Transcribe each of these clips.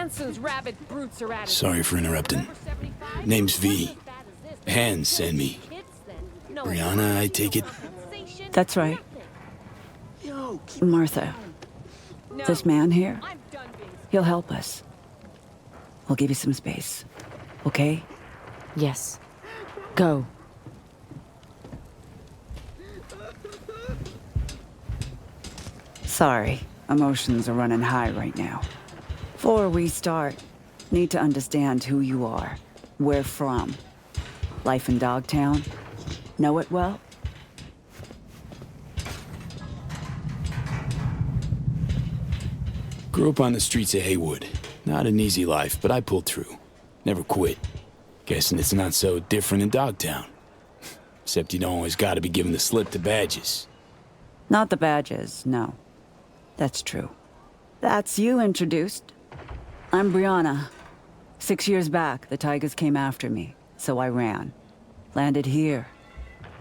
Hansen's rabid brutes are at it. Sorry for interrupting. Name's V. Hans sent me. Brianna, I take it? That's right. Martha. This man here, he'll help us. We'll give you some space. Okay? Yes. Go. Sorry, emotions are running high right now. Before we start, need to understand who you are, where from. Life in Dogtown? Know it well? Grew up on the streets of Haywood. Not an easy life, but I pulled through. Never quit. Guessing it's not so different in Dogtown. Except you don't always gotta be given the slip to badges. Not the badges, no. That's true. That's you introduced. I'm Brianna. 6 years back, the Tigers came after me, so I ran. Landed here.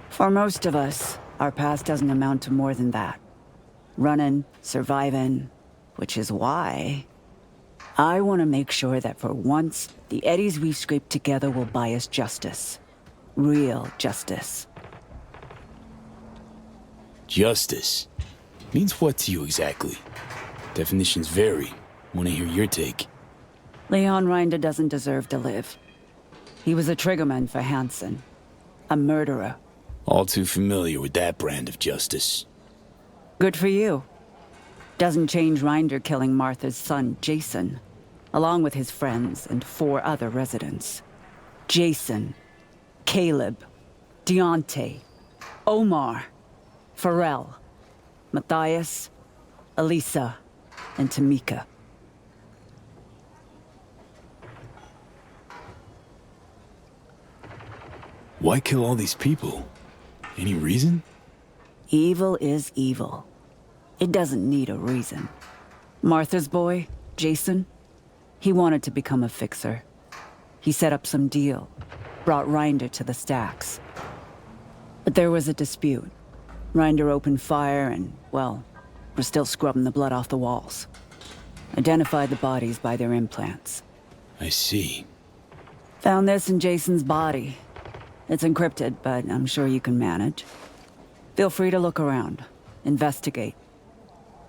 For most of us, our past doesn't amount to more than that. Running, surviving, which is why I want to make sure that for once, the eddies we've scraped together will buy us justice. Real justice. Justice? Means what to you exactly? Definitions vary. Want to hear your take. Leon Rinder doesn't deserve to live. He was a triggerman for Hansen. A murderer. All too familiar with that brand of justice. Good for you. Doesn't change Rinder killing Martha's son, Jason, along with his friends and 4 other residents. Jason, Caleb, Deontay, Omar, Pharrell, Matthias, Elisa, and Tamika. Why kill all these people? Any reason? Evil is evil. It doesn't need a reason. Martha's boy, Jason, he wanted to become a fixer. He set up some deal, brought Rinder to the stacks. But there was a dispute. Rinder opened fire and, well, we're still scrubbing the blood off the walls. Identified the bodies by their implants. I see. Found this in Jason's body. It's encrypted, but I'm sure you can manage. Feel free to look around. Investigate.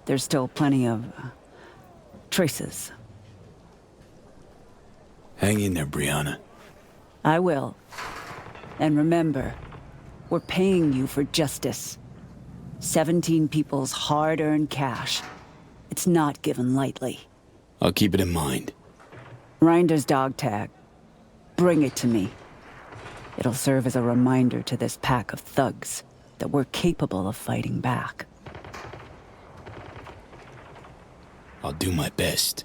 There's still plenty of traces. Hang in there, Brianna. I will. And remember, we're paying you for justice. 17 people's hard-earned cash. It's not given lightly. I'll keep it in mind. Rinder's dog tag. Bring it to me. It'll serve as a reminder to this pack of thugs that we're capable of fighting back. I'll do my best.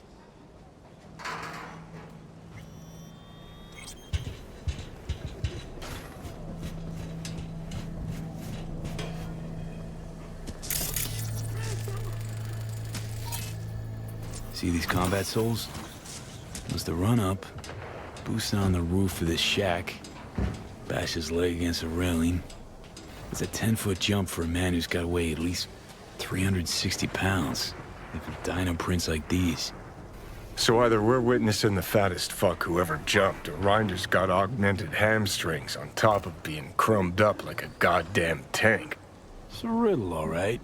See these combat souls? Was the run-up, boosting on the roof of this shack, bash his leg against a railing. It's a 10-foot jump for a man who's got to weigh at least 360 pounds. Even dino prints like these. So either we're witnessing the fattest fuck who ever jumped, or Rinder's got augmented hamstrings on top of being crumbed up like a goddamn tank. It's a riddle, all right.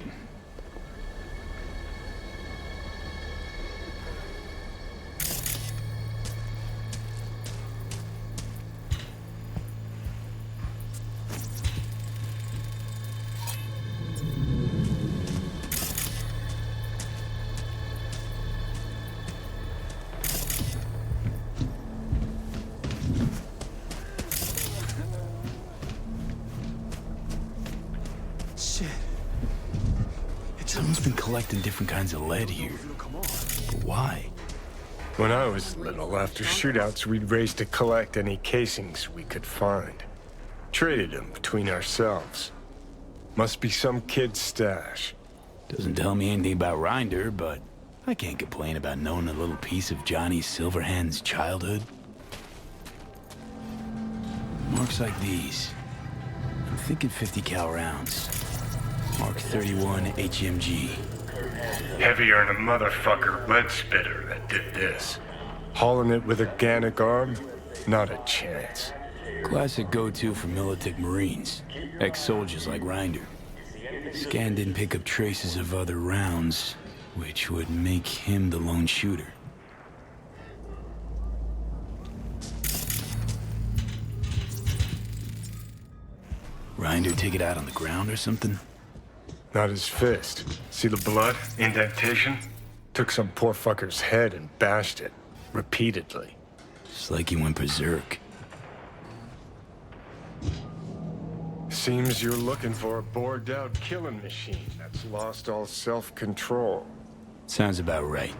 Someone's been collecting different kinds of lead here. But why? When I was little, after shootouts, we'd race to collect any casings we could find. Traded them between ourselves. Must be some kid's stash. Doesn't tell me anything about Rinder, but I can't complain about knowing a little piece of Johnny Silverhand's childhood. Marks like these. I'm thinking 50 cal rounds. Mark 31 HMG. Heavier than a motherfucker lead spitter that did this. Hauling it with organic arm? Not a chance. Classic go-to for militant Marines. Ex-soldiers like Reinder. Scan didn't pick up traces of other rounds, which would make him the lone shooter. Reinder take it out on the ground or something? Not his fist. See the blood? Indentation? Took some poor fucker's head and bashed it. Repeatedly. It's like he went berserk. Seems you're looking for a bored-out killing machine that's lost all self-control. Sounds about right.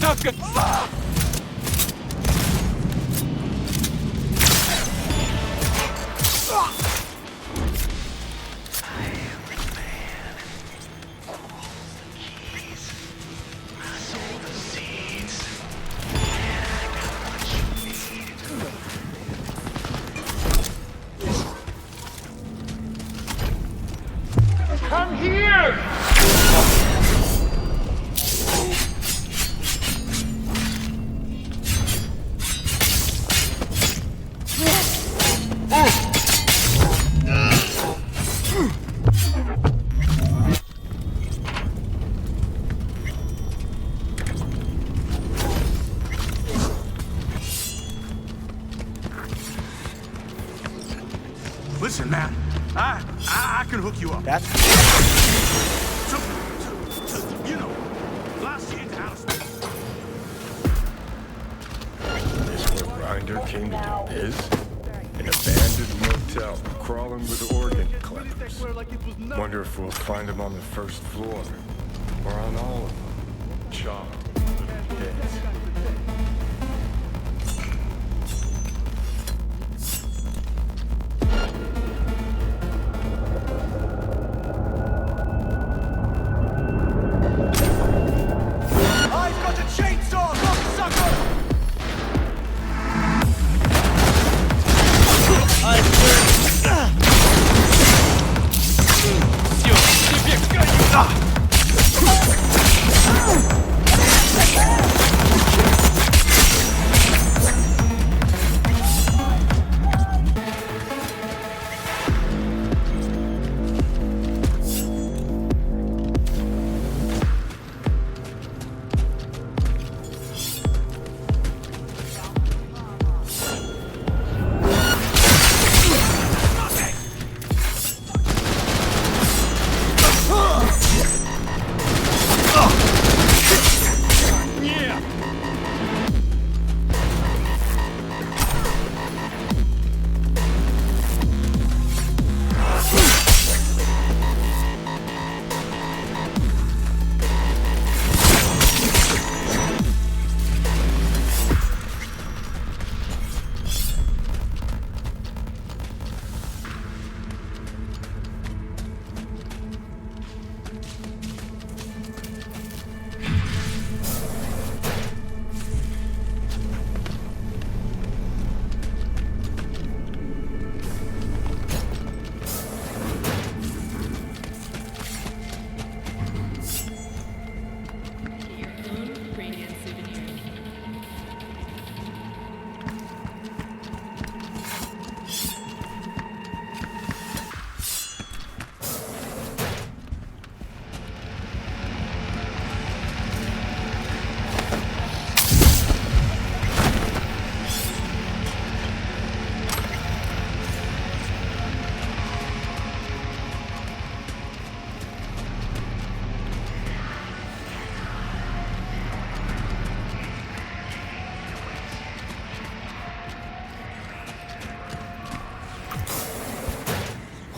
Come here! Listen, man, I can hook you up. That's You know, blast you into outer space. This where Grinder came to do biz? An abandoned motel, crawling with organ collectors. Wonder if we'll find him on the first floor, or on all of them. Charred, dead. I've got a chainsaw, sucker!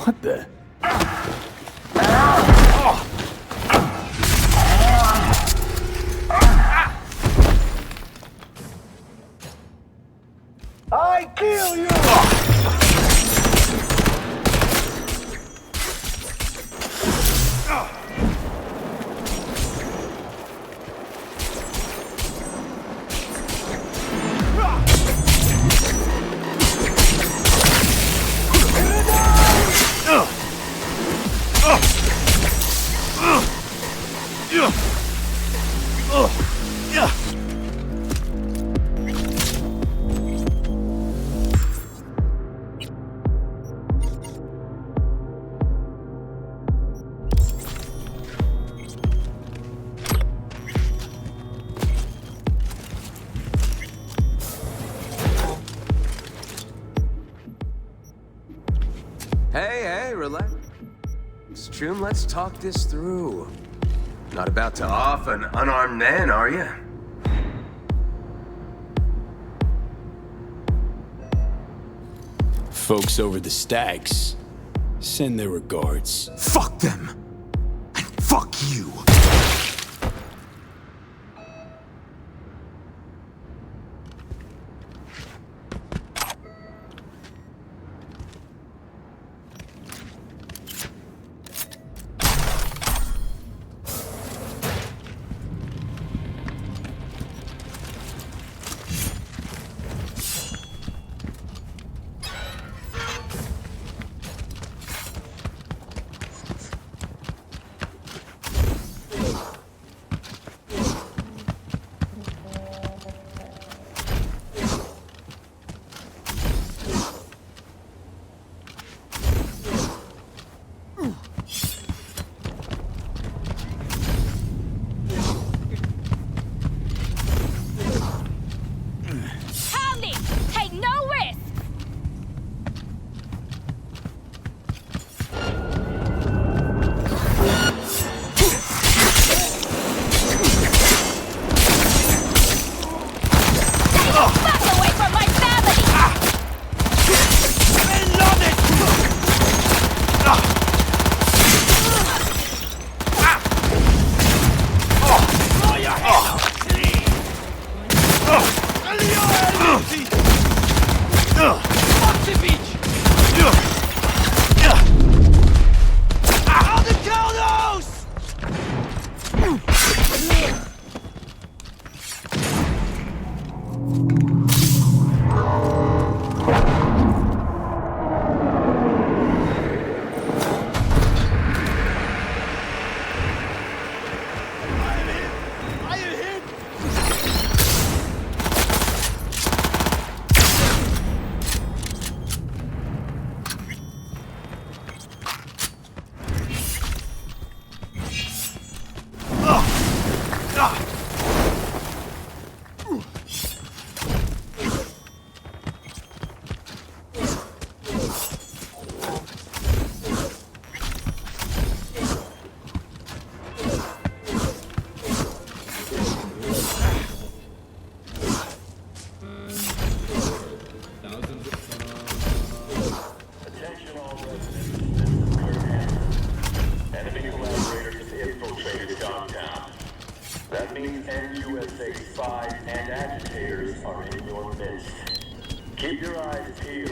What the? I kill you! Hey, relax. June, let's talk this through. Not about to off an unarmed man, are you? Folks over the stacks send their regards. Fuck them! And fuck you! Keep your eyes peeled.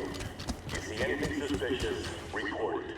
If you see anything suspicious, report it.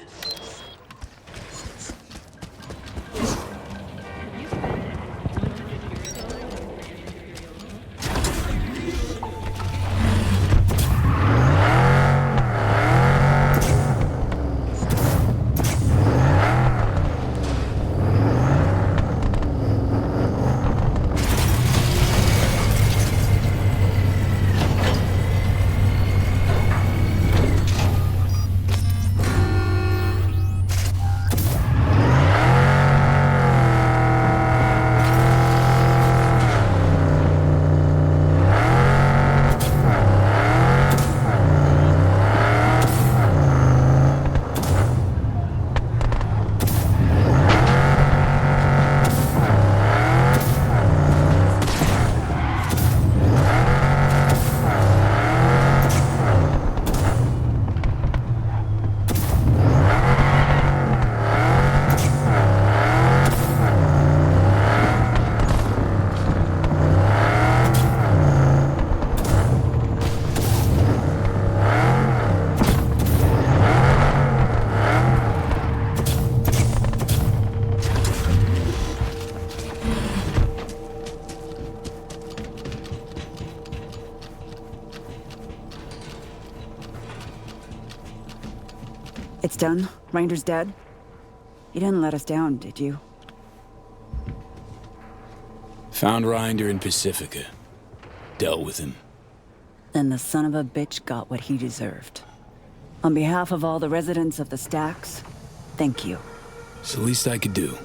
It's done? Rinder's dead? You didn't let us down, did you? Found Rinder in Pacifica. Dealt with him. Then the son of a bitch got what he deserved. On behalf of all the residents of the Stacks, thank you. It's the least I could do.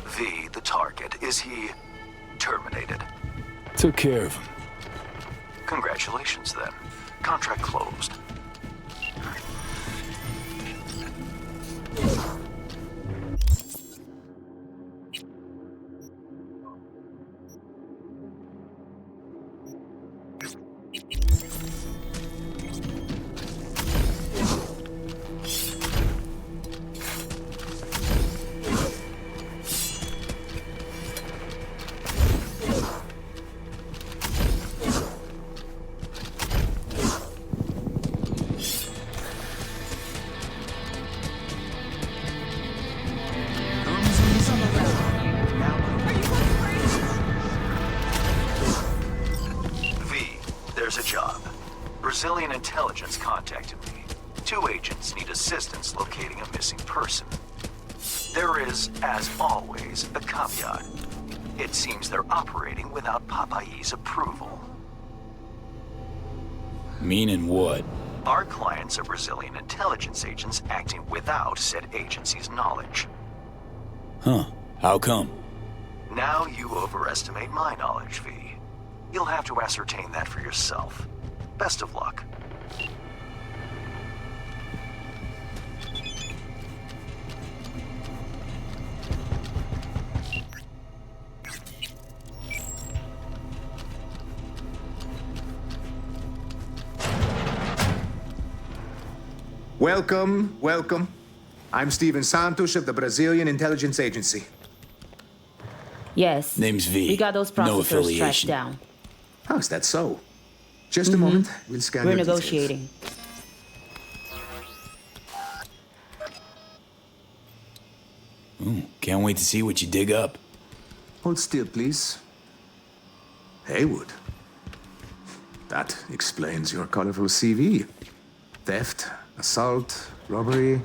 V, the target, is he terminated? Took care of him. Congratulations, then. Contract closed. There's a job. Brazilian intelligence contacted me. 2 agents need assistance locating a missing person. There is, as always, a caveat. It seems they're operating without Papai's approval. Meaning what? Our clients are Brazilian intelligence agents acting without said agency's knowledge. Huh. How come? Now you overestimate my knowledge, V. You'll have to ascertain that for yourself. Best of luck. Welcome, welcome. I'm Steven Santos of the Brazilian Intelligence Agency. Yes. Name's V. We got those No processors tracked affiliation. down. Oh, is that so? Just a moment. We'll scan We're your details. negotiating. Ooh, can't wait to see what you dig up. Hold still, please. Haywood. That explains your colorful CV. Theft, assault, robbery.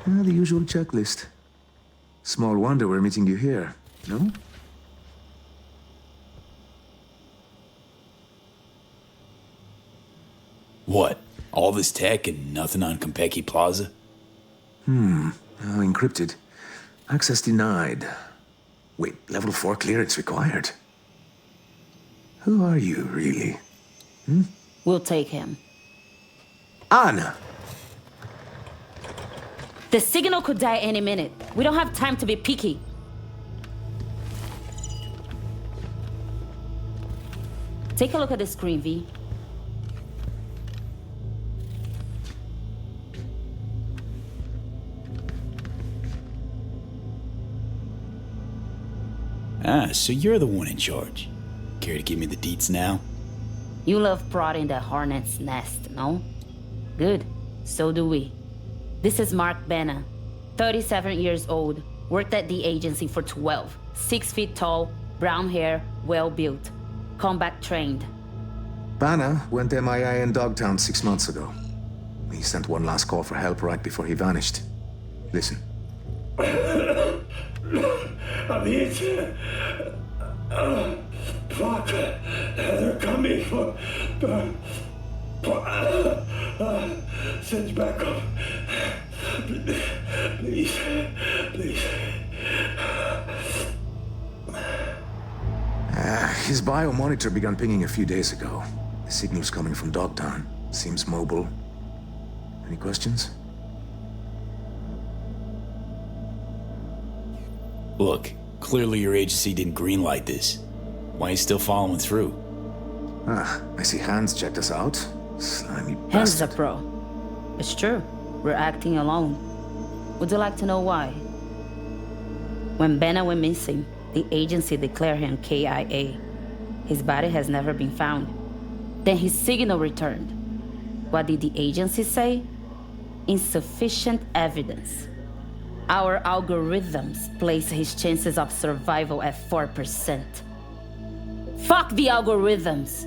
The usual checklist. Small wonder we're meeting you here, no? What? All this tech and nothing on Konpeki Plaza? Encrypted. Access denied. Wait, level 4 clearance required. Who are you, really? We'll take him. Anna! The signal could die any minute. We don't have time to be picky. Take a look at the screen, V. Ah, so you're the one in charge. Care to give me the deets now? You love prodding the hornet's nest, no? Good. So do we. This is Mark Benna, 37 years old, worked at the agency for 12, 6 feet tall, brown hair, well-built, combat trained. Banner went MIA in Dogtown 6 months ago. He sent one last call for help right before he vanished. Listen. Fuck. They're coming for... Send back up. Please. His biomonitor began pinging a few days ago. The signal's coming from Dogtown. Seems mobile. Any questions? Look, clearly your agency didn't greenlight this. Why are you still following through? I see Hans checked us out. Slimy Hans is a bastard. pro. It's true. We're acting alone. Would you like to know why? When Benna went missing, the agency declared him KIA. His body has never been found. Then his signal returned. What did the agency say? Insufficient evidence. Our algorithms place his chances of survival at 4%. Fuck the algorithms.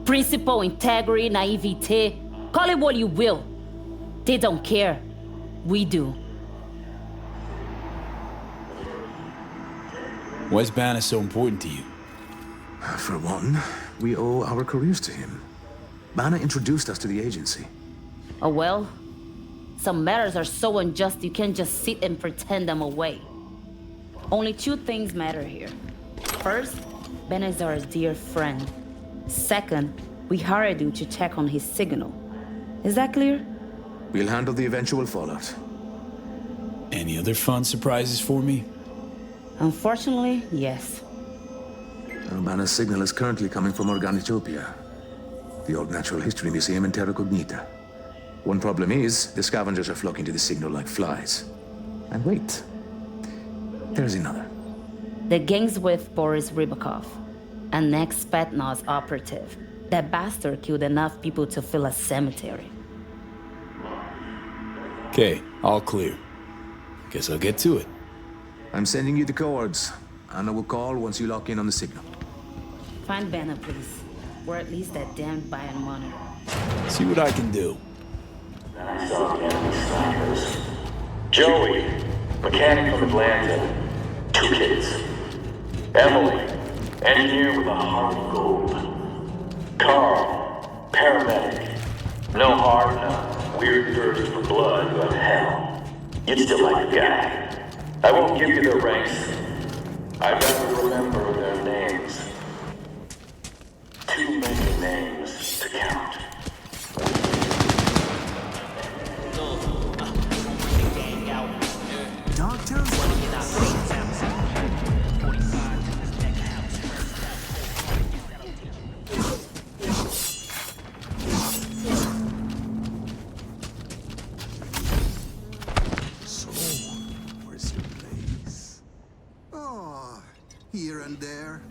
Principle, integrity, naivete, call it what you will. They don't care. We do. Why is Banner so important to you? For one, we owe our careers to him. Banner introduced us to the agency. Oh well, some matters are so unjust you can't just sit and pretend them away. Only 2 things matter here. First, Ben is our dear friend. Second, we hired you to check on his signal. Is that clear? We'll handle the eventual fallout. Any other fun surprises for me? Unfortunately, yes. Banner's signal is currently coming from Organitopia, the old natural history museum in Terra Cognita. One problem is, the scavengers are flocking to the signal like flies. And wait, there's another. The gang's with Boris Rybakov, an ex-Spetsnaz operative. That bastard killed enough people to fill a cemetery. Okay, all clear. Guess I'll get to it. I'm sending you the coords. Anna will call once you lock in on the signal. Find Banner, please. Or at least that damned bion monitor. See what I can do. I saw the enemy snipers. Joey, mechanic from Atlanta. 2 kids. Emily, engineer with a heart of gold. Carl, paramedic. No heart, no weird thirst for blood, but hell, you'd still like the guy. I won't give you their ranks. I'd rather remember their names. Too many names to count. Here and there.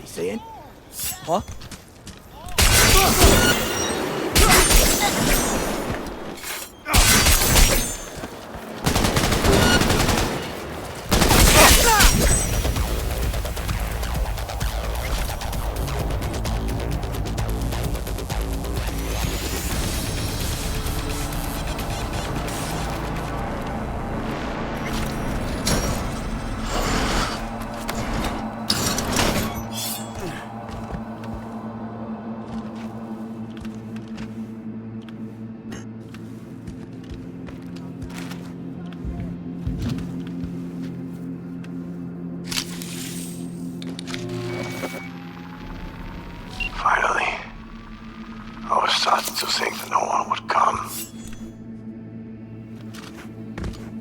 Saying? Huh? Finally. I was starting to think that no one would come.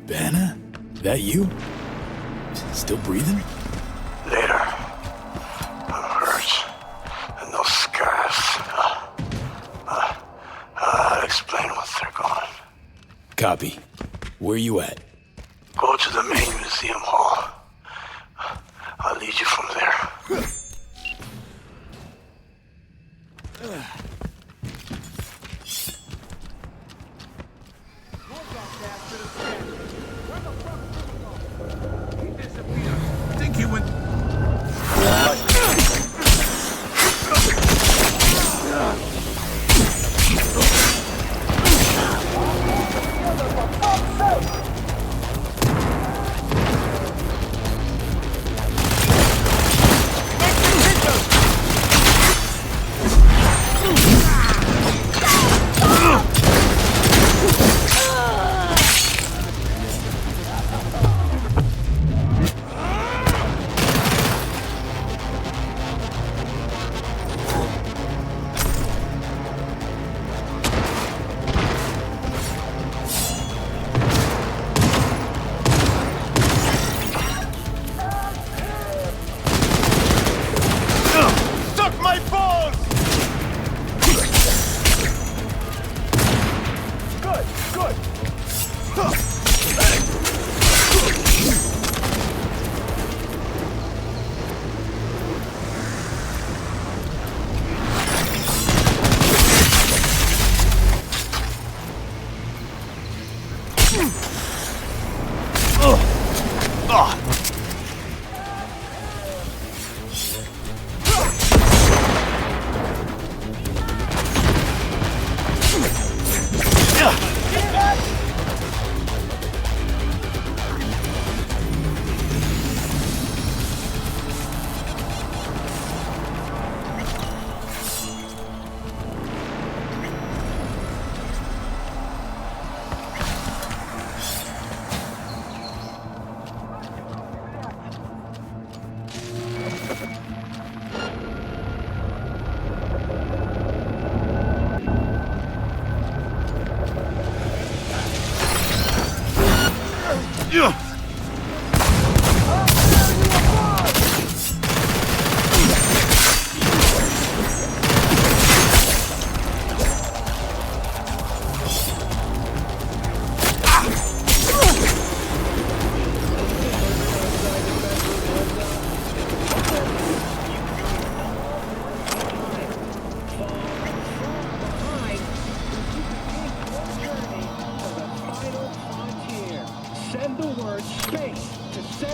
Banner? That you? Still breathing? Later. I'm hurt. And those scars. I'll explain once they're gone. Copy. Where you at? Go to the main museum hall. I'll lead you from there. Think he went.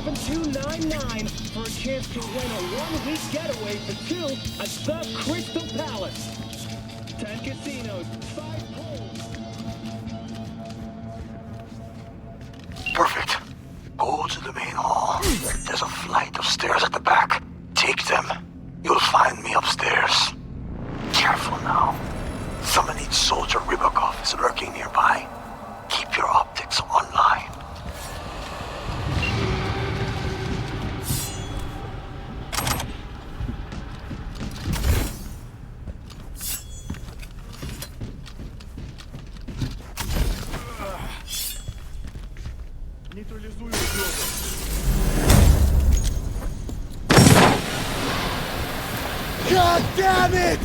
7299 for a chance to win a one-week getaway for two at the Crystal Palace. 10 casinos, 5 pools. Perfect. Go to the main hall. There's a flight of stairs at the back. Take them. You'll find me upstairs. Careful now. Some elite soldier Rybakov is lurking nearby. Keep your optics online. God damn it!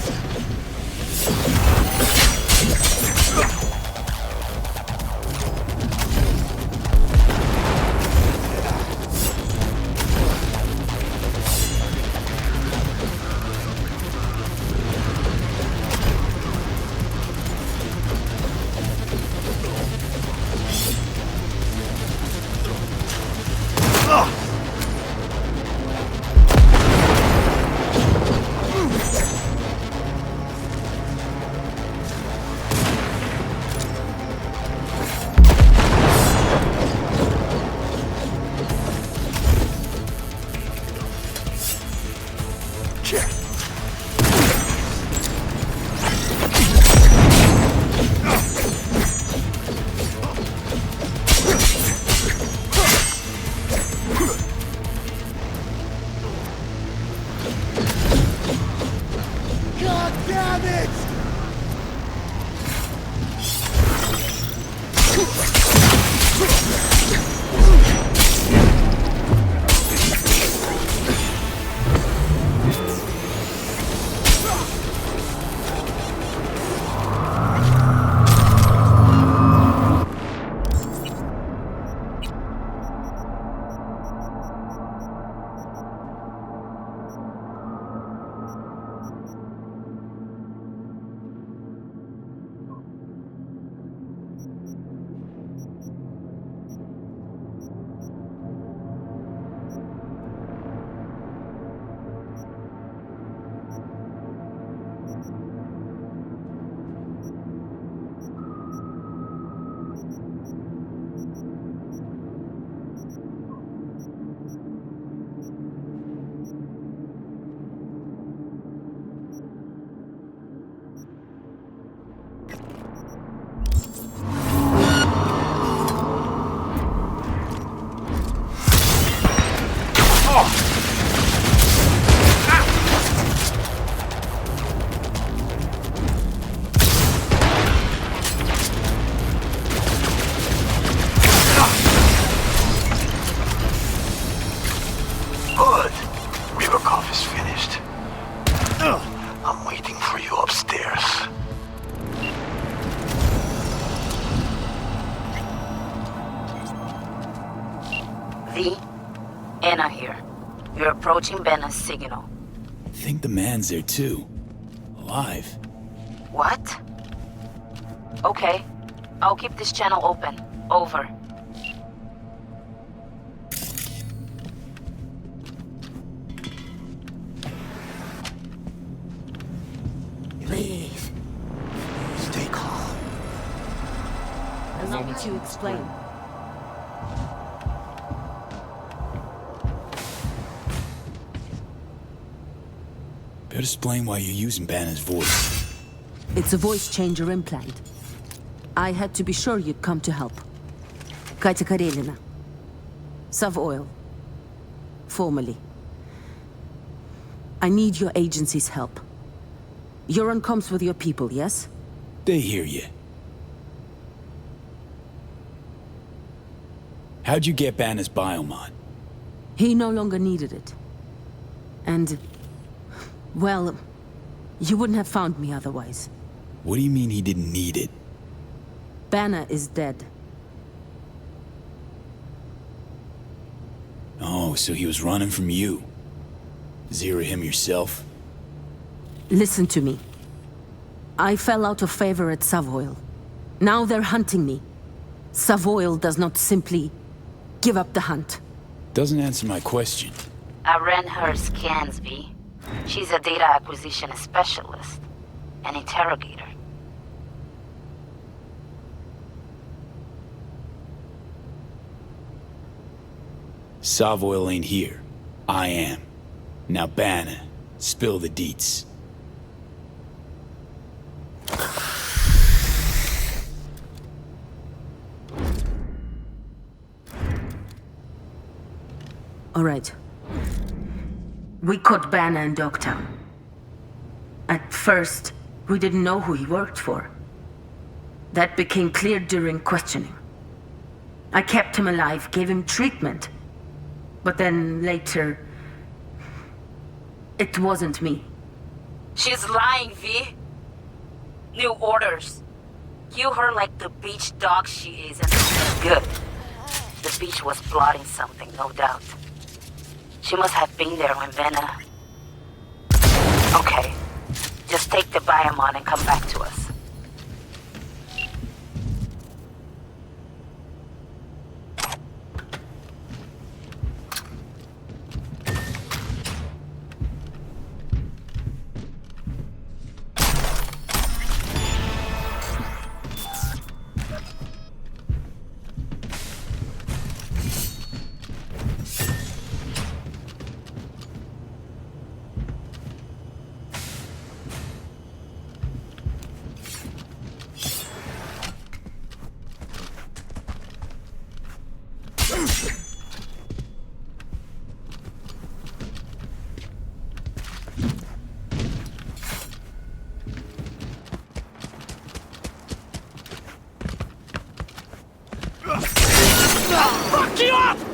God damn it! Good. Rybakov is finished. I'm waiting for you upstairs. V, Anna here. You're approaching Benna's signal. I think the man's there too. Alive. What? Okay. I'll keep this channel open. Over. Please. Stay calm. Allow me to explain. Better explain why you're using Banner's voice. It's a voice changer implant. I had to be sure you'd come to help. Katya Karelina. Sav Oil. Formerly. I need your agency's help. You're on comms with your people, yes? They hear you. How'd you get Banner's biomod? He no longer needed it. And... well, you wouldn't have found me otherwise. What do you mean he didn't need it? Banner is dead. Oh, so he was running from you. Zero him yourself? Listen to me. I fell out of favor at Savoil. Now they're hunting me. Savoil does not simply give up the hunt. Doesn't answer my question. I ran her scans, V. She's a data acquisition specialist, an interrogator. Savoil ain't here. I am. Now, Banner, spill the deets. All right. We caught Banner in Dogtown. At first, we didn't know who he worked for. That became clear during questioning. I kept him alive, gave him treatment. But then later, it wasn't me. She's lying, V. New orders. Kill her like the beach dog she is, and good. The beach was plotting something, no doubt. She must have been there when Venna... Okay. Just take the Biomon and come back to us. Fuck you up!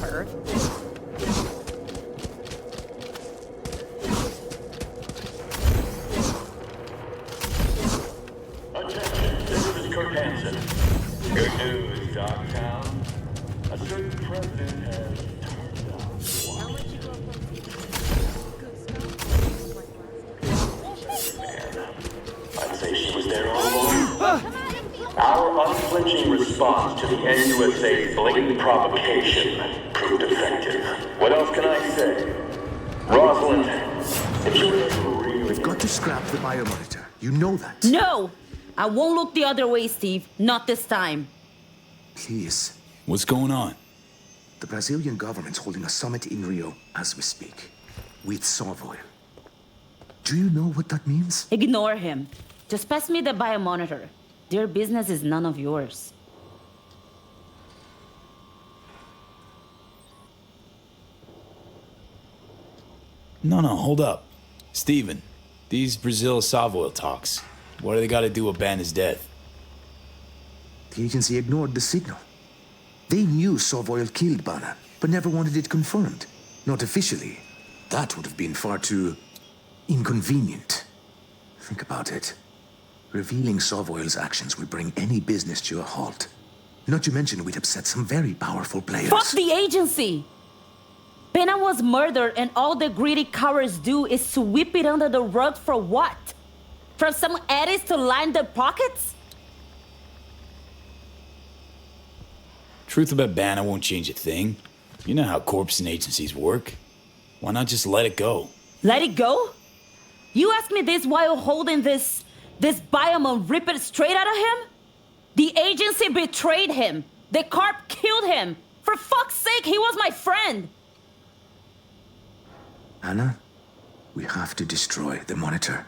her. Attention, this is Kurt Hansen. Good news, Dogtown. A certain president has turned up. I'd say she was there all along. Our unflinching response to the NUSA's blatant provocation proved effective. What else can I say? Rosalind, if you were really... We've got to scrap the biomonitor. You know that. No! I won't look the other way, Steve. Not this time. Please. What's going on? The Brazilian government's holding a summit in Rio as we speak. With Savoy. Do you know what that means? Ignore him. Just pass me the biomonitor. Their business is none of yours. No, hold up. Steven, these Brazil-Savoy talks, what do they got to do with Banner's death? The agency ignored the signal. They knew Savoy killed Banner, but never wanted it confirmed. Not officially. That would have been far too... inconvenient. Think about it. Revealing Savoy's actions would bring any business to a halt. Not to mention we'd upset some very powerful players. Fuck the agency! Pena was murdered and all the greedy cowards do is sweep it under the rug for what? For some eddies to line their pockets? Truth about Banner won't change a thing. You know how corps and agencies work. Why not just let it go? Let it go? You asked me this while holding this biome rip it straight out of him? The agency betrayed him. The corp killed him. For fuck's sake, he was my friend. Anna, we have to destroy the monitor.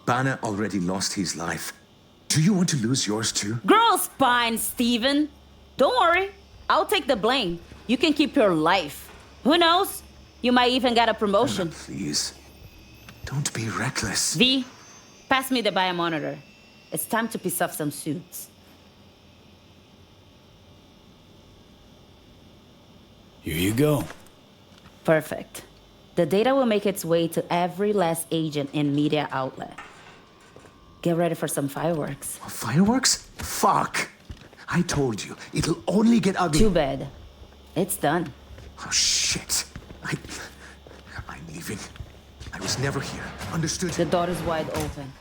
Banner already lost his life. Do you want to lose yours too? Girl's fine, Steven. Don't worry. I'll take the blame. You can keep your life. Who knows? You might even get a promotion. Anna, please. Don't be reckless. V, pass me the biomonitor. It's time to piece off some suits. Here you go. Perfect. The data will make its way to every last agent and media outlet. Get ready for some fireworks. Fireworks? Fuck! I told you, it'll only get ugly. Too bad. It's done. Oh, shit. I'm leaving. I was never here. Understood? The door is wide open.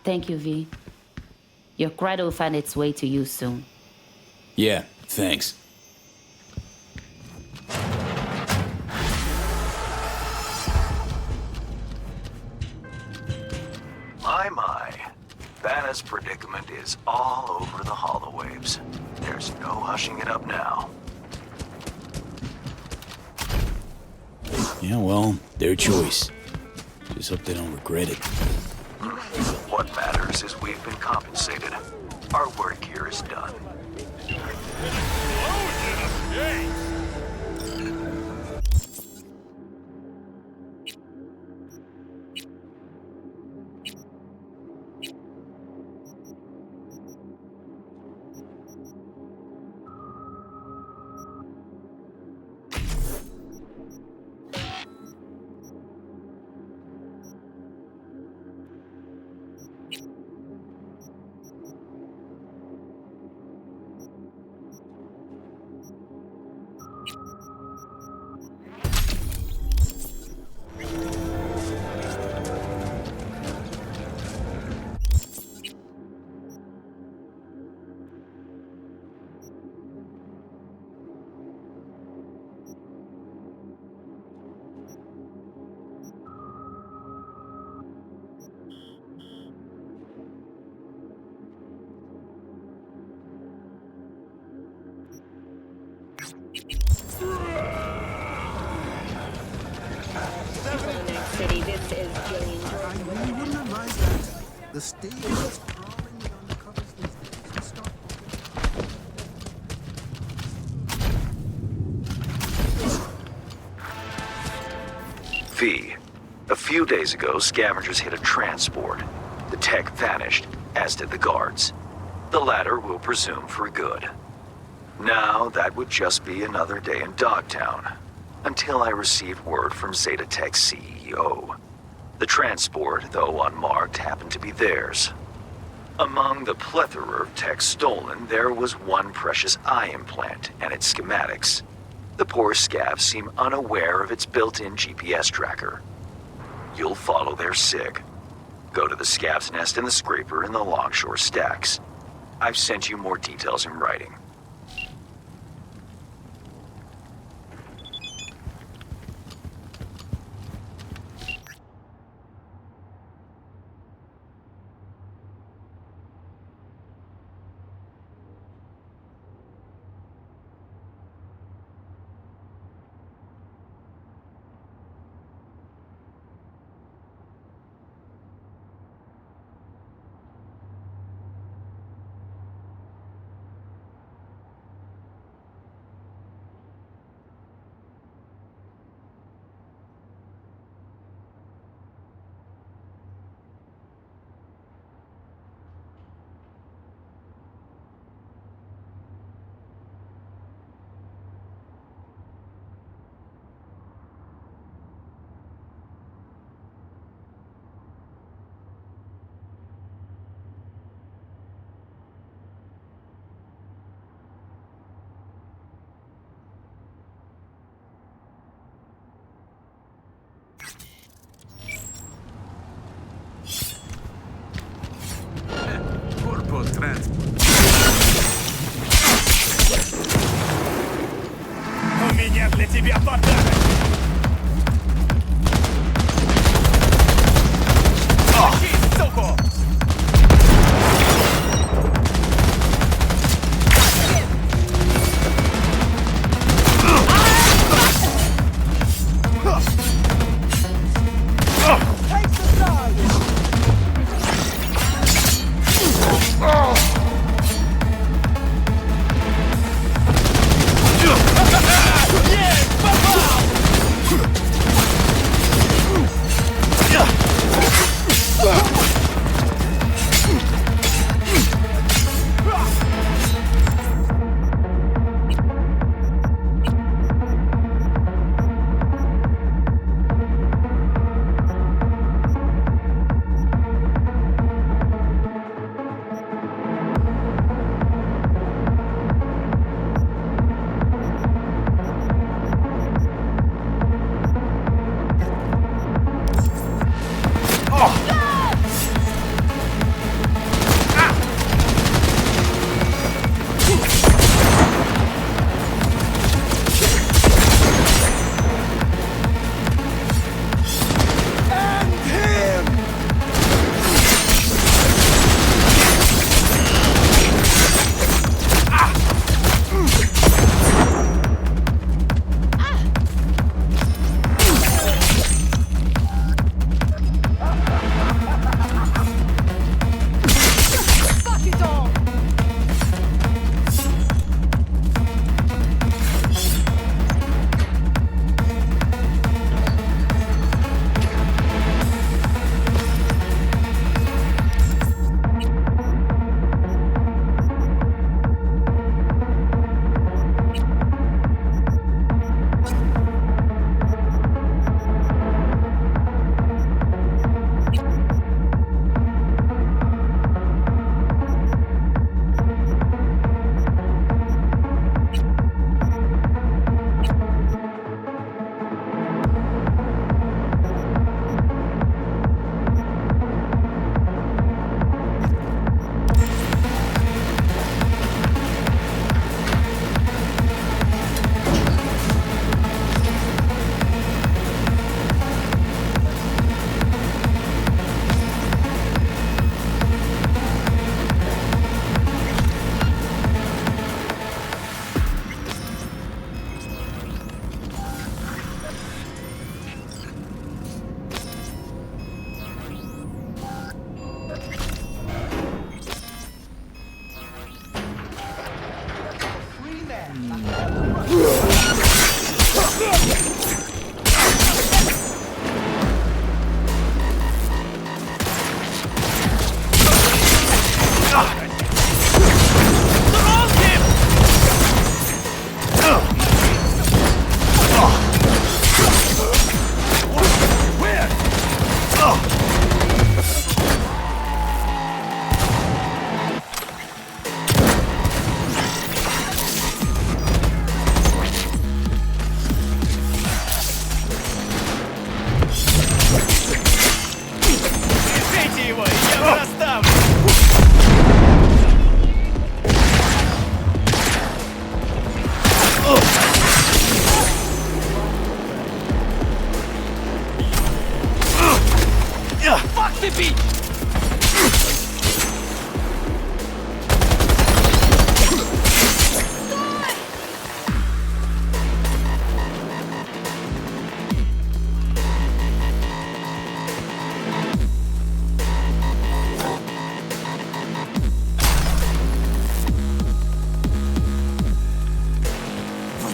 Thank you, V. Your credit will find its way to you soon. Yeah, thanks. My. Banner's predicament is all over the holowaves. There's no hushing it up now. Yeah, well, their choice. Just hope they don't regret it. What matters is we've been compensated. Our work here is done. The stage is crawling with undercovers these days. Stop. V. A few days ago, scavengers hit a transport. The tech vanished, as did the guards. The latter we'll presume for good. Now, that would just be another day in Dogtown, until I received word from Zeta Tech's CEO. The transport, though unmarked, happened to be theirs. Among the plethora of tech stolen, there was one precious eye implant and its schematics. The poor scavs seem unaware of its built-in GPS tracker. You'll follow their SIG. Go to the scav's nest in the scraper in the Longshore Stacks. I've sent you more details in writing. У меня для тебя подарок! Тащи, суку! Есть! Попал!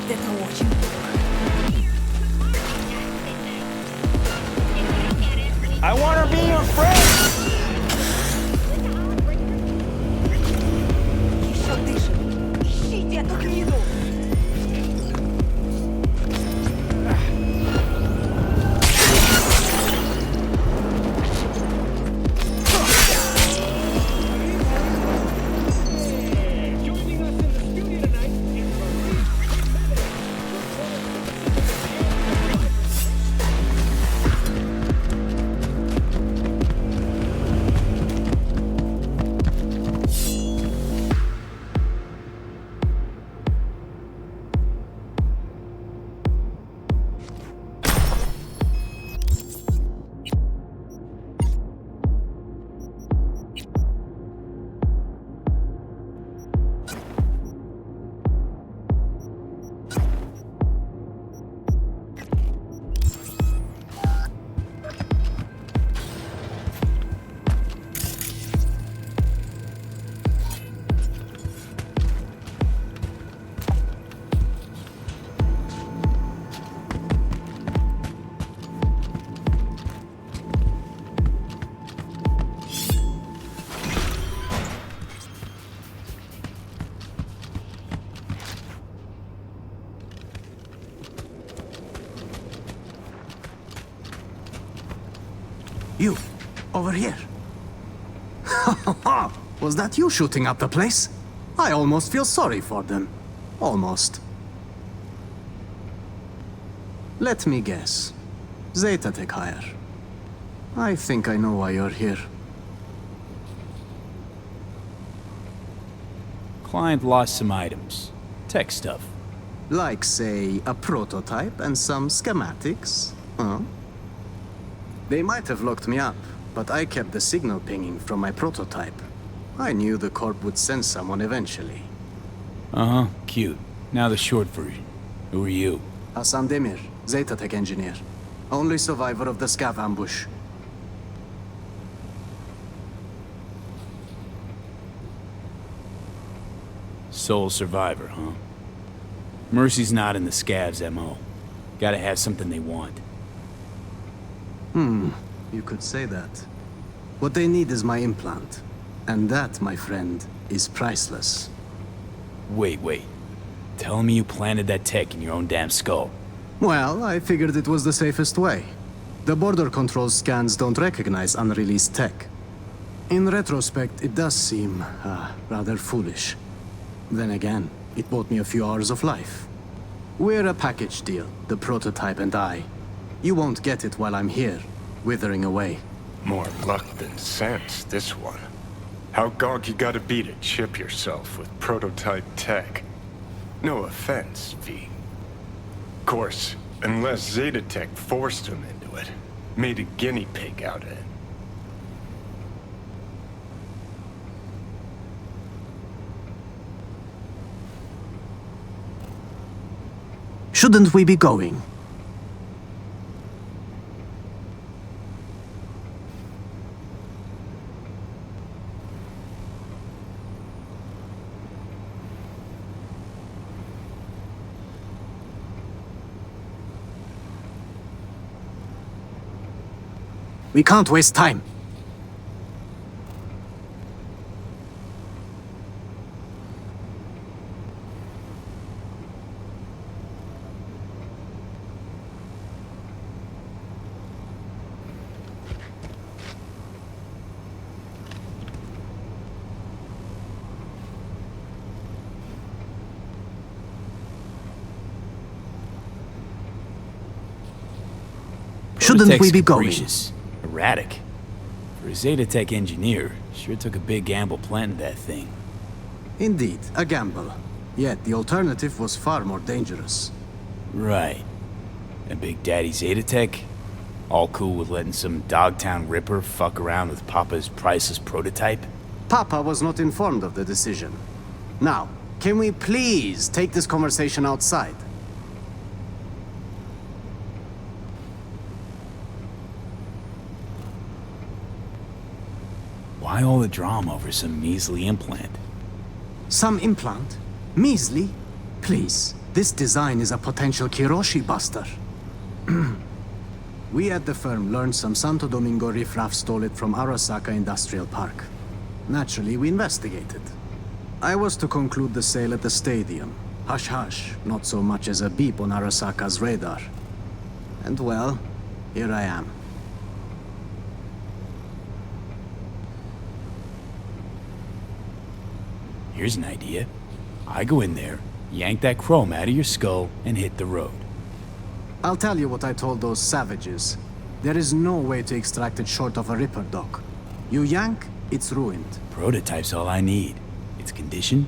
где-то очень. I want to be your friend! Еще дышит. Ищите эту гниду. You, over here. Was that you shooting up the place? I almost feel sorry for them. Almost. Let me guess. Zeta Tech hire. I think I know why you're here. Client lost some items. Tech stuff. Like, say, a prototype and some schematics, huh? They might have locked me up, but I kept the signal pinging from my prototype. I knew the Corp would send someone eventually. Uh-huh, cute. Now the short version. Who are you? Hassan Demir, Zeta Tech engineer. Only survivor of the Scav ambush. Sole survivor, huh? Mercy's not in the Scavs' MO. Gotta have something they want. You could say that. What they need is my implant. And that, my friend, is priceless. Wait. Tell me you planted that tech in your own damn skull. Well, I figured it was the safest way. The border control scans don't recognize unreleased tech. In retrospect, it does seem, rather foolish. Then again, it bought me a few hours of life. We're a package deal, the prototype and I. You won't get it while I'm here, withering away. More luck than sense, this one. How gog you gotta be to chip yourself with prototype tech? No offense, V. Of course, unless Zeta Tech forced him into it. Made a guinea pig out of it. Shouldn't we be going? We can't waste time. Shouldn't we be going? Capricious. Erratic. For a Zeta Tech engineer, sure took a big gamble planting that thing. Indeed, a gamble. Yet the alternative was far more dangerous. Right. And Big Daddy Zeta Tech? All cool with letting some Dogtown Ripper fuck around with Papa's priceless prototype? Papa was not informed of the decision. Now, can we please take this conversation outside? Why all the drama over some measly implant? Some implant? Measly? Please, This design is a potential Kiroshi buster. We at the firm learned some Santo Domingo riffraff stole it from Arasaka Industrial Park. Naturally, we investigated. I was to conclude the sale at the stadium. Hush-hush, not so much as a beep on Arasaka's radar. And well, here I am. Here's an idea. I go in there, yank that chrome out of your skull, and hit the road. I'll tell you what I told those savages. There is no way to extract it short of a Ripper dock. You yank, it's ruined. Prototype's all I need. It's condition,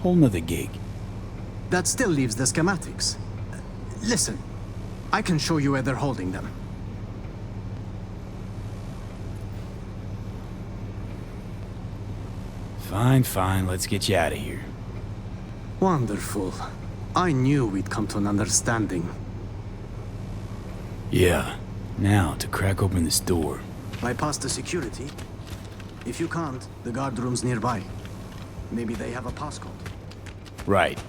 whole nother gig. That still leaves the schematics. Listen, I can show you where they're holding them. Fine, let's get you out of here. Wonderful. I knew we'd come to an understanding. Yeah. Now, to crack open this door. Bypass the security? If you can't, the guard room's nearby. Maybe they have a passcode. Right.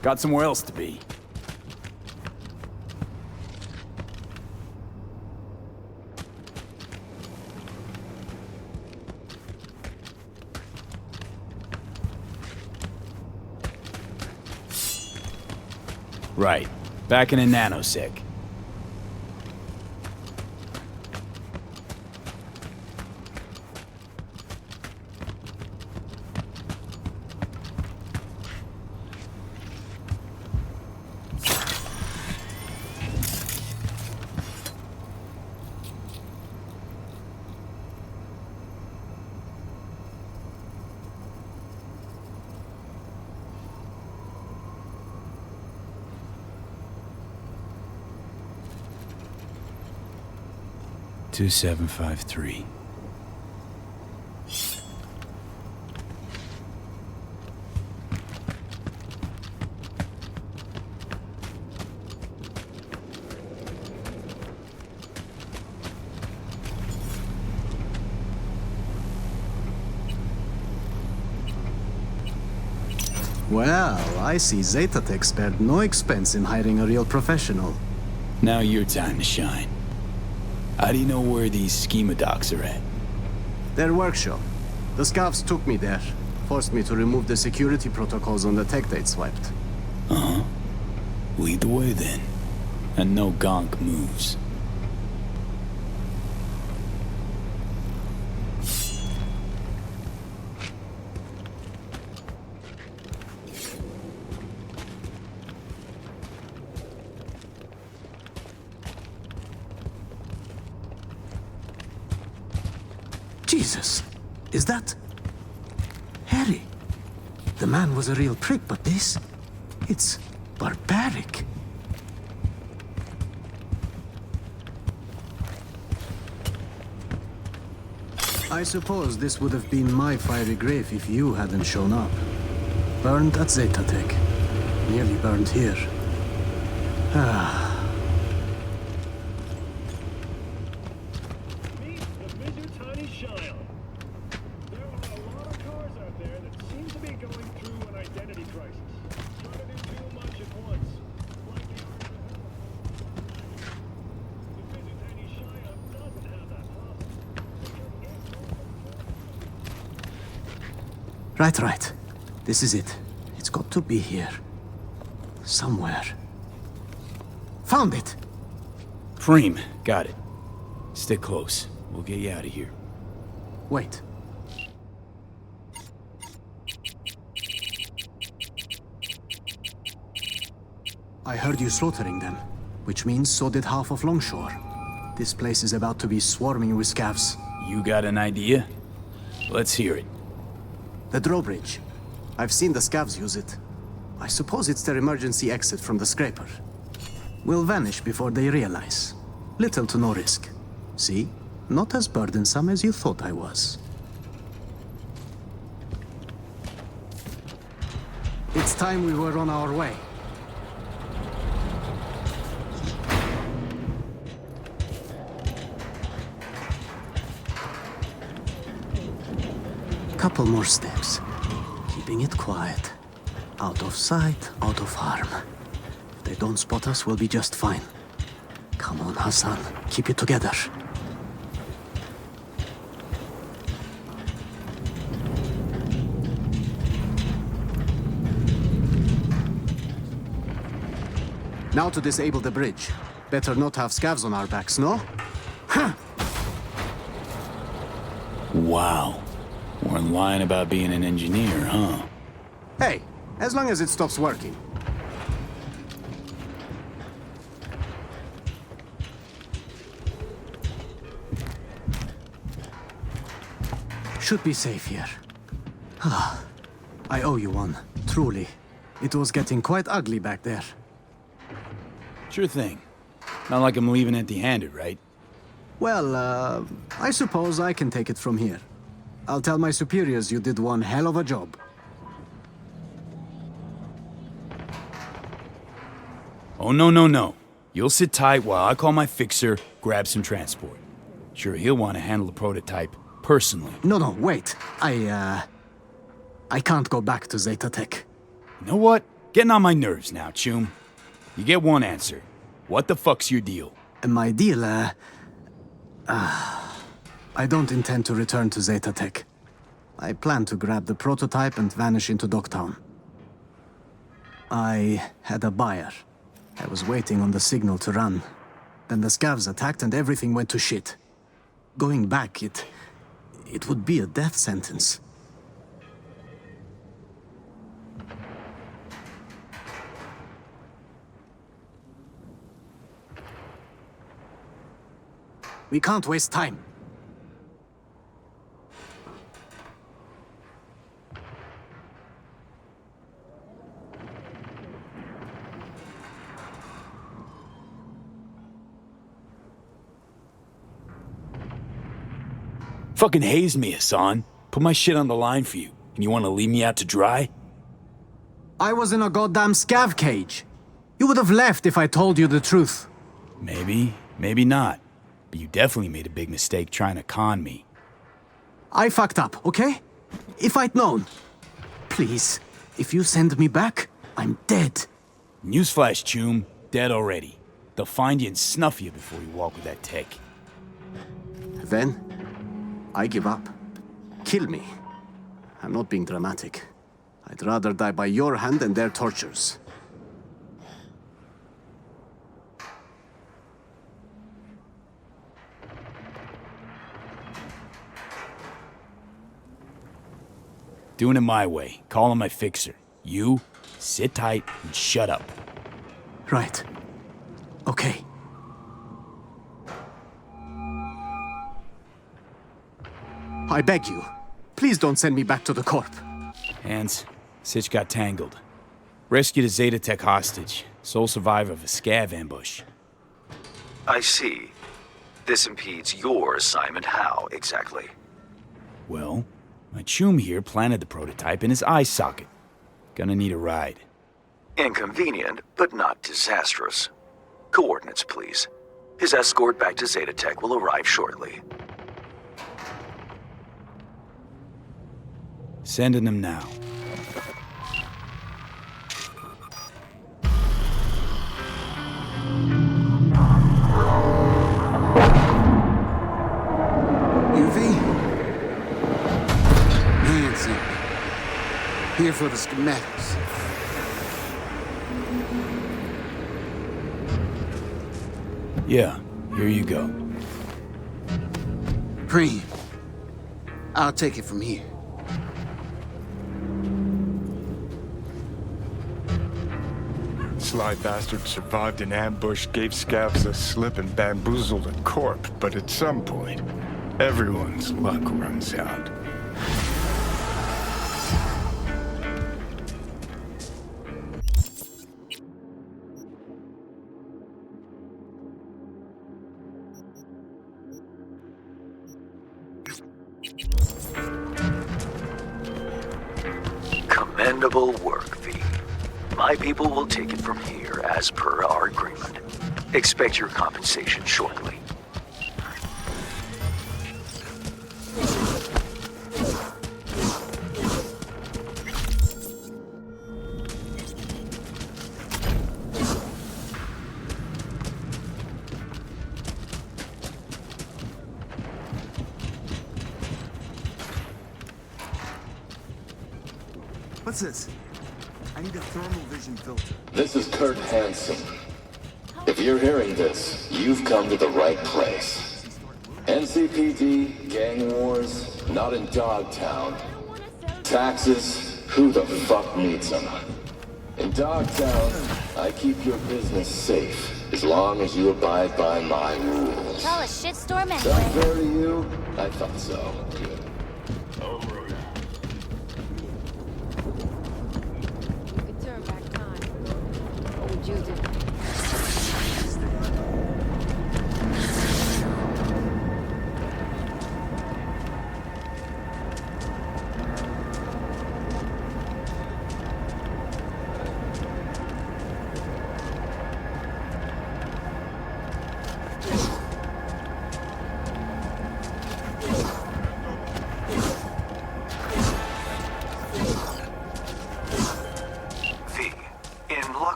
Got somewhere else to be. Right. Back in a nanosec. Two 753. Well, I see Zetatech spared no expense in hiring a real professional. Now your time to shine. How do you know where these schema docs are at? Their workshop. The scavs took me there. Forced me to remove the security protocols on the tech they'd swiped. Uh-huh. Lead the way then. And no gonk moves. Jesus! Is that... Harry? The man was a real prick, but this... It's barbaric. I suppose this would have been my fiery grave if you hadn't shown up. Burned at Zetatech. Nearly burned here. Ah... Right. This is it. It's got to be here. Somewhere. Found it! Freem, got it. Stick close. We'll get you out of here. Wait. I heard you slaughtering them, which means so did half of Longshore. This place is about to be swarming with scavs. You got an idea? Let's hear it. The drawbridge. I've seen the scavs use it. I suppose it's their emergency exit from the scraper. We'll vanish before they realize. Little to no risk. See? Not as burdensome as you thought I was. It's time we were on our way. Couple more steps. Keeping it quiet. Out of sight, out of harm. If they don't spot us, we'll be just fine. Come on, Hassan. Keep it together. Now to disable the bridge. Better not have scavs on our backs, no? Huh. Wow. Weren't lying about being an engineer, huh? Hey, as long as it stops working. Should be safe here. I owe you one, truly. It was getting quite ugly back there. Sure thing. Not like I'm leaving empty-handed, right? Well, I suppose I can take it from here. I'll tell my superiors you did one hell of a job. Oh, no. You'll sit tight while I call my fixer, grab some transport. Sure, he'll want to handle the prototype personally. No, wait. I can't go back to Zeta Tech. You know what? Getting on my nerves now, Chum. You get one answer. What the fuck's your deal? My deal, I don't intend to return to Zeta Tech. I plan to grab the prototype and vanish into Dogtown. I had a buyer. I was waiting on the signal to run. Then the scavs attacked and everything went to shit. Going back, it would be a death sentence. We can't waste time. Fucking hazed me, Hassan. Put my shit on the line for you. And you want to leave me out to dry? I was in a goddamn scav cage. You would have left if I told you the truth. Maybe, maybe not. But you definitely made a big mistake trying to con me. I fucked up, okay? If I'd known. Please, if you send me back, I'm dead. Newsflash, Chum. Dead already. They'll find you and snuff you before you walk with that tech. Then, I give up. Kill me. I'm not being dramatic. I'd rather die by your hand than their tortures. Doing it my way. Calling my fixer. You, sit tight and shut up. Right. Okay. I beg you, please don't send me back to the Corp. Hands, Sitch got tangled. Rescued a Zeta Tech hostage. Sole survivor of a scav ambush. I see. This impedes your assignment. How, exactly? Well, my Chum here planted the prototype in his eye socket. Gonna need a ride. Inconvenient, but not disastrous. Coordinates, please. His escort back to Zeta Tech will arrive shortly. Sending them now. Nancy. Here for the schematics. Yeah, here you go. Preem. I'll take it from here. Sly bastard survived an ambush, gave scavs a slip, and bamboozled a corp. But at some point, everyone's luck runs out. Commendable work, V. My people will take it from here as per our agreement. Expect your compensation shortly. What's this? I need a thermal vision filter. This is Kurt Hansen. If you're hearing this, you've come to the right place. NCPD, gang wars, not in Dogtown. Taxes, who the fuck needs them? In Dogtown, I keep your business safe, as long as you abide by my rules. Call a shitstorm anyway. Sound fair to you? I thought so. Good. Over. You could turn back time. What would you do?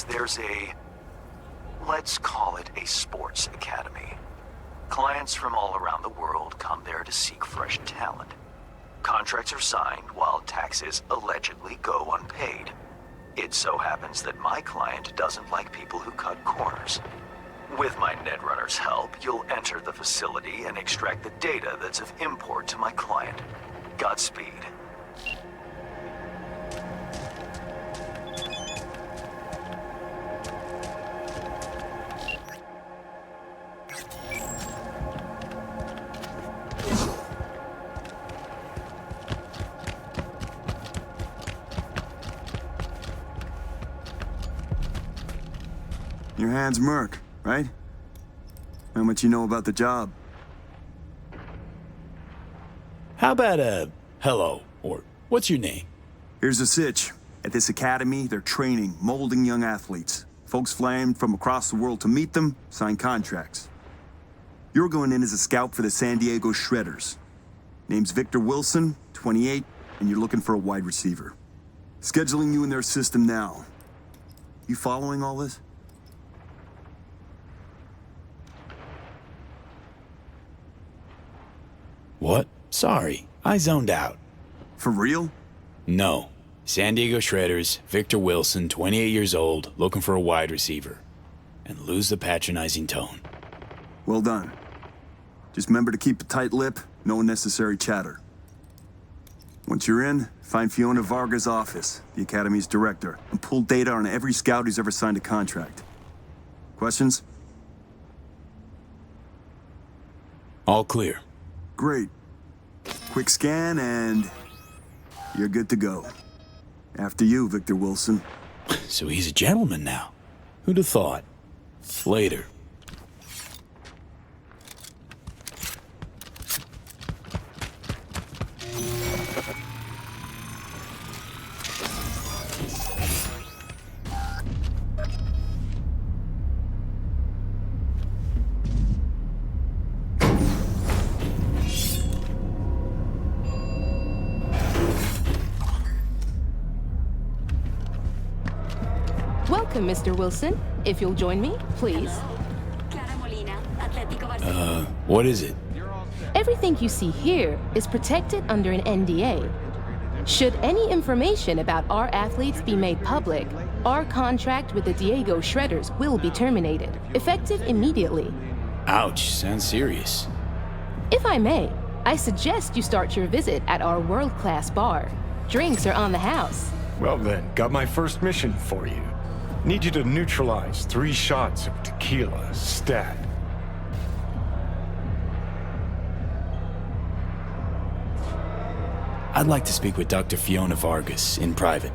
There's let's call it a sports academy. Clients from all around the world come there to seek fresh talent. Contracts are signed while taxes allegedly go unpaid. It so happens that my client doesn't like people who cut corners. With my Netrunner's help, you'll enter the facility and extract the data that's of import to my client. Godspeed. Your hand's Merc, right? How much you know about the job? How about hello, or what's your name? Here's the sitch. At this academy, they're training, molding young athletes. Folks flying from across the world to meet them, sign contracts. You're going in as a scout for the San Diego Shredders. Name's Victor Wilson, 28, and you're looking for a wide receiver. Scheduling you in their system now. You following all this? What? Sorry, I zoned out. For real? No. San Diego Shredders, Victor Wilson, 28 years old, looking for a wide receiver. And lose the patronizing tone. Well done. Just remember to keep a tight lip, no unnecessary chatter. Once you're in, find Fiona Varga's office, the Academy's director, and pull data on every scout who's ever signed a contract. Questions? All clear. Great. Quick scan and you're good to go. After you, Victor Wilson. So he's a gentleman now. Who'd have thought? Later. Welcome, Mr. Wilson. If you'll join me, please. What is it? Everything you see here is protected under an NDA. Should any information about our athletes be made public, our contract with the Diego Shredders will be terminated, effective immediately. Ouch, sounds serious. If I may, I suggest you start your visit at our world-class bar. Drinks are on the house. Well then, got my first mission for you. Need you to neutralize 3 shots of tequila, stat. I'd like to speak with Dr. Fiona Vargas in private.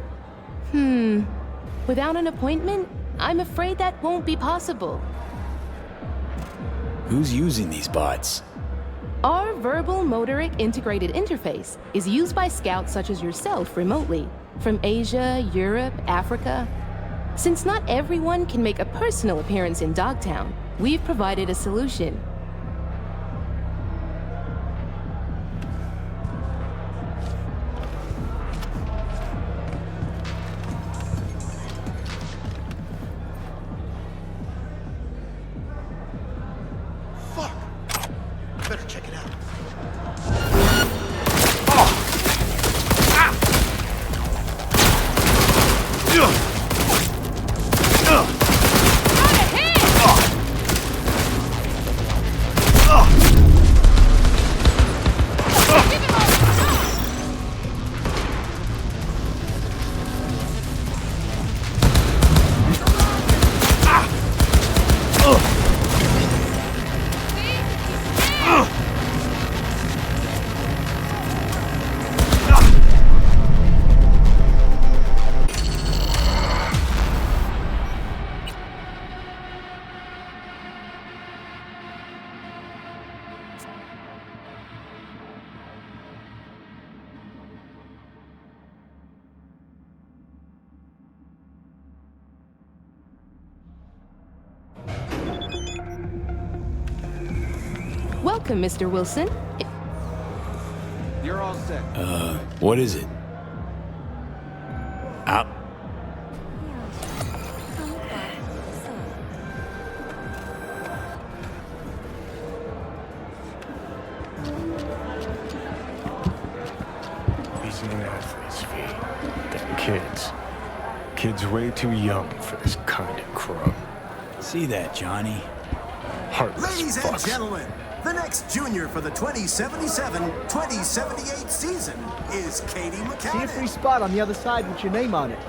Without an appointment, I'm afraid that won't be possible. Who's using these bots? Our verbal motoric integrated interface is used by scouts such as yourself remotely, from Asia, Europe, Africa. Since not everyone can make a personal appearance in Dogtown, we've provided a solution. Better check it out. Welcome, Mr. Wilson. You're all set. What is it? Out. These new athletes, V. They're kids. Kids way too young for this kind of crap. See that, Johnny? Heartless Ladies and fucks. gentlemen, the next junior for the 2077-2078 season is Katie See a McCann. free spot on the other side with your name on it.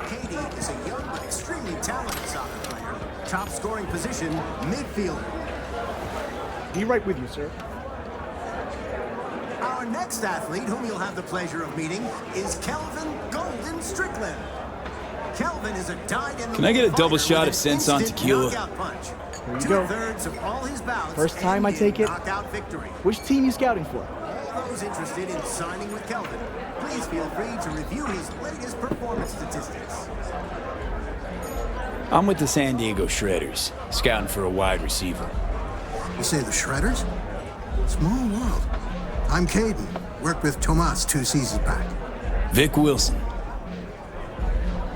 Katie is a young but extremely talented soccer player. Top scoring position, midfielder. Be right with you, sir. Our next athlete, whom you'll have the pleasure of meeting, is Kelvin Golden Strickland. Kelvin is a dyed-in-the-wool Can I get a double fighter shot with of Sense on instant Tequila? knockout punch. Here you go. 2/3 of all his bouts First time I end in take it. knockout victory. Which team you scouting for? All those interested in signing with Kelvin, please feel free to review his latest performance statistics. I'm with the San Diego Shredders, scouting for a wide receiver. You say the Shredders? Small world. I'm Caden. Worked with Tomas 2 seasons back. Vic Wilson.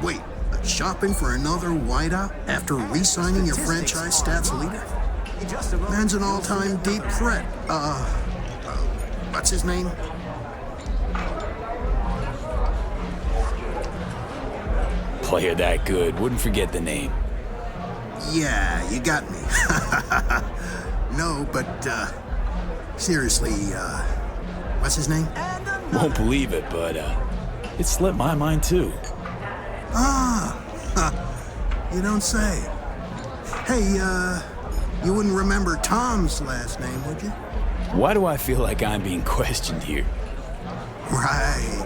Wait, shopping for another wideout after re-signing your franchise stats leader? Man's an all-time deep threat. What's his name? Player that good, wouldn't forget the name. Yeah, you got me. No, but, seriously, what's his name? Won't believe it, but, it slipped my mind too. You don't say. Hey, you wouldn't remember Tom's last name, would you? Why do I feel like I'm being questioned here? Right.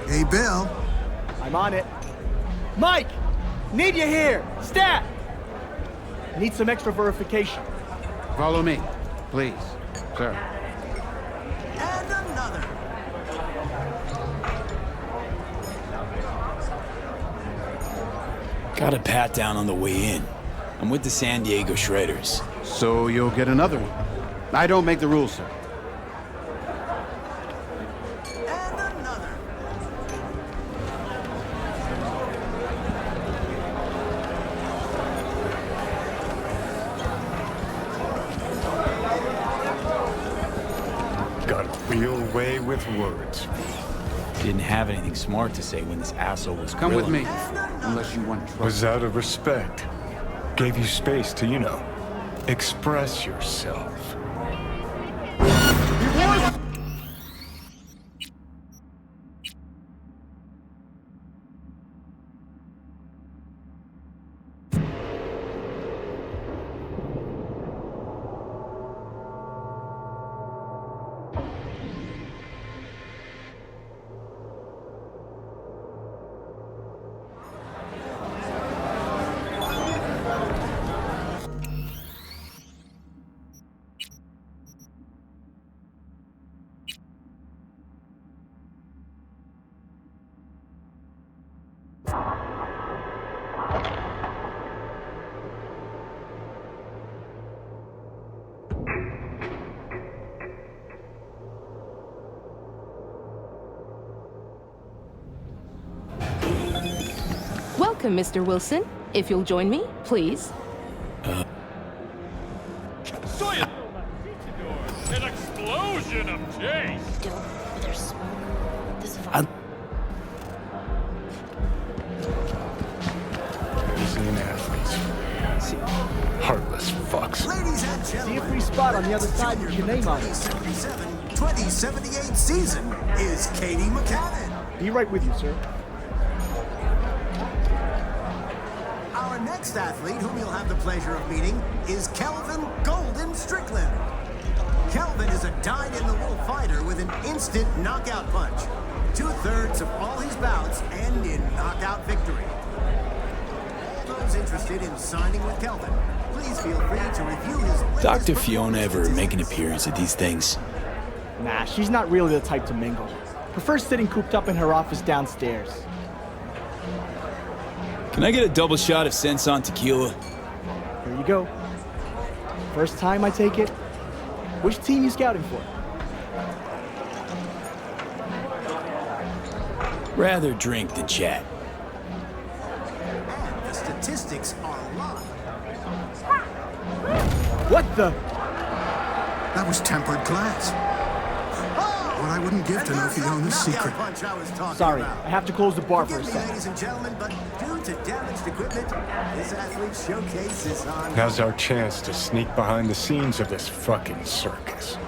Hey, Bill. I'm on it. Mike! Need you here! Stat! Need some extra verification. Follow me, please, sir. And another. Got a pat down on the way in. I'm with the San Diego Shredders. So you'll get another one. I don't make the rules, sir. Got a real way with words. Didn't have anything smart to say when this asshole was Come with grilling me, unless you want trouble. Was out of respect. Gave you space to, express yourself. Welcome, Mr. Wilson. If you'll join me, please. An explosion of taste! There's smoke. This These new athletes. Heartless fucks. Ladies and See a gentlemen, free spot on the other side with your name on it. 2077-2078 season is Katie McCann. Be right with you, sir. Our next athlete, whom you'll have the pleasure of meeting, is Kelvin Golden Strickland. Kelvin is a dyed-in-the-wool fighter with an instant knockout punch. 2/3 of all his bouts end in knockout victory. All those interested in signing with Kelvin, please feel free to review his latest Dr. Fiona ever make an appearance at these things? Nah, she's not really the type to mingle. Prefers sitting cooped up in her office downstairs. Can I get a double shot of Sense on Tequila? Here you go. First time, I take it? Which team you scouting for? Rather drink than chat. And the statistics are lying. What the? That was tempered glass. What I wouldn't give to know if you know this secret. Sorry, I have to close the bar for a Forgive me, second. ladies and gentlemen, but due to damaged equipment, this athlete showcase is on. Now's our chance to sneak behind the scenes of this fucking circus.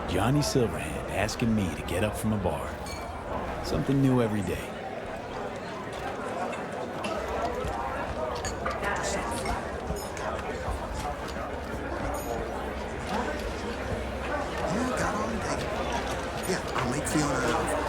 Johnny Silverhand asking me to get up from a bar. Something new every day. Yeah, I'll make Fiona an offer.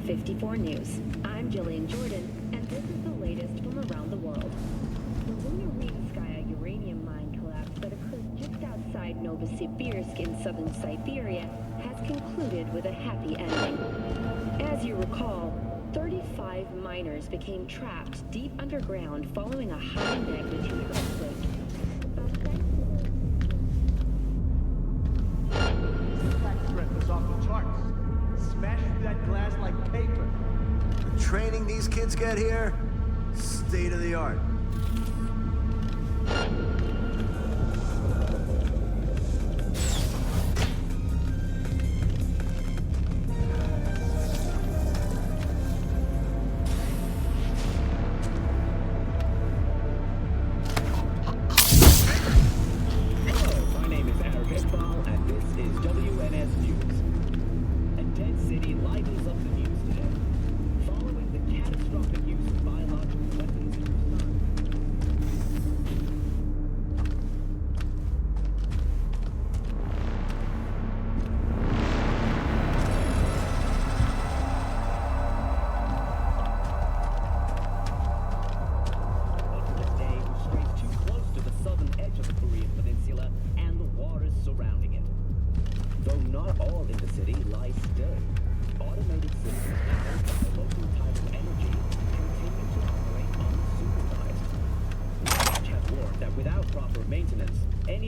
54 News. I'm Jillian Jordan, and this is the latest from around the world. The Lunar-Rimskaya uranium mine collapse that occurred just outside Novosibirsk in southern Siberia has concluded with a happy ending. As you recall, 35 miners became trapped deep underground following a high-magnitude earthquake. Strength is off the charts. Smash through that glass like paper. The training these kids get here, state of the art.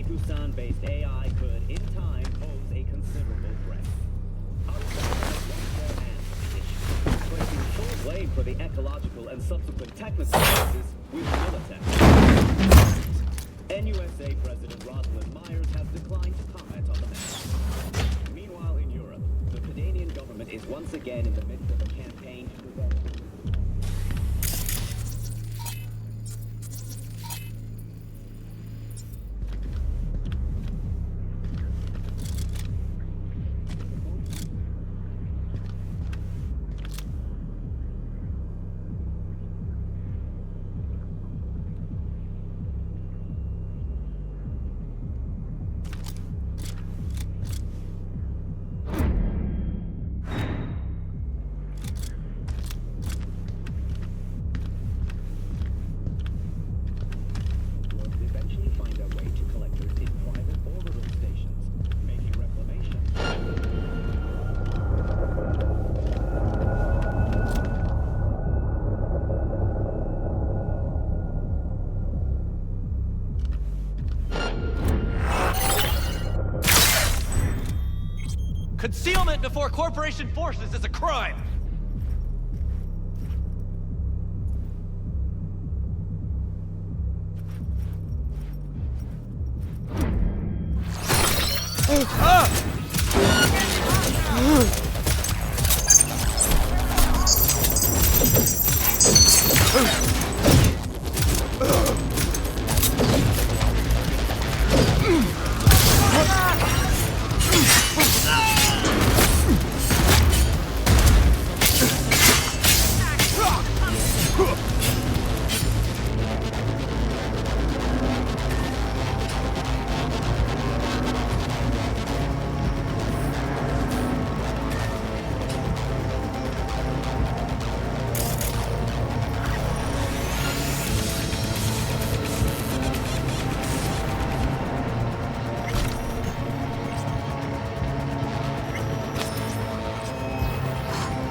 Busan-based AI could, in time, pose a considerable threat. Placing full blame for the ecological and subsequent technical losses with Militech. NUSA President Rosalind Myers has declined to comment on the matter. Meanwhile, in Europe, the Canadian government is once again in the midst of a campaign to prevent. Concealment before corporation forces is a crime!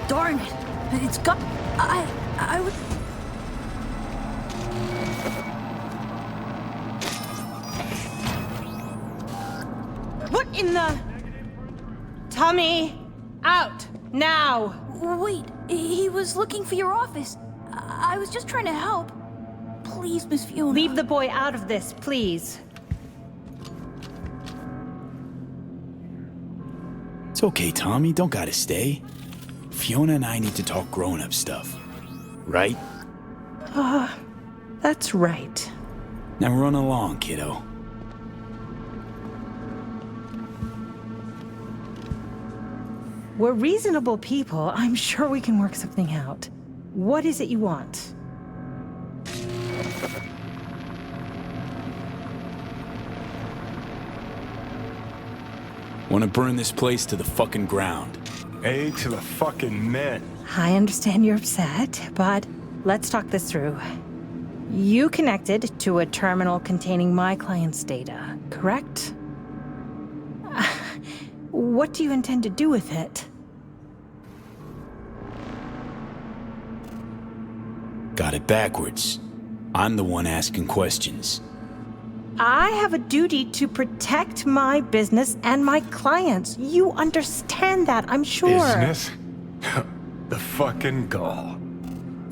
Darn it! It's got... I would... What in the... Tommy! Out! Now! Wait, he was looking for your office. I was just trying to help. Please, Miss Fiona. Leave the boy out of this, please. It's okay, Tommy. Don't gotta stay. Fiona and I need to talk grown-up stuff. Right? That's right. Now run along, kiddo. We're reasonable people. I'm sure we can work something out. What is it you want? Want to burn this place to the fucking ground. A to the fucking men. I understand you're upset, but let's talk this through. You connected to a terminal containing my client's data, correct? What do you intend to do with it? Got it backwards. I'm the one asking questions. I have a duty to protect my business and my clients. You understand that, I'm sure. Business? The fucking gall.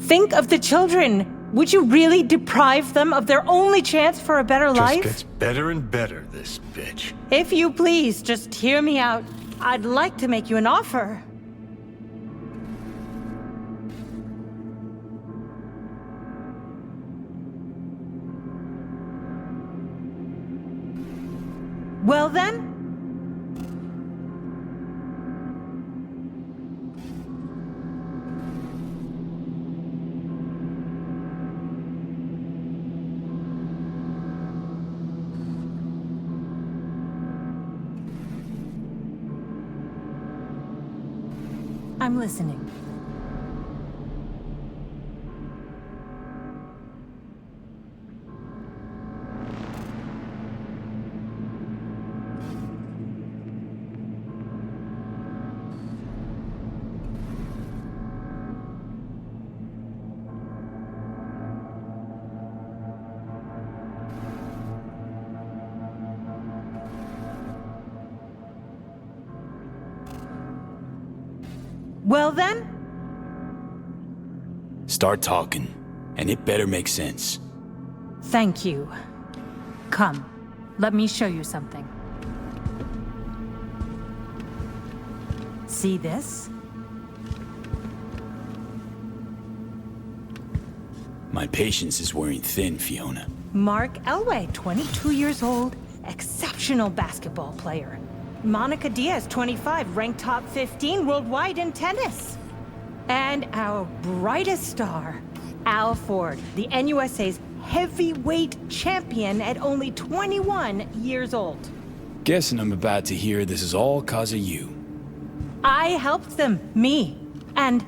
Think of the children. Would you really deprive them of their only chance for a better life? Just gets better and better, this bitch. If you please, just hear me out. I'd like to make you an offer. Well then? I'm listening. Well then? Start talking, and it better make sense. Thank you. Come, let me show you something. See this? My patience is wearing thin, Fiona. Mark Elway, 22 years old, exceptional basketball player. Monica Diaz, 25, ranked top 15 worldwide in tennis. And our brightest star, Al Ford, the NUSA's heavyweight champion at only 21 years old. Guessing I'm about to hear this is all 'cause of you. I helped them, me. And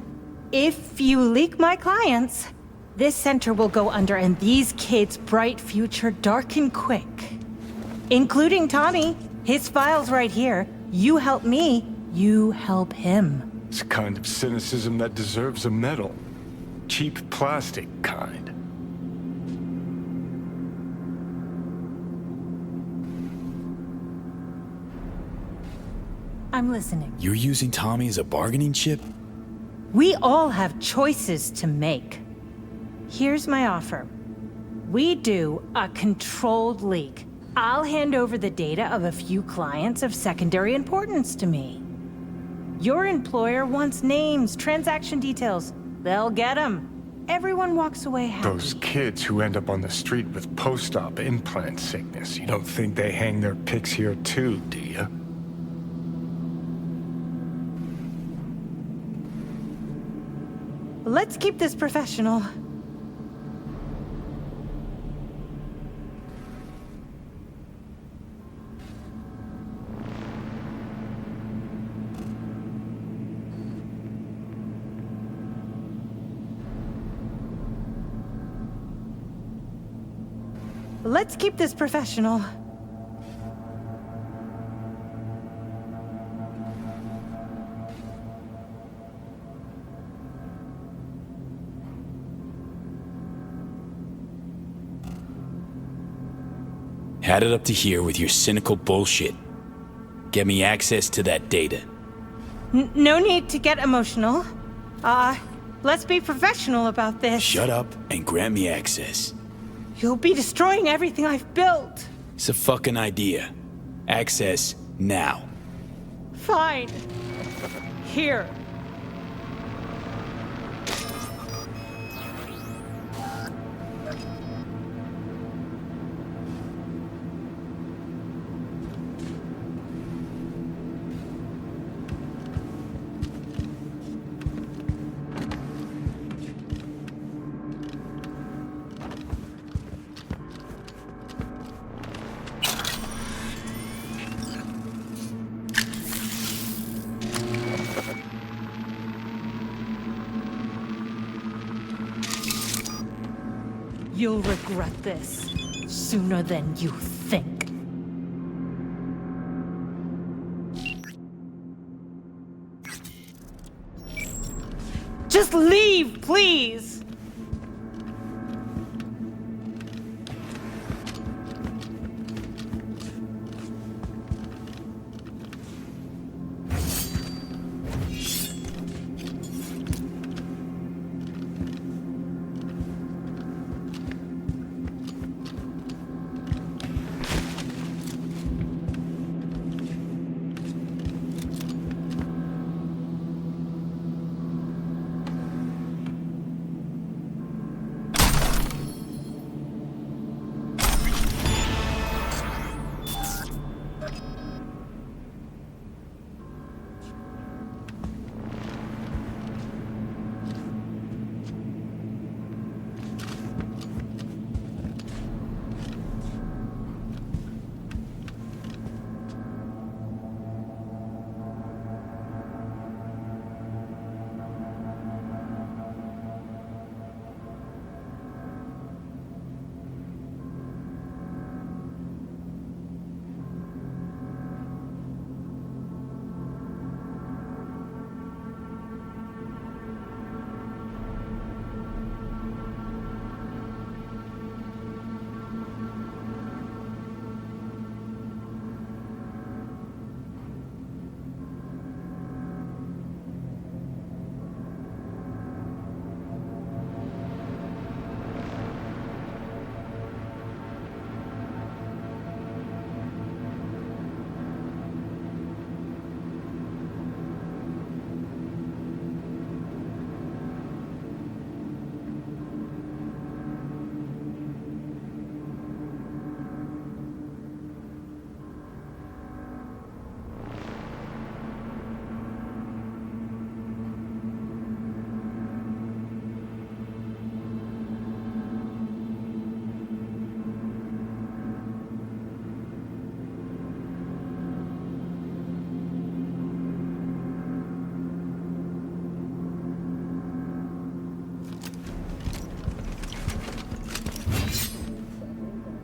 if you leak my clients, this center will go under and these kids' bright future darken quick. Including Tommy. His file's right here. You help me, you help him. It's a kind of cynicism that deserves a medal. Cheap plastic kind. I'm listening. You're using Tommy as a bargaining chip? We all have choices to make. Here's my offer. We do a controlled leak. I'll hand over the data of a few clients of secondary importance to me. Your employer wants names, transaction details. They'll get them. Everyone walks away happy. Those kids who end up on the street with post-op implant sickness, you don't think they hang their pics here too, do you? Let's keep this professional. Let's keep this professional. Had it up to here with your cynical bullshit. Get me access to that data. No need to get emotional. Let's be professional about this. Shut up and grant me access. You'll be destroying everything I've built. It's a fucking idea. Access now. Fine. Here. You'll regret this sooner than you think. Just leave, please!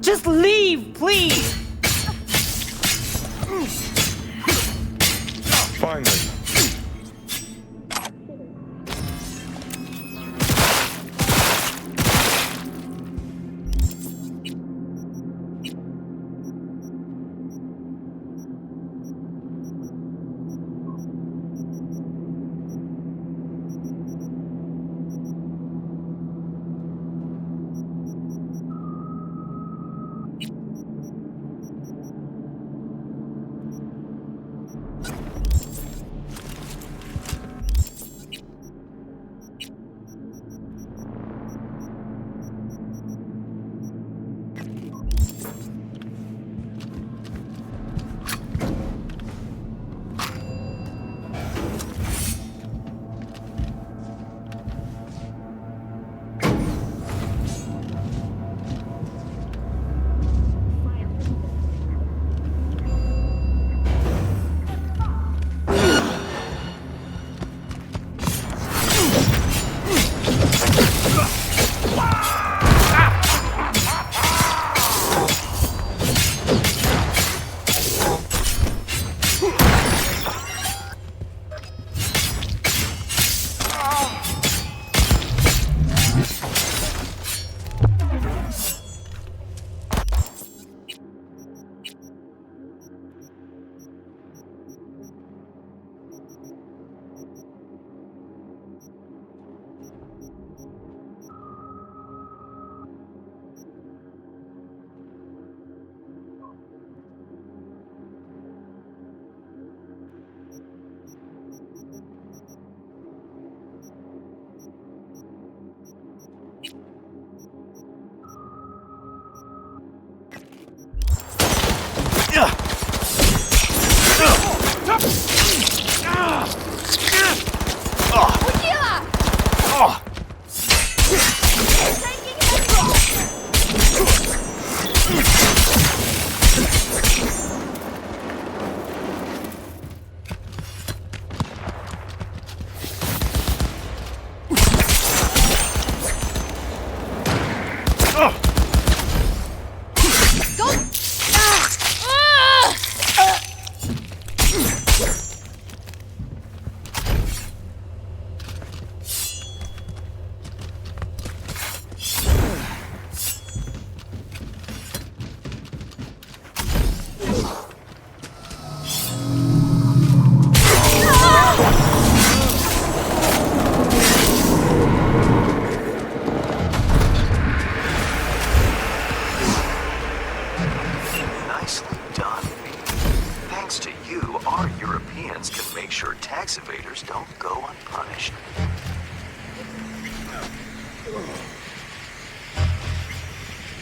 Just leave, please! Finally.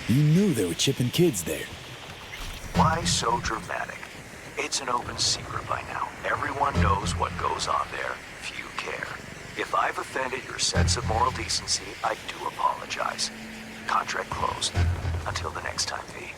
You knew they were chipping kids there. Why so dramatic? It's an open secret by now. Everyone knows what goes on there. Few care. If I've offended your sense of moral decency, I do apologize. Contract closed. Until the next time, V.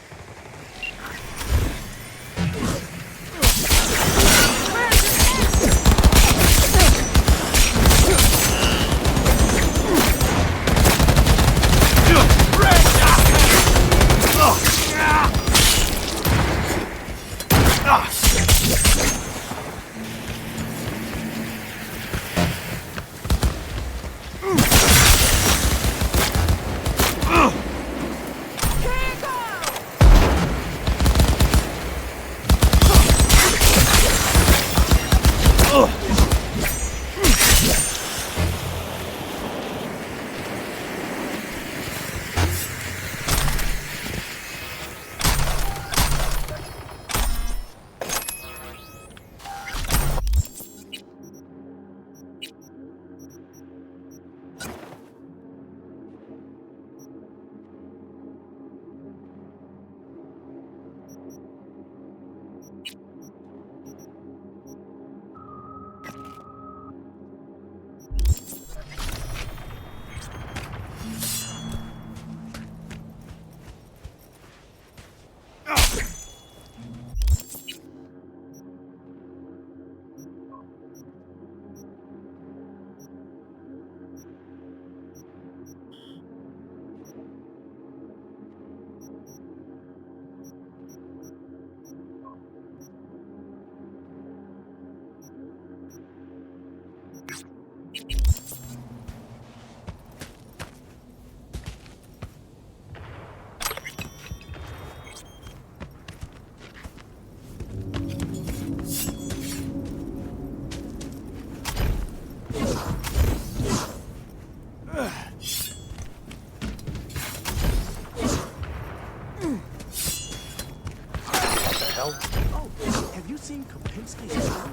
Have you seen Kopinski's film?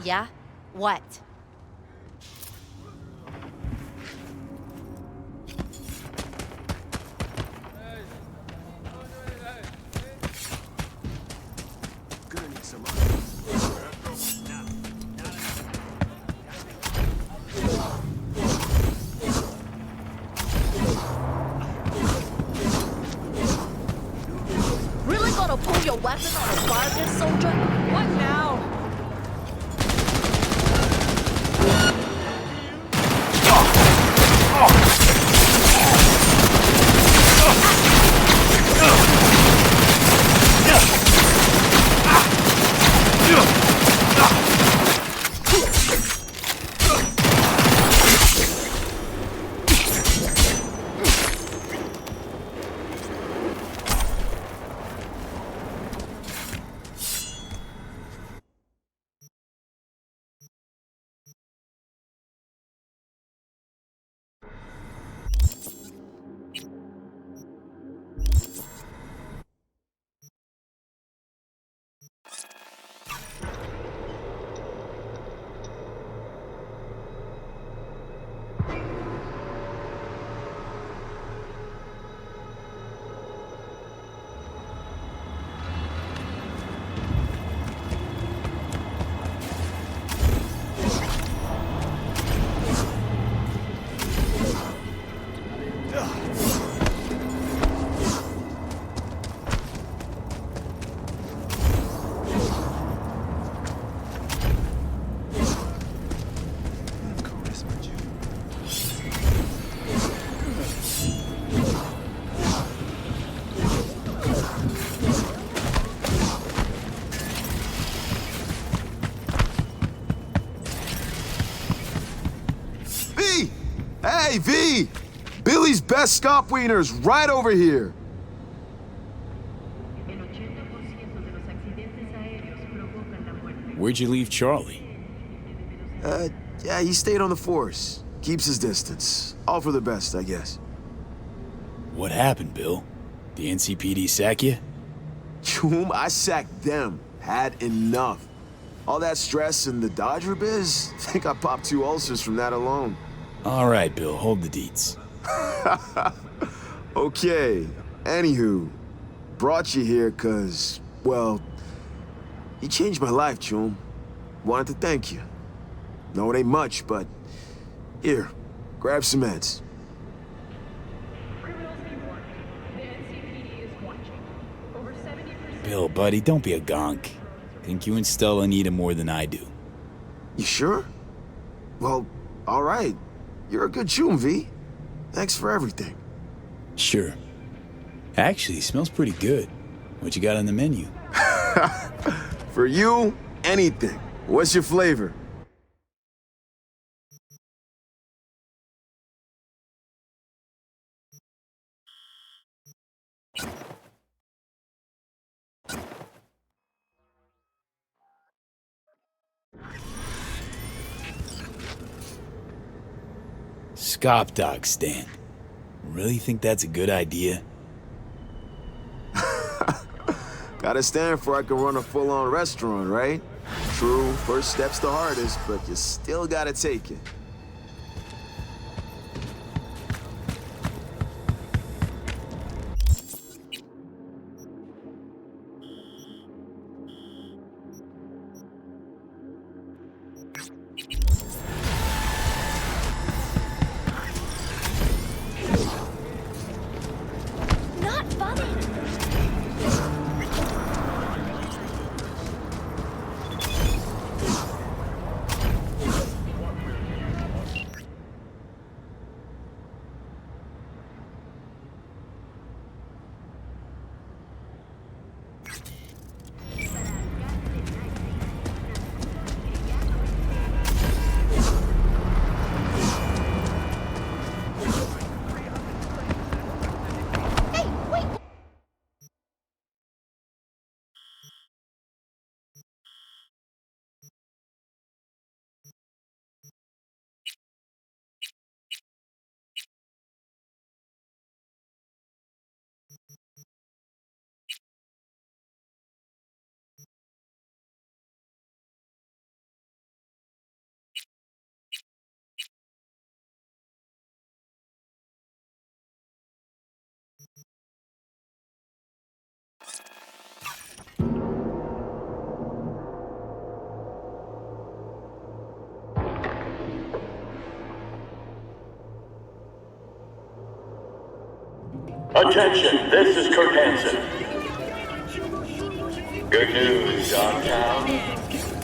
Yeah? What? Gonna need some Really gonna pull your weapon on a bargain, soldier? What now? Hey, V! Billy's best scop wiener's right over here. Where'd you leave Charlie? Yeah, he stayed on the force. Keeps his distance. All for the best, I guess. What happened, Bill? The NCPD sack you? Choom, I sacked them. Had enough. All that stress in the Dodger biz? Think I popped 2 ulcers from that alone. All right, Bill, hold the deets. Okay. Anywho, brought you here cause, well, you changed my life, Choom. Wanted to thank you. No, it ain't much, but here, grab some meds. Bill, buddy, don't be a gonk. Think you and Stella need him more than I do. You sure? Well, all right. You're a good Choom, V. Thanks for everything. Sure. Actually, smells pretty good. What you got on the menu? For you, anything. What's your flavor? Scop dog stand. Really think that's a good idea? Gotta stand for I can run a full-on restaurant, right? True, first step's the hardest, but you still gotta take it. Not funny. Attention, this is Kirk Hansen. Good news, downtown.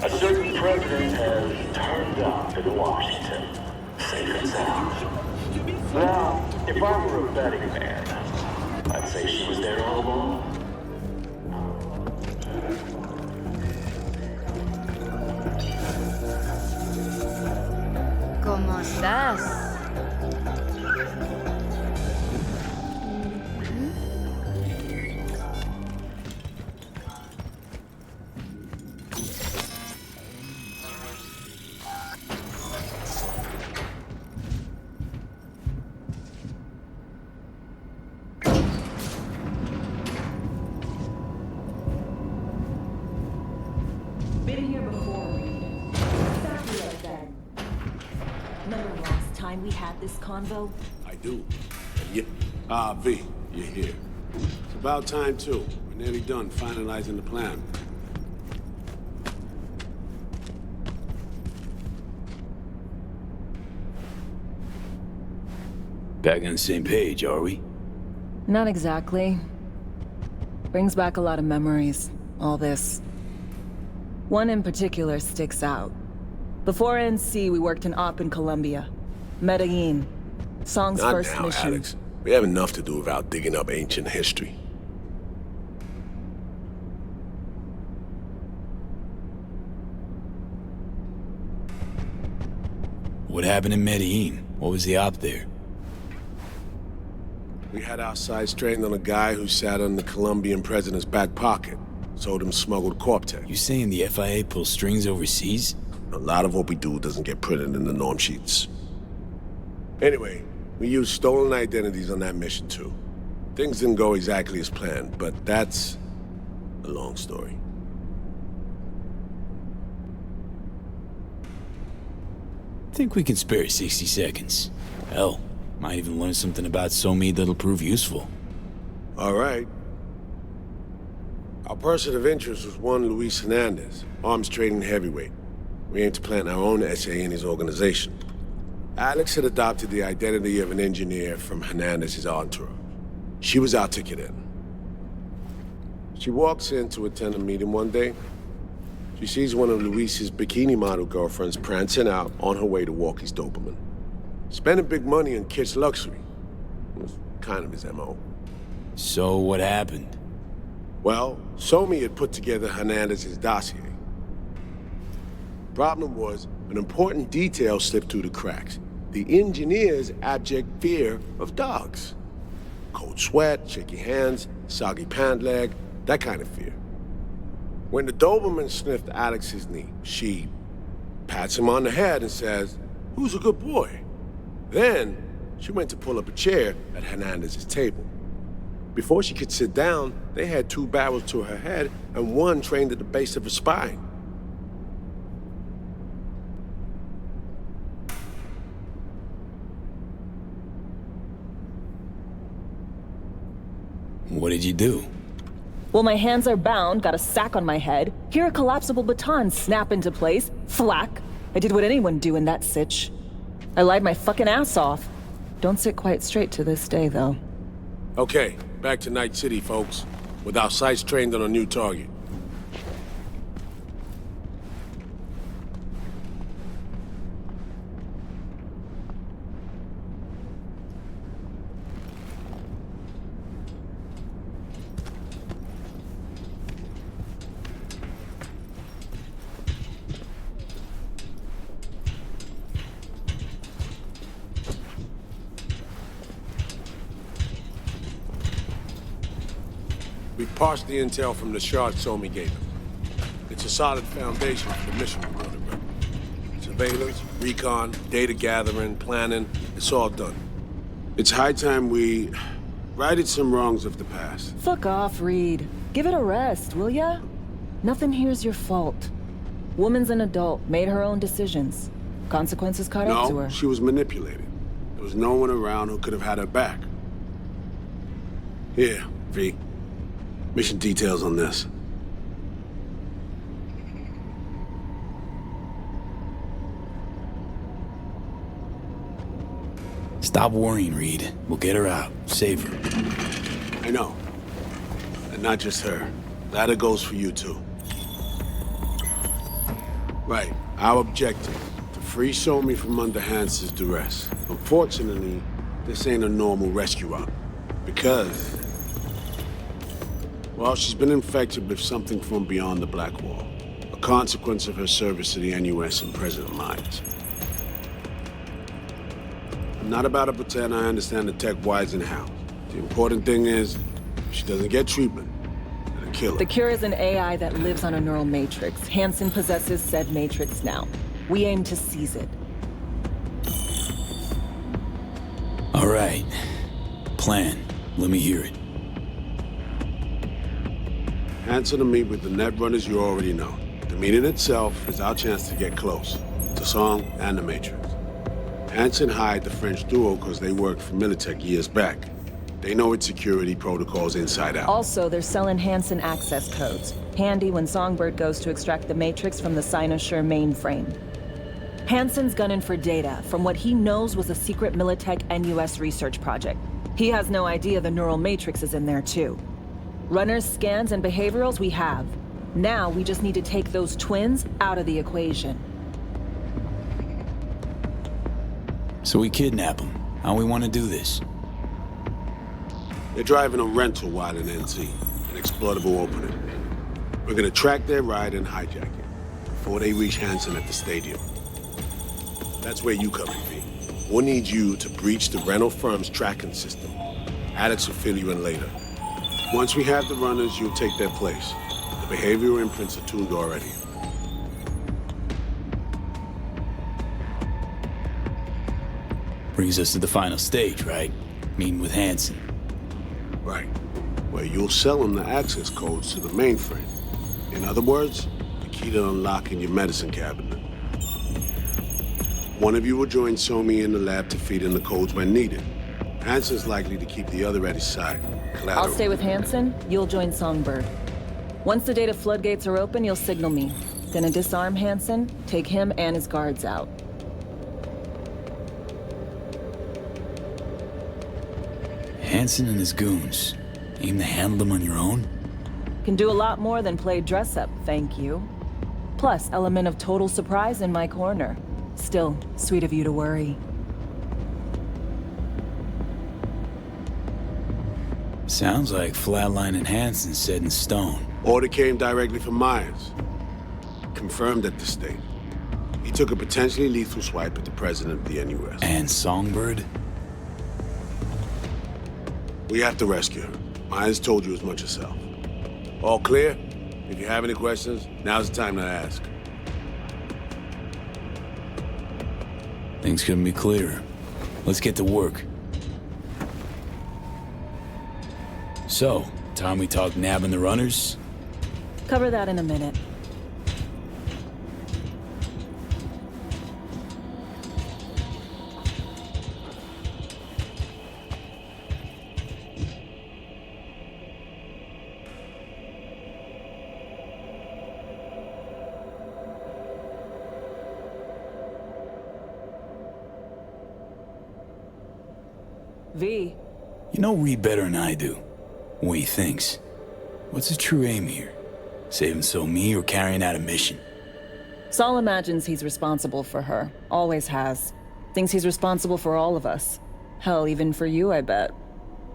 A certain president has turned up in Washington, safe and sound. Now, if I were a betting man, I'd say she was there all along. ¿Cómo estás? Been here before. Exactly like that. Remember last time we had this convo? I do. Yeah. V, you're here. It's about time, too. We're nearly done finalizing the plan. Back on the same page, are we? Not exactly. Brings back a lot of memories, all this. One in particular sticks out. Before NC, we worked an op in Colombia. Medellin. Song's Not first now, mission. Alex. We have enough to do without digging up ancient history. What happened in Medellin? What was the op there? We had our sights trained on a guy who sat on the Colombian president's back pocket. Sold him smuggled Corp-Tech. You saying the FIA pulls strings overseas? A lot of what we do doesn't get printed in the norm sheets. Anyway, we used stolen identities on that mission too. Things didn't go exactly as planned, but that's a long story. Think we can spare 60 seconds. Hell, might even learn something about Somi that'll prove useful. All right. Our person of interest was one Luis Hernandez, arms trading heavyweight. We aim to plant our own SA in his organization. Alex had adopted the identity of an engineer from Hernandez's entourage. She was our ticket in. She walks in to attend a meeting one day. She sees one of Luis's bikini model girlfriends prancing out on her way to walk his Doberman. Spending big money on kitsch luxury. It was kind of his MO. So what happened? Well, Somi had put together Hernandez's dossier. Problem was, an important detail slipped through the cracks. The engineer's abject fear of dogs. Cold sweat, shaky hands, soggy pant leg, that kind of fear. When the Doberman sniffed Alex's knee, she pats him on the head and says, "Who's a good boy?" Then, she went to pull up a chair at Hernandez's table. Before she could sit down, they had 2 barrels to her head and one trained at the base of her spine. What did you do? Well, my hands are bound, got a sack on my head. Here a collapsible baton snap into place. Flack. I did what anyone would do in that sitch. I lied my fucking ass off. Don't sit quite straight to this day, though. Okay, back to Night City, folks. With our sights trained on a new target. We parsed the intel from the shard Somi gave him. It's a solid foundation for the mission we're going to run. Surveillance, recon, data gathering, planning, it's all done. It's high time we righted some wrongs of the past. Fuck off, Reed. Give it a rest, will ya? Nothing here's your fault. Woman's an adult, made her own decisions. Consequences caught up to her. No, she was manipulated. There was no one around who could have had her back. Here, V. Mission details on this. Stop worrying, Reed. We'll get her out. Save her. I know. And not just her. That goes for you, too. Right. Our objective. To free Somi from under Hansen's duress. Unfortunately, this ain't a normal rescue op. Because... well, she's been infected with something from beyond the Black Wall. A consequence of her service to the NUS and President Myers. I'm not about to pretend I understand the tech whys and hows. The important thing is, if she doesn't get treatment, it'll kill her. The cure is an AI that lives on a neural matrix. Hansen possesses said matrix now. We aim to seize it. All right. Plan. Let me hear it. Hansen to meet with the net runners you already know. The meeting itself is our chance to get close. To Song and the Matrix. Hansen hired the French duo because they worked for Militech years back. They know its security protocols inside out. Also, they're selling Hansen access codes. Handy when Songbird goes to extract the Matrix from the Cynosure mainframe. Hansen's gunning for data from what he knows was a secret Militech NUS research project. He has no idea the neural matrix is in there too. Runners, scans, and behaviorals we have. Now we just need to take those twins out of the equation. So we kidnap them. How we want to do this? They're driving a rental while in NZ, an exploitable opening. We're gonna track their ride and hijack it before they reach Hansen at the stadium. That's where you come in, V. We'll need you to breach the rental firm's tracking system. Alex will fill you in later. Once we have the runners, you'll take their place. The behavioral imprints are tuned already. Brings us to the final stage, right? Meeting with Hansen. Right. Where you'll sell him the access codes to the mainframe. In other words, the key to unlocking your medicine cabinet. One of you will join Somi in the lab to feed in the codes when needed. Hansen's likely to keep the other at his side. Collateral. I'll stay with Hansen, you'll join Songbird. Once the data floodgates are open, you'll signal me. Gonna disarm Hansen, take him and his guards out. Hansen and his goons. Aim to handle them on your own? Can do a lot more than play dress-up, thank you. Plus, element of total surprise in my corner. Still, sweet of you to worry. Sounds like Flatline and Hansen set in stone. Order came directly from Myers. Confirmed at the state. He took a potentially lethal swipe at the president of the NUS. And Songbird? We have to rescue her. Myers told you as much herself. All clear? If you have any questions, now's the time to ask. Things couldn't be clearer. Let's get to work. So, time we talk nabbing the runners? Cover that in a minute. V. You know Reed better than I do. What he thinks. What's his true aim here? Saving Somi or carrying out a mission? Saul imagines he's responsible for her. Always has. Thinks he's responsible for all of us. Hell, even for you, I bet.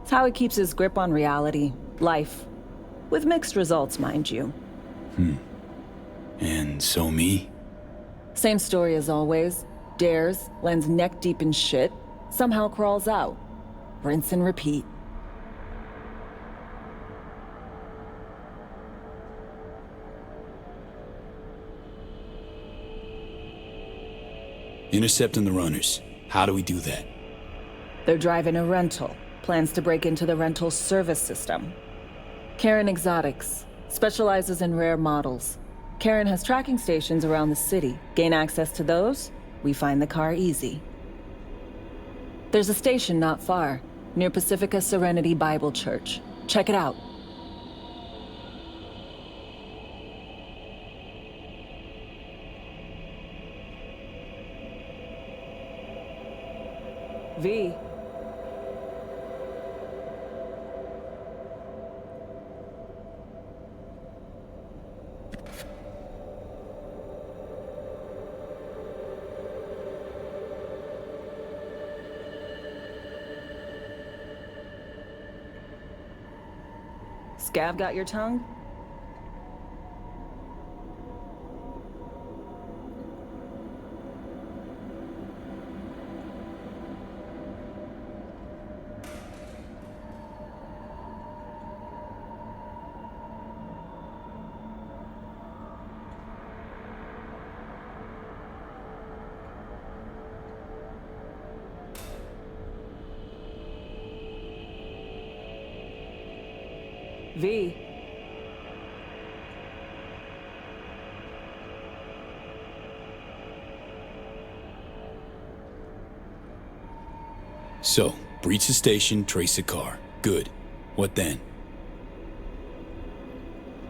It's how he keeps his grip on reality. Life. With mixed results, mind you. And Somi? Same story as always. Dares, lands neck deep in shit, somehow crawls out. Rinse and repeat. Intercepting the runners. How do we do that? They're driving a rental. Plans to break into the rental service system. Karen Exotics. Specializes in rare models. Karen has tracking stations around the city. Gain access to those, we find the car easy. There's a station not far, near Pacifica Serenity Bible Church. Check it out. V. Scav got your tongue? V. So, breach the station, trace the car. Good. What then?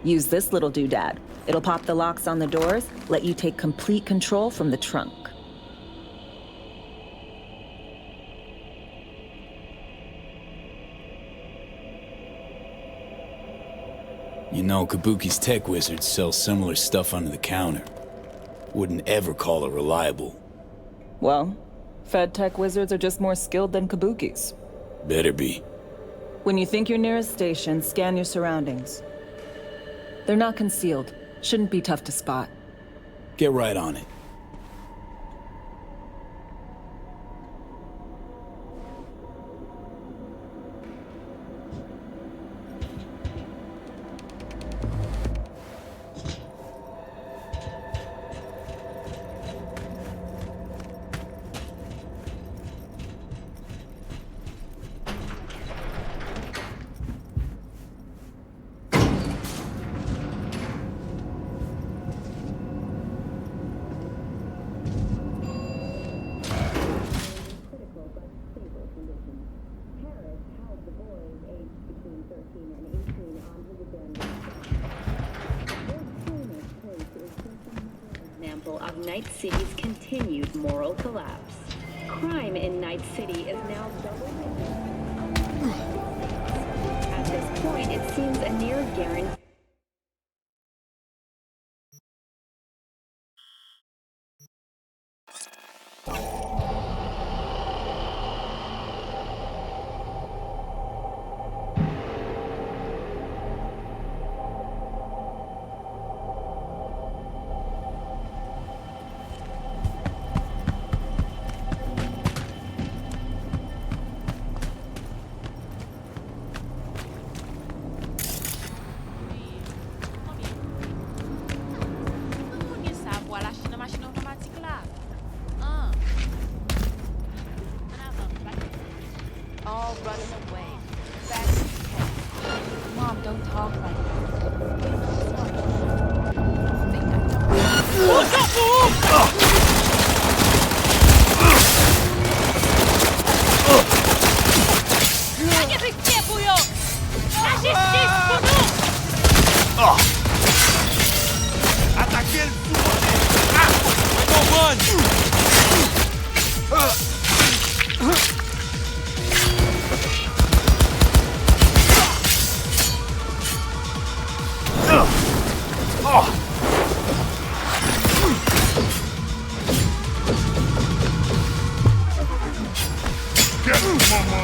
Use this little doodad. It'll pop the locks on the doors, let you take complete control from the trunk. You know, Kabuki's tech wizards sell similar stuff under the counter. Wouldn't ever call it reliable. Well, Fed tech wizards are just more skilled than Kabuki's. Better be. When you think you're near a station, scan your surroundings. They're not concealed. Shouldn't be tough to spot. Get right on it. Night City's continued moral collapse. Crime in Night City is now doubling. At this point, it seems a near guarantee. Punya savoir la machine automatique là. All running away. Back to the cat. Mom, don't talk like Hanya fikir, Puyo! La justice pour nous! Attaquez le sous-marin! Ah! Don't run! Get him, Momo!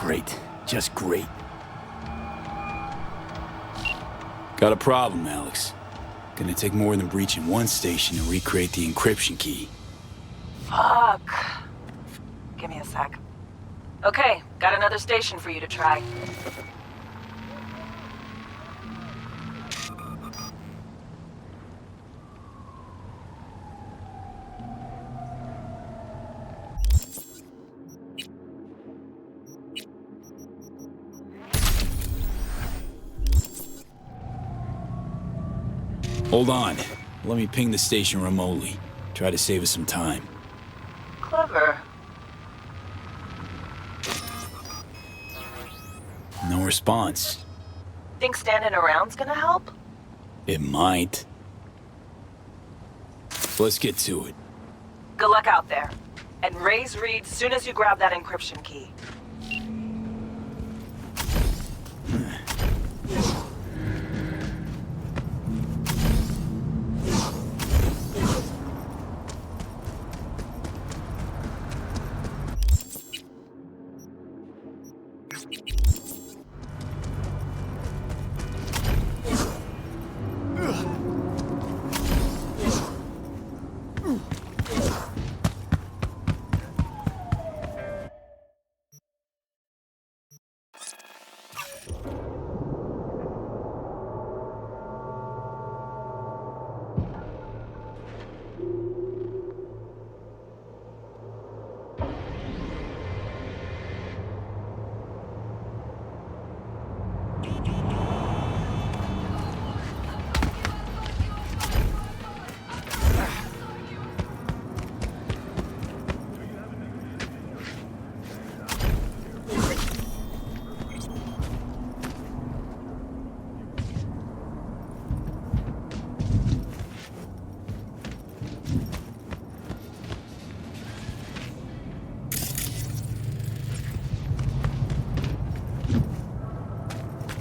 Great. Just great. Got a problem, Alex. Gonna take more than breaching one station to recreate the encryption key. Fuck. Give me a sec. Okay, got another station for you to try. Hold on. Let me ping the station remotely. Try to save us some time. Clever. No response. Think standing around's gonna help? It might. Let's get to it. Good luck out there. And raise Reed soon as you grab that encryption key.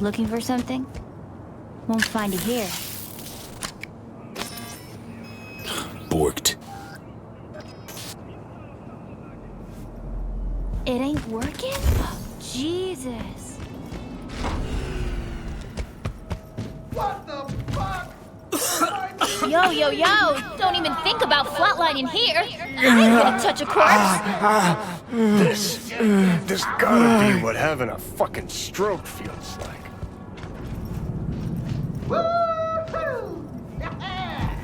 Looking for something? Won't find it here. Borked. It ain't working? Jesus. What the fuck? Yo, yo, yo! Don't even think about flatlining here! I ain't gonna touch a corpse! This gotta be what having a fucking stroke feels like. Woo-hoo! Yeah!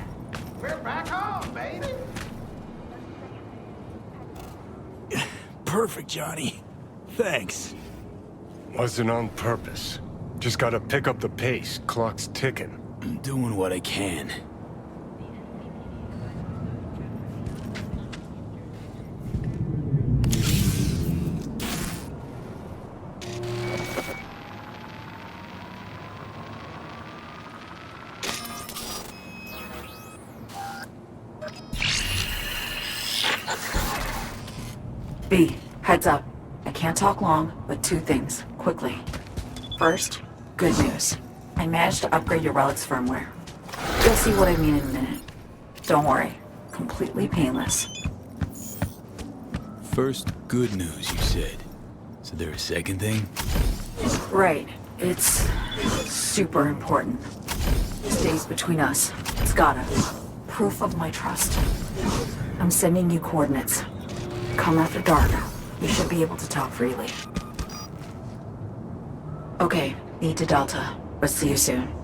We're back home, baby! Perfect, Johnny. Thanks. Wasn't on purpose. Just gotta pick up the pace. Clock's ticking. I'm doing what I can. B, heads up. I can't talk long, but two things, quickly. First, good news. I managed to upgrade your relic's firmware. You'll see what I mean in a minute. Don't worry, completely painless. First, good news, you said. So there a second thing? Right, it's super important. Stays between us. It's gotta. Proof of my trust. I'm sending you coordinates. Come after dark. We should be able to talk freely. Okay, need to Delta, but see you soon.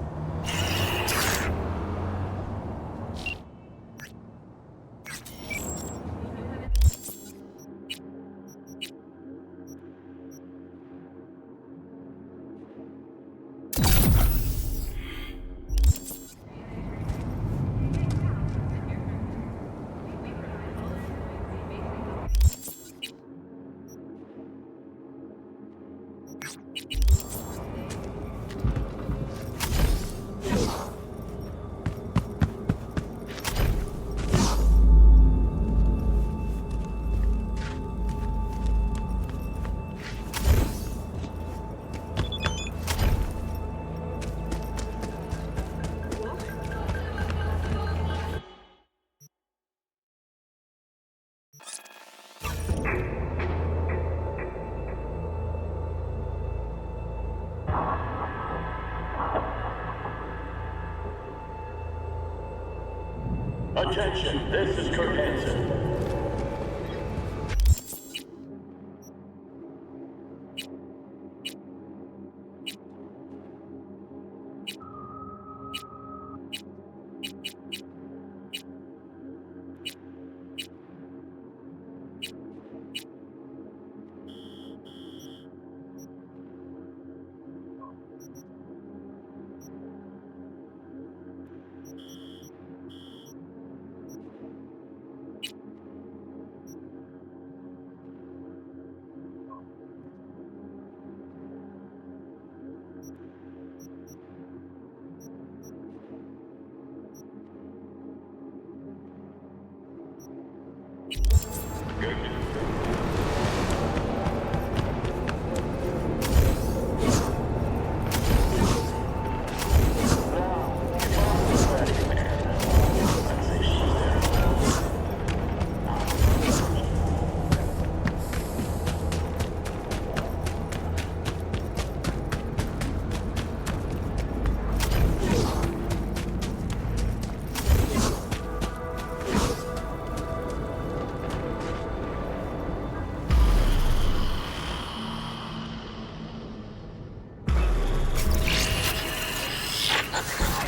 Attention, this is Kurt Hansen.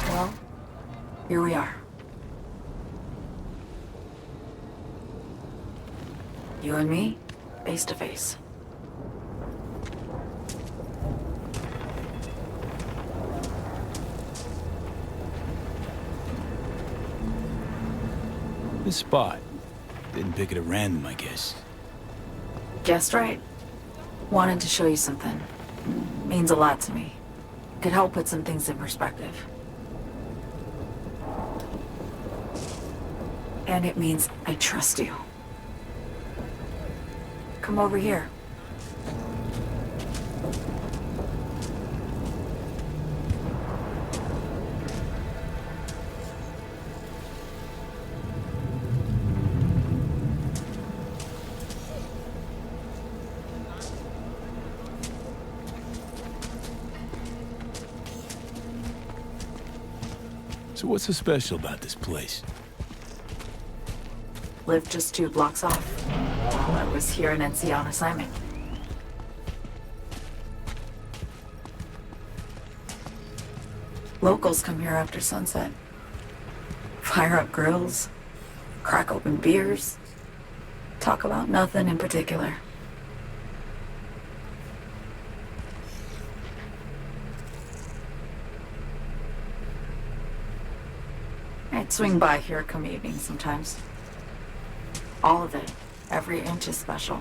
Well, here we are. You and me, face to face. This spot. Didn't pick it at random, I guess. Guessed right. Wanted to show you something. Means a lot to me. Could help put some things in perspective. And it means I trust you. Come over here. So what's so special about this place? Lived just 2 blocks off while I was here in NC on assignment. Locals come here after sunset. Fire up grills, crack open beers, talk about nothing in particular. I'd swing by here come evening sometimes. All of it, every inch is special.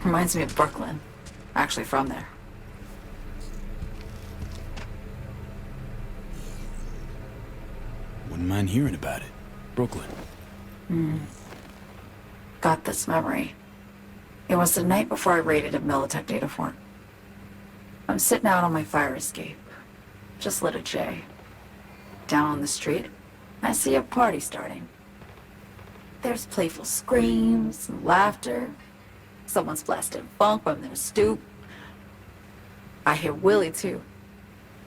Reminds me of Brooklyn. Actually from there. Wouldn't mind hearing about it. Brooklyn. Got this memory. It was the night before I raided a Militech data fort. I'm sitting out on my fire escape. Just lit a J. Down on the street, I see a party starting. There's playful screams and laughter. Someone's blasting funk from their stoop. I hear Willie, too.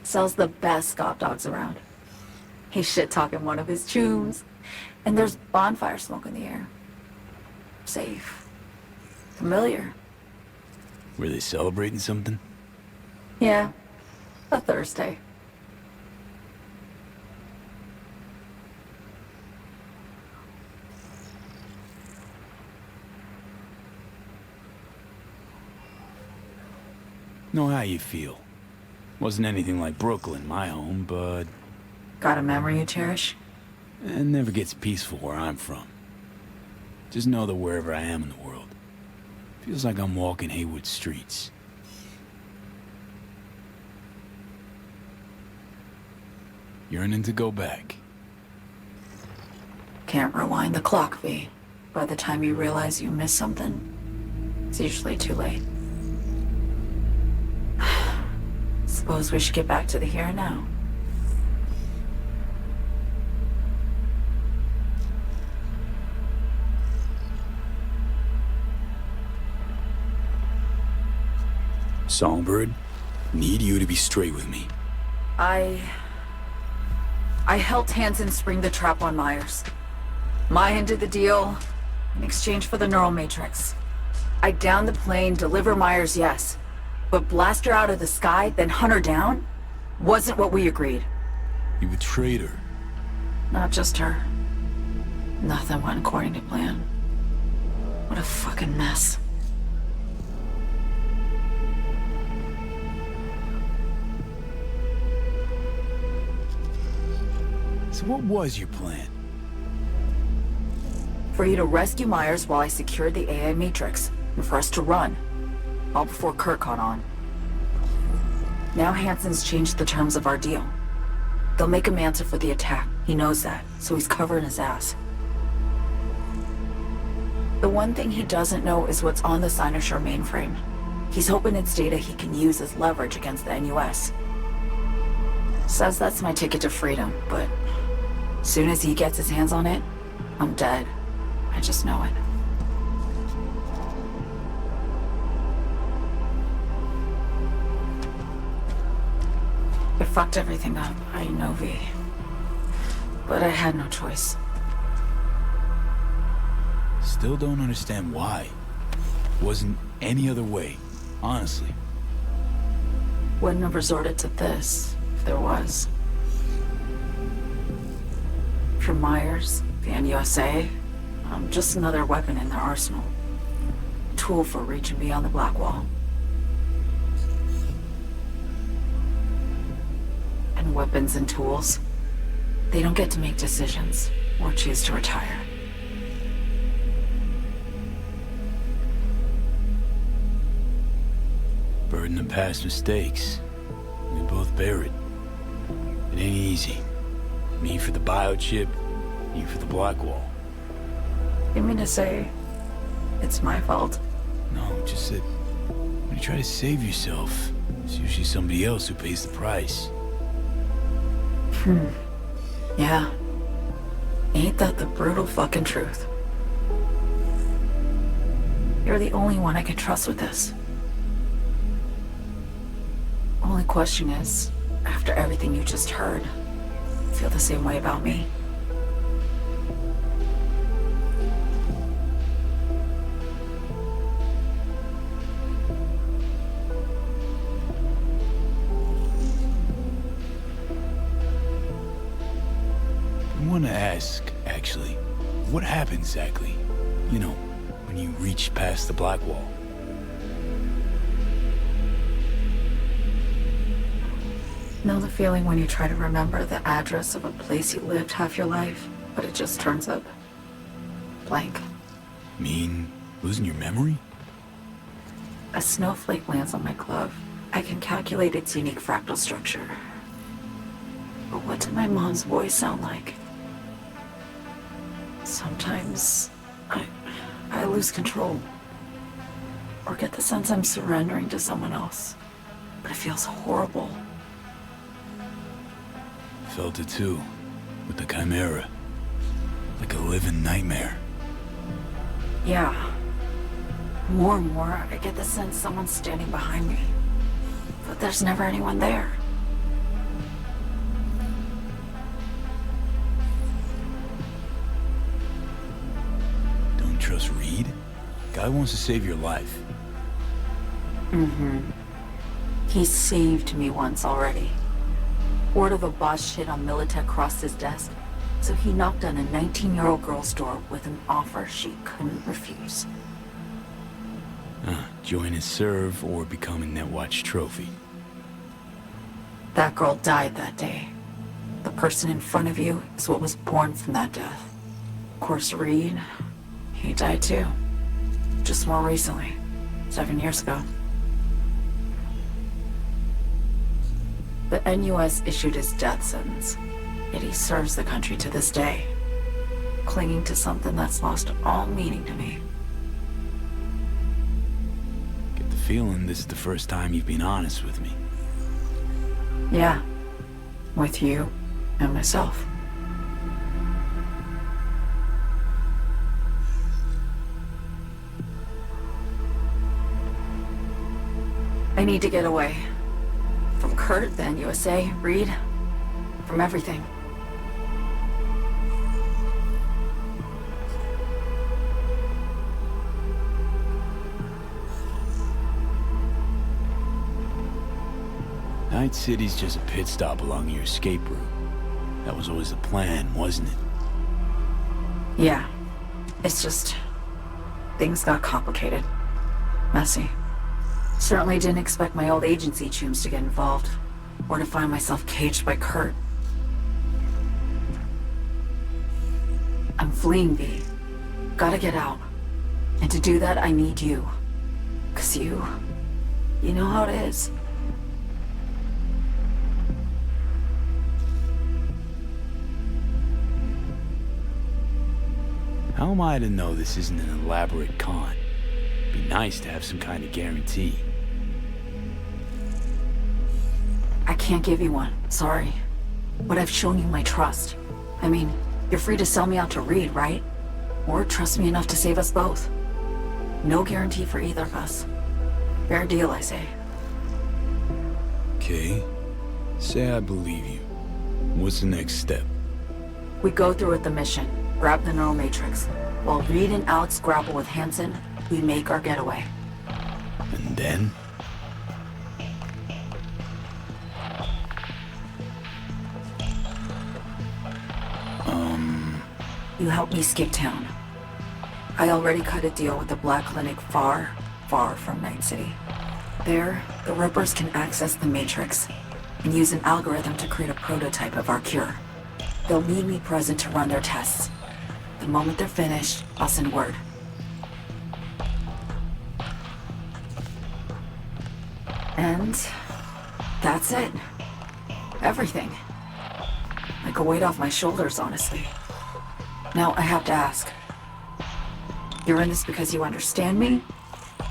Sells the best scout dogs around. He's shit-talking one of his chooms, and there's bonfire smoke in the air. Safe. Familiar. Were they celebrating something? Yeah. A Thursday. Know how you feel. Wasn't anything like Brooklyn, my home, but... Got a memory you cherish? It never gets peaceful where I'm from. Just know that wherever I am in the world, feels like I'm walking Haywood streets. Yearning to go back. Can't rewind the clock, V. By the time you realize you missed something, it's usually too late. Suppose we should get back to the here and now. Songbird, need you to be straight with me. I helped Hansen spring the trap on Myers. Maya did the deal in exchange for the neural matrix. I downed the plane, deliver Myers, yes. But blast her out of the sky, then hunt her down? Wasn't what we agreed. You betrayed her. Not just her. Nothing went according to plan. What a fucking mess. So what was your plan? For you to rescue Myers while I secured the AI matrix, and for us to run. All before Kurt caught on. Now Hansen's changed the terms of our deal. They'll make him answer for the attack. He knows that, so he's covering his ass. The one thing he doesn't know is what's on the Cynosure mainframe. He's hoping it's data he can use as leverage against the NUS. Says that's my ticket to freedom, but soon as he gets his hands on it, I'm dead. I just know it. It fucked everything up, I know, V. But I had no choice. Still don't understand why. Wasn't any other way, honestly. Wouldn't have resorted to this, if there was. For Myers, the NUSA, I'm just another weapon in their arsenal. Tool for reaching beyond the Black Wall. And weapons and tools, they don't get to make decisions or choose to retire. Burden of past mistakes. We both bear it. It ain't easy. Me for the biochip, you for the Black Wall. You mean to say it's my fault? No, just that when you try to save yourself, it's usually somebody else who pays the price. Yeah. Ain't that the brutal fucking truth? You're the only one I can trust with this. Only question is, after everything you just heard, feel the same way about me. I want to ask, actually, what happened exactly? You know, when you reached past the black wall. Know the feeling when you try to remember the address of a place you lived half your life, but it just turns up blank. Mean losing your memory? A snowflake lands on my glove. I can calculate its unique fractal structure. But what did my mom's voice sound like? Sometimes I lose control. Or get the sense I'm surrendering to someone else. But it feels horrible. Felt it too, with the Chimera. Like a living nightmare. Yeah. More and more, I get the sense someone's standing behind me. But there's never anyone there. Don't trust Reed? Guy wants to save your life. Mm-hmm. He saved me once already. Word of a boss shit on Militech crossed his desk, so he knocked on a 19-year-old girl's door with an offer she couldn't refuse. Join his serve or become a Netwatch trophy. That girl died that day. The person in front of you is what was born from that death. Of course, Reed, he died too. Just more recently, 7 years ago. The NUS issued his death sentence, yet he serves the country to this day, clinging to something that's lost all meaning to me. Get the feeling this is the first time you've been honest with me. Yeah, with you and myself. I need to get away. From Kurt, then USA, Reed, from everything. Night City's just a pit stop along your escape route. That was always the plan, wasn't it? Yeah. It's just... things got complicated. Messy. Certainly didn't expect my old agency chooms to get involved, or to find myself caged by Kurt. I'm fleeing, V. Gotta get out. And to do that, I need you. 'Cause you know how it is. How am I to know this isn't an elaborate con? Be nice to have some kind of guarantee. I can't give you one, sorry. But I've shown you my trust. I mean, you're free to sell me out to Reed, right? Or trust me enough to save us both. No guarantee for either of us. Fair deal, I say. Okay. Say I believe you. What's the next step? We go through with the mission, grab the neural matrix. While Reed and Alex grapple with Hansen, we make our getaway. And then? You help me skip town. I already cut a deal with the Black Clinic far, far from Night City. There, the Rippers can access the Matrix and use an algorithm to create a prototype of our cure. They'll need me present to run their tests. The moment they're finished, I'll send word. And that's it. Everything. Like a weight off my shoulders, honestly. Now I have to ask. You're in this because you understand me?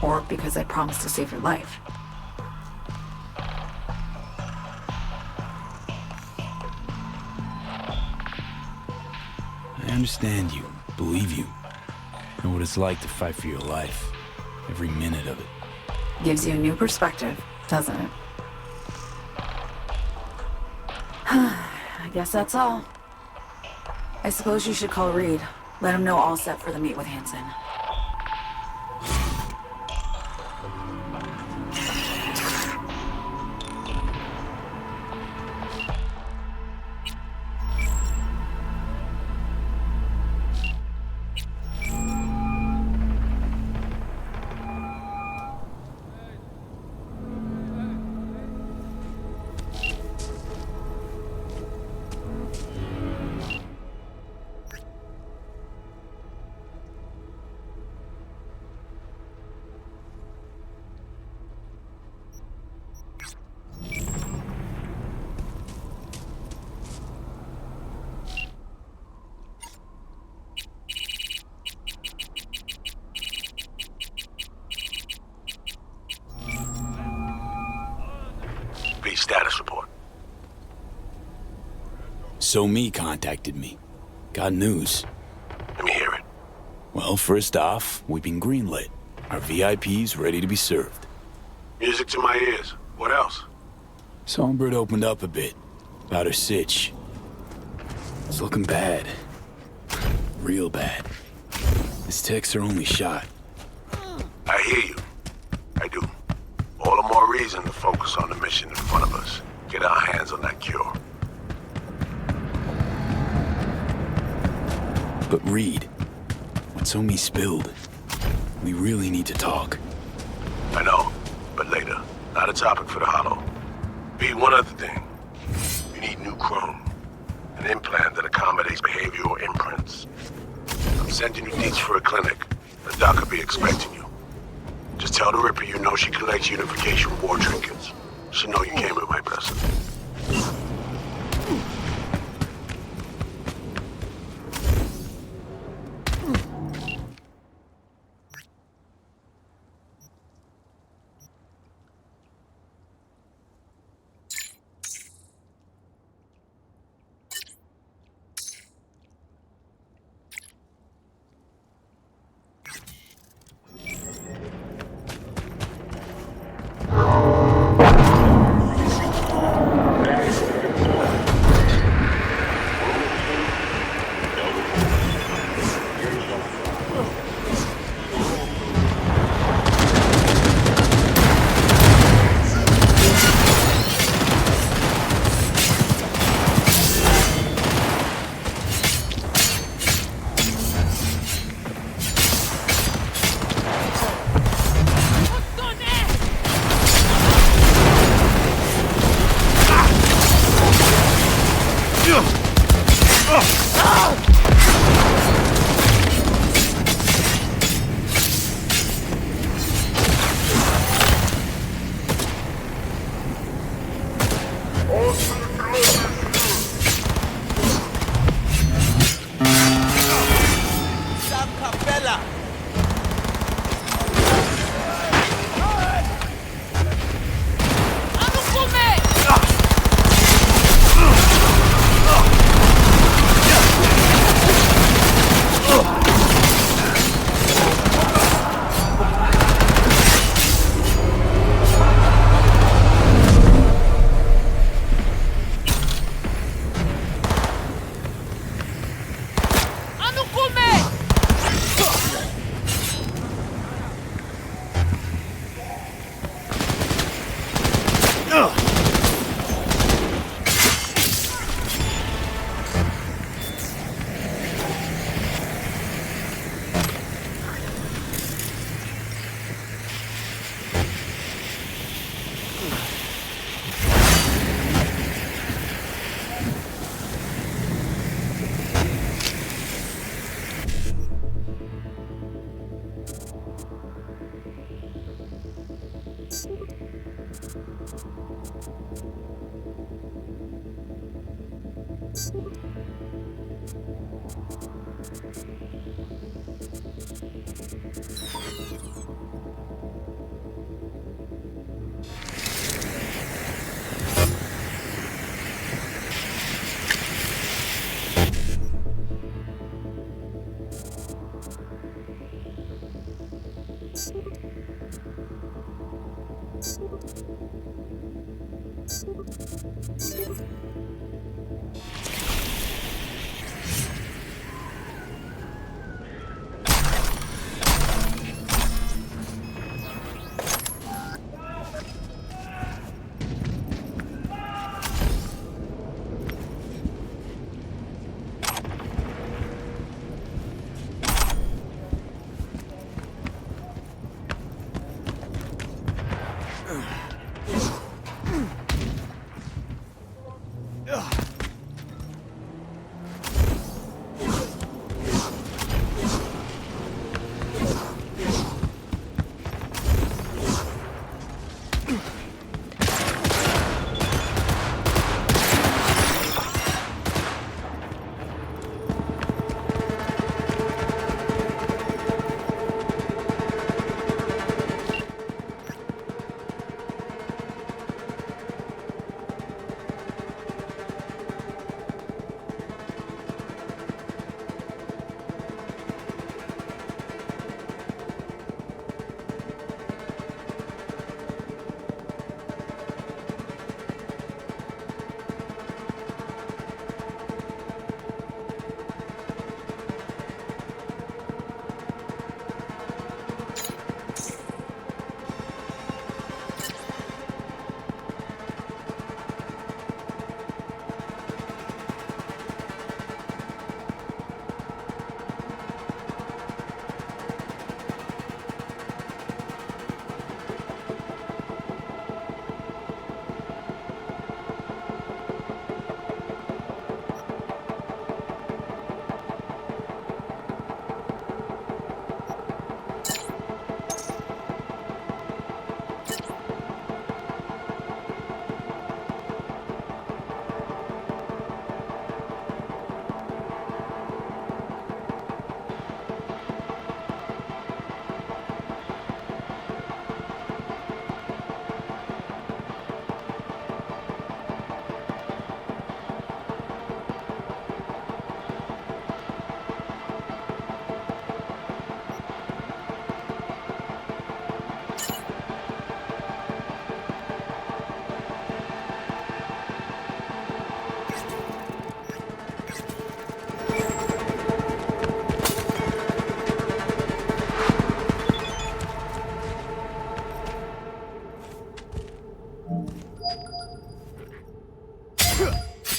Or because I promised to save your life? I understand you, believe you. Know what it's like to fight for your life. Every minute of it. Gives you a new perspective, doesn't it? I guess that's all. I suppose you should call Reed. Let him know all set for the meet with Hansen. Status report. So Me contacted me. Got news. Let me hear it. Well, first off, we've been greenlit. Our VIP's ready to be served. Music to my ears. What else? Songbird opened up a bit about her sitch. It's looking bad. Real bad. This tech's her only shot. I hear you. I do. All the more reason to focus on the mission in front of us. Get our hands on that cure. But Reed, what's on me spilled? We really need to talk. I know, but later. Not a topic for the Hollow. B, one other thing. You need new chrome. An implant that accommodates behavioral imprints. I'm sending you deets for a clinic. The doc will be expecting you. Just tell the Ripper you know she collects unification reward trinkets. She'll know you came with my blessing.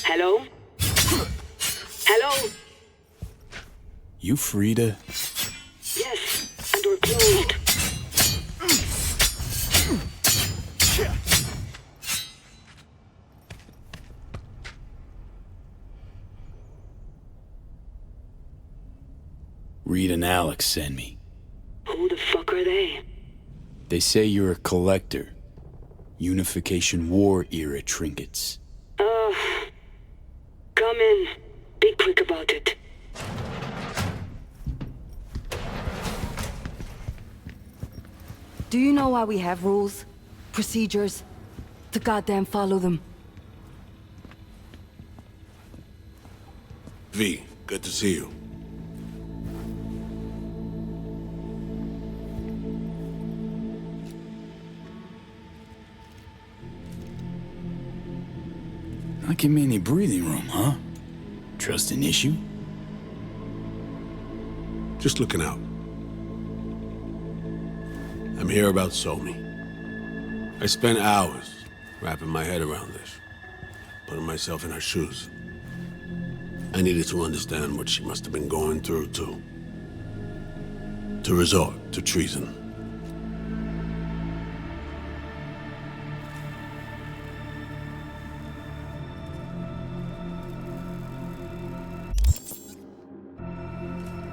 Hello? Hello? You Frida? Yes, and we're closed. Reed and Alex sent me. Who the fuck are they? They say you're a collector. Unification War era trinkets. Come in. Be quick about it. Do you know why we have rules? Procedures? To goddamn follow them. V, good to see you. Not give me any breathing room, huh? Trust an issue? Just looking out. I'm here about Somi. I spent hours wrapping my head around this, putting myself in her shoes. I needed to understand what she must have been going through to resort to treason.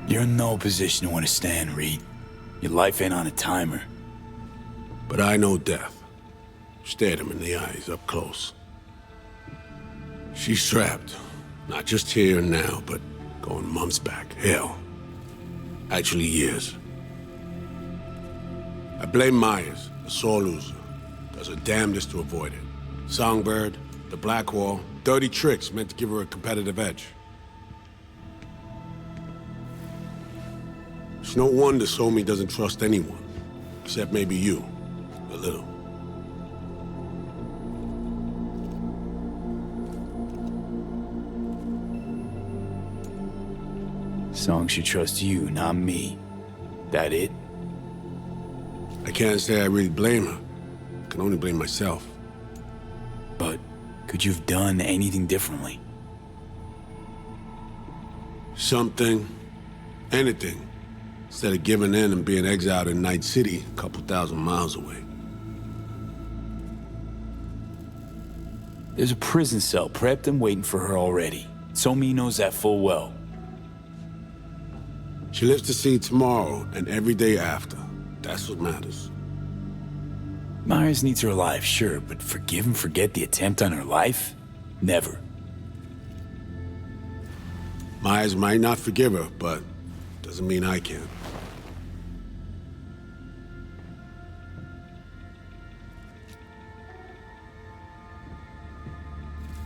You're in no position to understand, Reed. Your life ain't on a timer. But I know death. Stared him in the eyes up close. She's trapped. Not just here and now, but going months back. Hell. Actually years. I blame Myers, the sore loser. Does her damnedest to avoid it. Songbird, the Black Wall, dirty tricks meant to give her a competitive edge. It's no wonder Somi doesn't trust anyone. Except maybe you. A little. Song should trust you, not me. That it? I can't say I really blame her. I can only blame myself. But could you have done anything differently? Something. Anything. Instead of giving in and being exiled in Night City, a couple thousand miles away. There's a prison cell prepped and waiting for her already. Somi knows that full well. She lives to see tomorrow and every day after. That's what matters. Myers needs her alive, sure, but forgive and forget the attempt on her life? Never. Myers might not forgive her, but doesn't mean I can.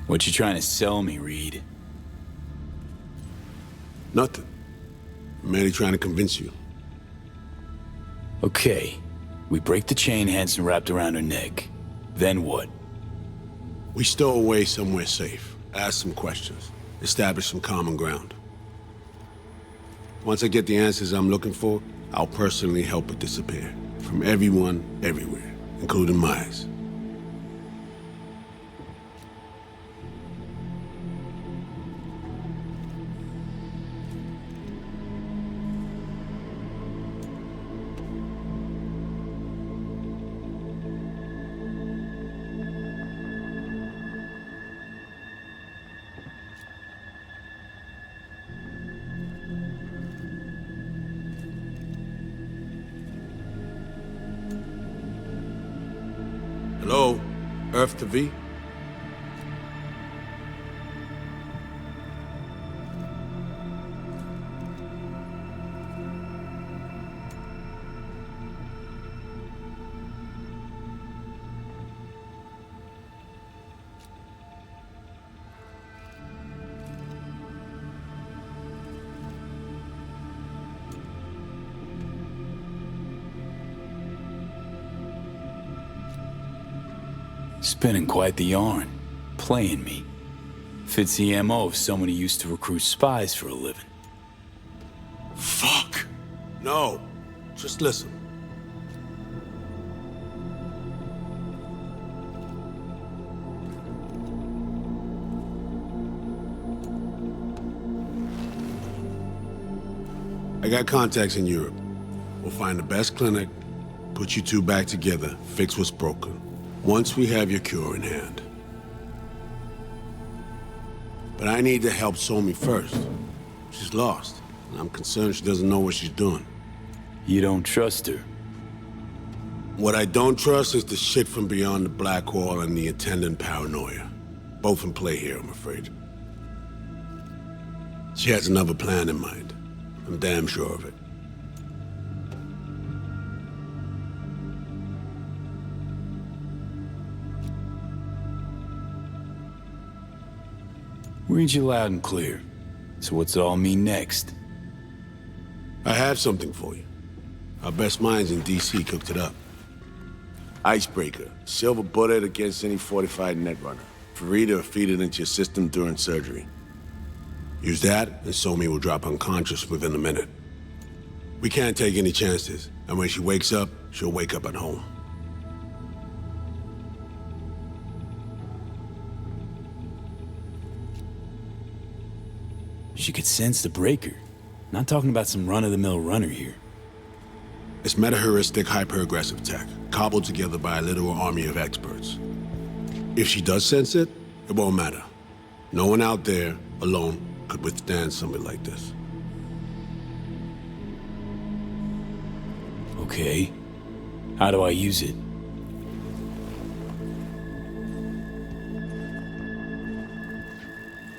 What you trying to sell me, Reed? Nothing. I'm merely trying to convince you. Okay. We break the chain Hansen wrapped around her neck. Then what? We stow away somewhere safe. Ask some questions. Establish some common ground. Once I get the answers I'm looking for, I'll personally help her disappear. From everyone, everywhere. Including Myers. Hello? Earth to V? Spinning quite the yarn. Playing me. Fits the MO of someone who used to recruit spies for a living. Fuck! No. Just listen. I got contacts in Europe. We'll find the best clinic, put you two back together, fix what's broken. Once we have your cure in hand. But I need to help Somi first. She's lost, and I'm concerned she doesn't know what she's doing. You don't trust her? What I don't trust is the shit from beyond the black wall and the attendant paranoia. Both in play here, I'm afraid. She has another plan in mind. I'm damn sure of it. Read you loud and clear. So what's it all mean next? I have something for you. Our best minds in DC cooked it up. Icebreaker. Silver bullet against any fortified netrunner. Farida will feed it into your system during surgery. Use that, and Somi will drop unconscious within a minute. We can't take any chances, and when she wakes up, she'll wake up at home. She could sense the breaker. Not talking about some run-of-the-mill runner here. It's meta-heuristic hyper-aggressive tech, cobbled together by a literal army of experts. If she does sense it, it won't matter. No one out there, alone, could withstand something like this. Okay. How do I use it?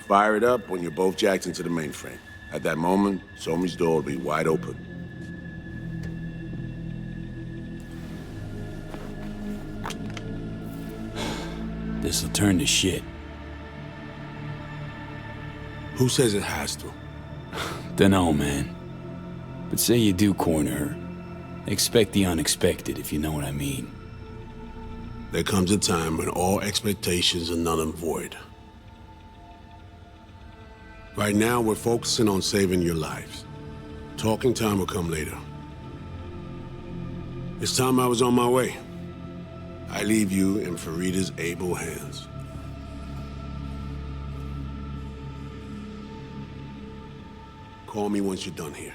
Fire it up when you're both jacked into the mainframe. At that moment, Somi's door will be wide open. This'll turn to shit. Who says it has to? Dunno, man. But say you do corner her. Expect the unexpected, if you know what I mean. There comes a time when all expectations are null and void. Right now, we're focusing on saving your lives. Talking time will come later. It's time I was on my way. I leave you in Farida's able hands. Call me once you're done here.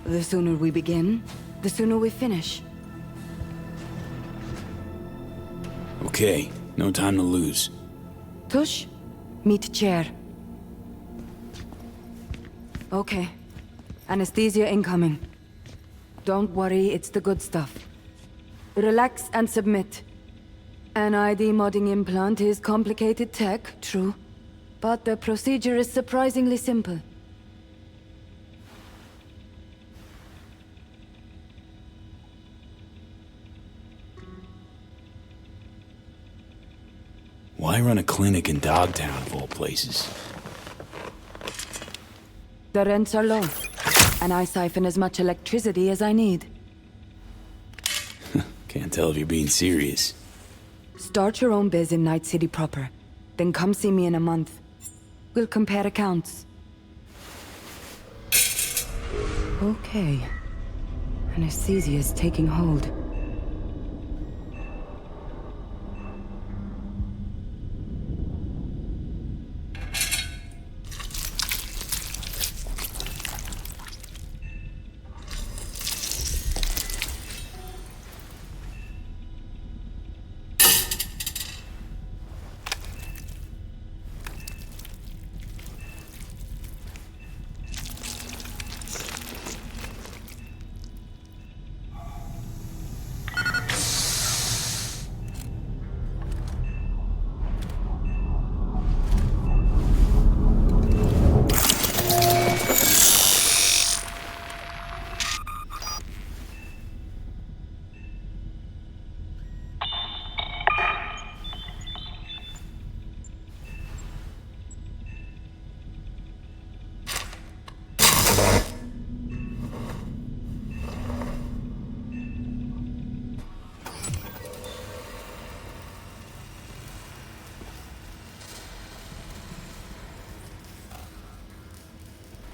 The sooner we begin, the sooner we finish. Okay, no time to lose. Tush, meet chair. Okay. Anesthesia incoming. Don't worry, it's the good stuff. Relax and submit. An ID modding implant is complicated tech, true. But the procedure is surprisingly simple. Why run a clinic in Dogtown, of all places? The rents are low, and I siphon as much electricity as I need. Can't tell if you're being serious. Start your own biz in Night City proper, then come see me in a month. We'll compare accounts. Okay. Anesthesia is taking hold.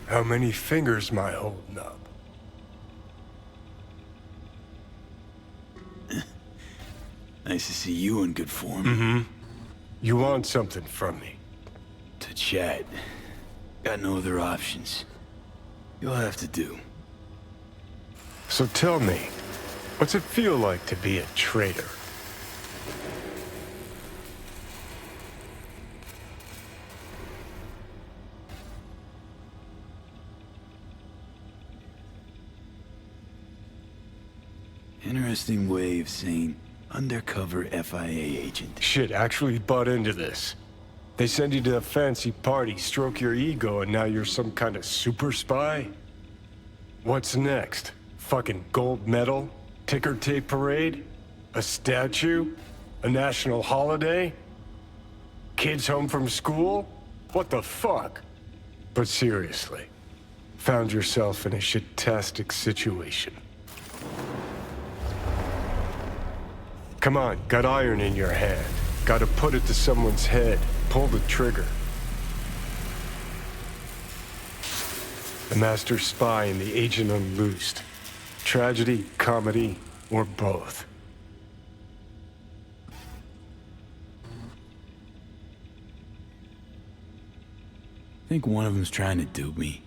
How many fingers am I holding up? Nice to see you in good form. Mm-hmm. You want something from me? To chat. Got no other options. You'll have to do. So tell me, what's it feel like to be a traitor? Interesting way of saying undercover FIA agent. Shit, actually butt into this. They send you to a fancy party, stroke your ego, and now you're some kind of super spy? What's next? Fucking gold medal? Ticker tape parade? A statue? A national holiday? Kids home from school? What the fuck? But seriously, found yourself in a shit-tastic situation. Come on, got iron in your hand. Gotta put it to someone's head. Pull the trigger. The master spy and the agent unloosed. Tragedy, comedy, or both. Think one of them's trying to dupe me.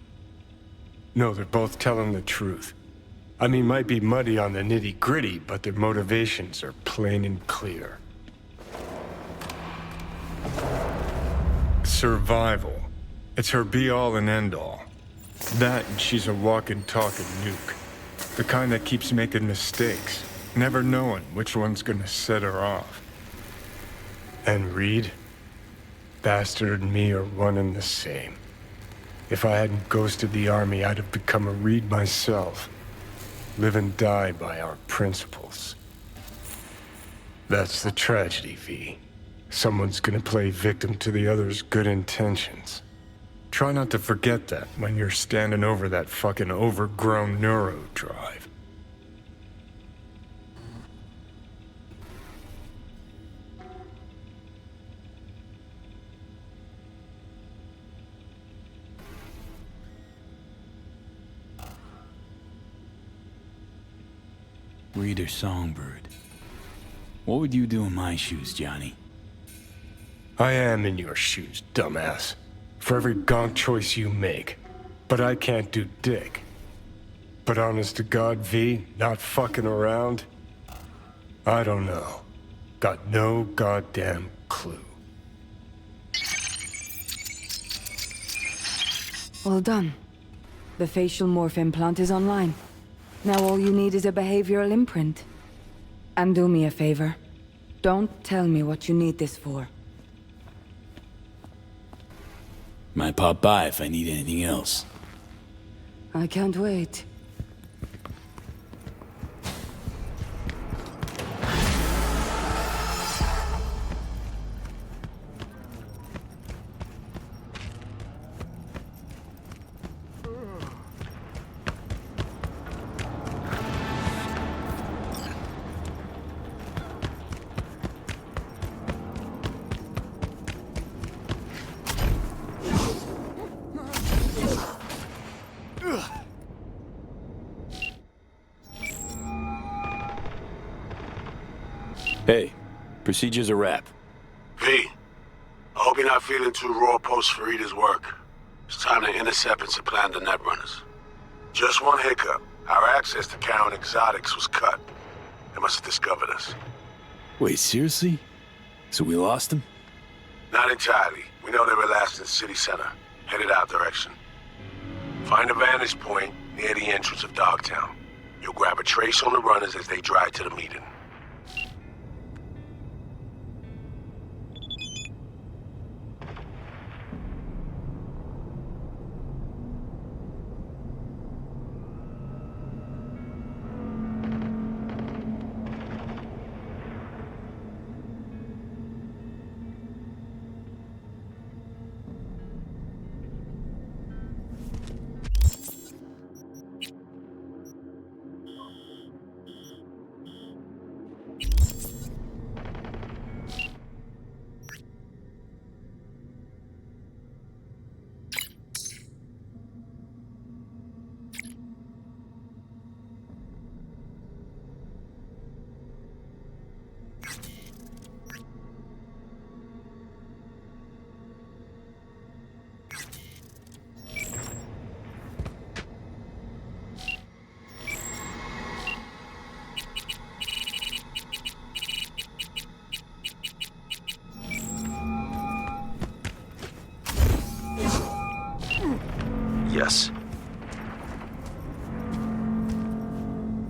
No, they're both telling the truth. I mean, might be muddy on the nitty-gritty, but their motivations are plain and clear. Survival. It's her be-all and end-all. That and she's a walking, talking nuke. The kind that keeps making mistakes, never knowing which one's gonna set her off. And Reed? Bastard and me are one and the same. If I hadn't ghosted the army, I'd have become a Reed myself. Live and die by our principles. That's the tragedy, V. Someone's gonna play victim to the other's good intentions. Try not to forget that when you're standing over that fucking overgrown neuro drive. Reader Songbird. What would you do in my shoes, Johnny? I am in your shoes, dumbass. For every gonk choice you make. But I can't do dick. But honest to God, V, not fucking around? I don't know. Got no goddamn clue. Well done. The facial morph implant is online. Now all you need is a behavioral imprint. And do me a favor. Don't tell me what you need this for. Might pop by if I need anything else. I can't wait. Hey, procedure's a wrap. V, I hope you're not feeling too raw post Farida's work. It's time to intercept and supplant the netrunners. Just one hiccup. Our access to Karen Exotics was cut. They must have discovered us. Wait, seriously? So we lost them? Not entirely. We know they were last in the city center, headed our direction. Find a vantage point near the entrance of Dogtown. You'll grab a trace on the runners as they drive to the meeting. Yes.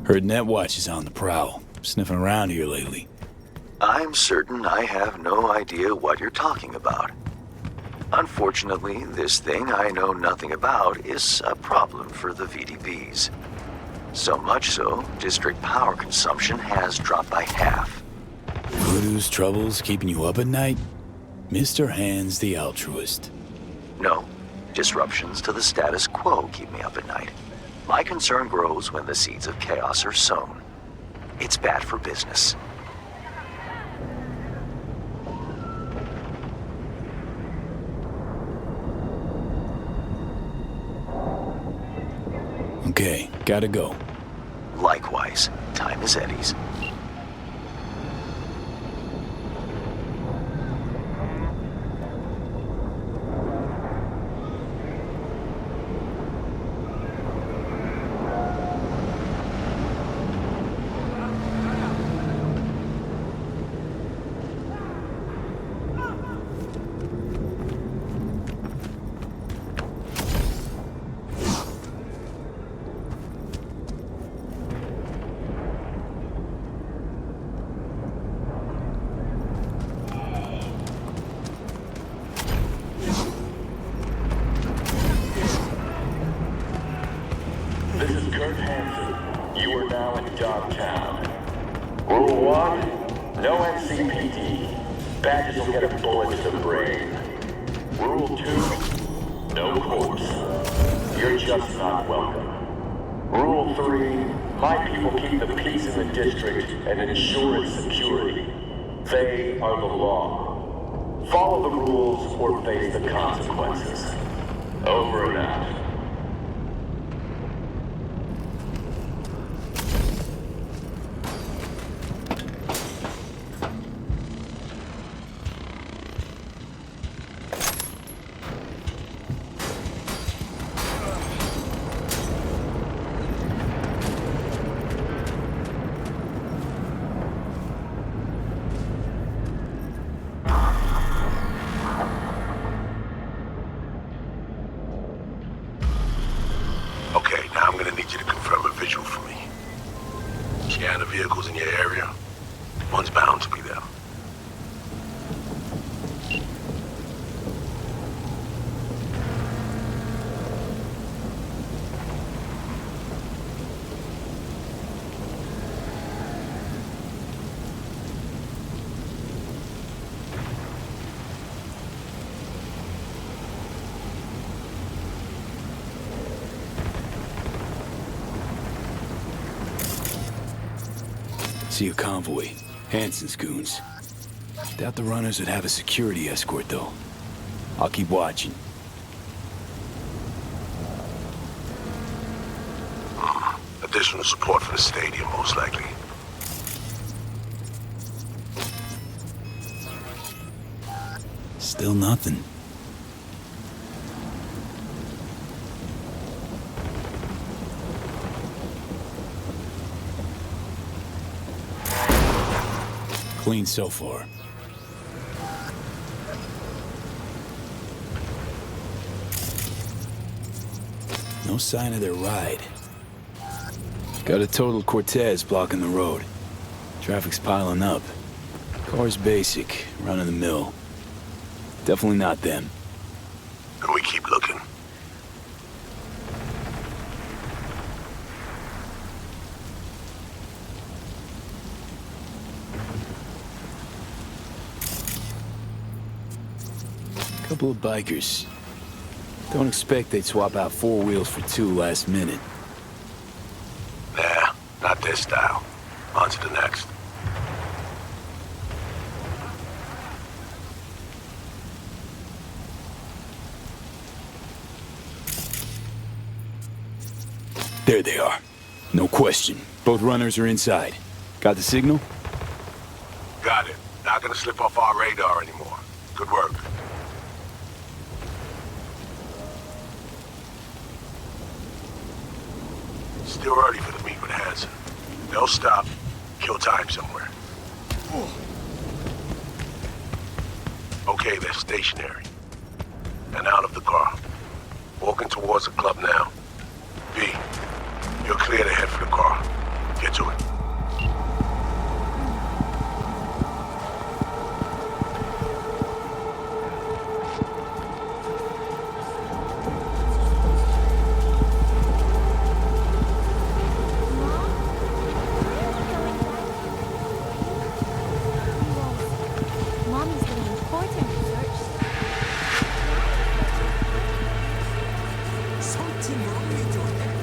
Heard Netwatch is on the prowl. Sniffing around here lately. I'm certain I have no idea what you're talking about. Unfortunately, this thing I know nothing about is a problem for the VDBs. So much so, district power consumption has dropped by half. Voodoo's troubles keeping you up at night? Mr. Hands the altruist. No, disruptions to the status quo keep me up at night. My concern grows when the seeds of chaos are sown. It's bad for business. Okay, gotta go. Likewise, time is Eddie's. Rule 1, no NCPD. Badges will get a bullet to the brain. Rule 2, no corpse. You're just not welcome. Rule 3, my people keep the peace in the district and ensure its security. They are the law. Follow the rules or face the consequences. Over and out. Okay, now I'm gonna need you to confirm a visual for me. Scan the vehicles in your area. One's bound to be there. See a convoy. Hansen's goons. Doubt the runners would have a security escort, though. I'll keep watching. Additional support for the stadium, most likely. Still nothing. Clean so far. No sign of their ride. Got a total Cortez blocking the road. Traffic's piling up. Car's basic, run of the mill. Definitely not them. And we keep looking. Couple of bikers. Don't expect they'd swap out 4 wheels for 2 last minute. Nah, not their style. On to the next. There they are. No question. Both runners are inside. Got the signal? Got it. Not gonna slip off our radar anymore. Good work. Still early for the meet with Hansen. They'll stop, kill time somewhere. Okay, they're stationary. And out of the car. Walking towards the club now. V, you're clear to head for the car. Get to it. Mommy's doing important research. Something wrong with your head.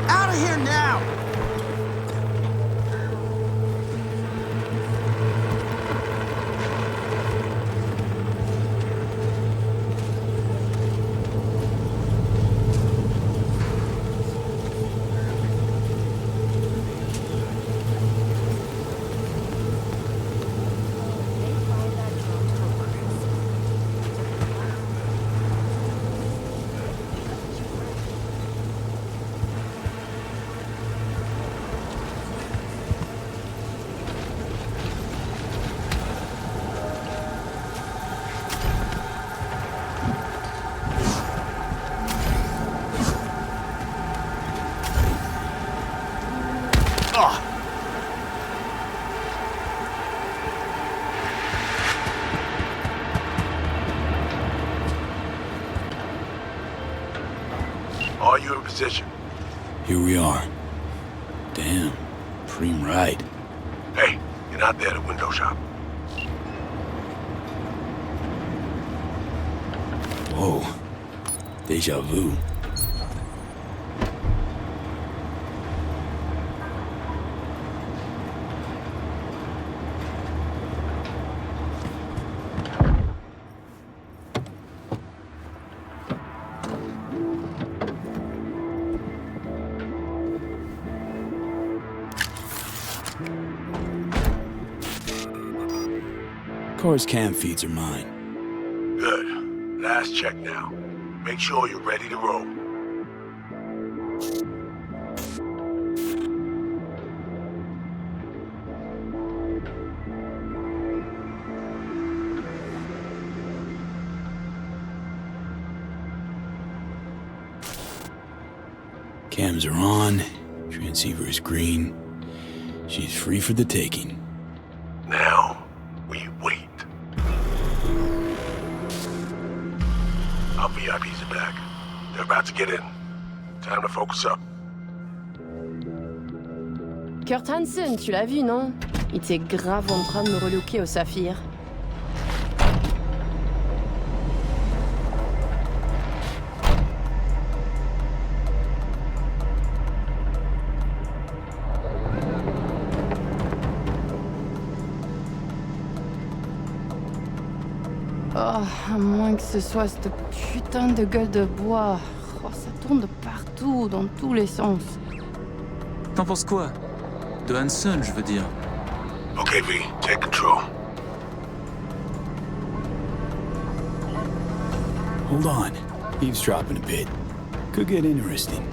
Out of here now! Are you in position? Here we are. Damn, preem ride. Hey, you're not there at the window shop. Whoa. Deja vu. Car's cam feeds are mine. Good. Last check now. Make sure you're ready to roll. Cams are on. Transceiver is green. She's free for the taking. Now, we wait. Our VIPs are back. They're about to get in. Time to focus up. Kurt Hansen, tu l'as vu, non? Il était grave en train de me relooker au saphir. Oh, à moins que ce soit cette putain de gueule de bois. Oh, ça tourne de partout, dans tous les sens. T'en penses quoi? De Hansen, je veux dire. Okay, V, take control. Hold on. Eavesdropping a bit. Could get interesting.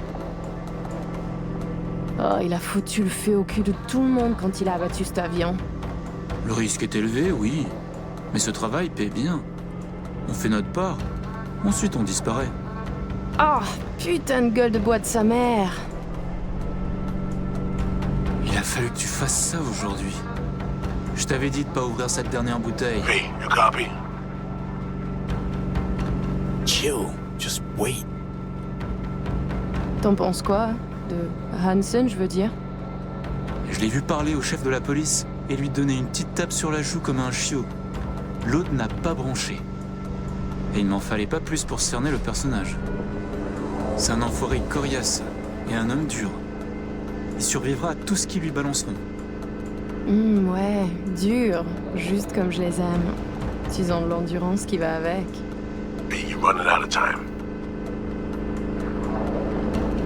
Oh, il a foutu le feu au cul de tout le monde quand il a abattu cet avion. Le risque est élevé, oui. Mais ce travail paie bien. On fait notre part. Ensuite, on disparaît. Oh, putain de gueule de bois de sa mère. Il a fallu que tu fasses ça aujourd'hui. Je t'avais dit de pas ouvrir cette dernière bouteille. V, you copy? Chill. Just wait. T'en penses quoi? De Hansen, je veux dire? Je l'ai vu parler au chef de la police et lui donner une petite tape sur la joue comme un chiot. L'autre n'a pas bronché. Et il n'en fallait pas plus pour cerner le personnage. C'est un enfoiré coriace et un homme dur. Il survivra à tout ce qu'ils lui balanceront. Ouais, dur, juste comme je les aime. Ils ont de l'endurance qui va avec. V, you're running out of time.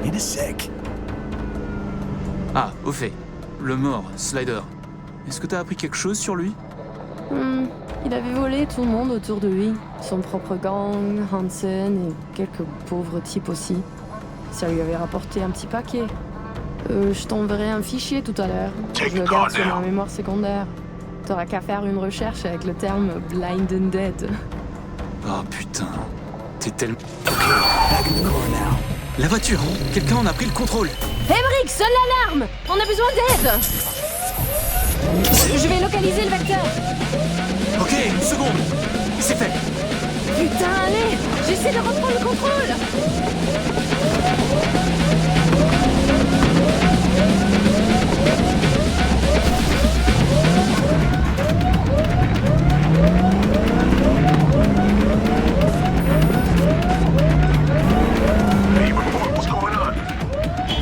In a sec. Ah, au fait, le mort, Slider. Est-ce que t'as appris quelque chose sur lui? Il avait volé tout le monde autour de lui. Son propre gang, Hansen et quelques pauvres types aussi. Ça lui avait rapporté un petit paquet. Je t'enverrai un fichier tout à l'heure. Je le garde sur ma mémoire secondaire. T'auras qu'à faire une recherche avec le terme Blind and Dead. Oh putain, t'es tellement... La voiture! Quelqu'un en a pris le contrôle! Emmerich, sonne l'alarme! On a besoin d'aide! Je vais localiser le vecteur. Ok, une seconde! C'est fait! Putain, allez! J'essaie de reprendre le contrôle!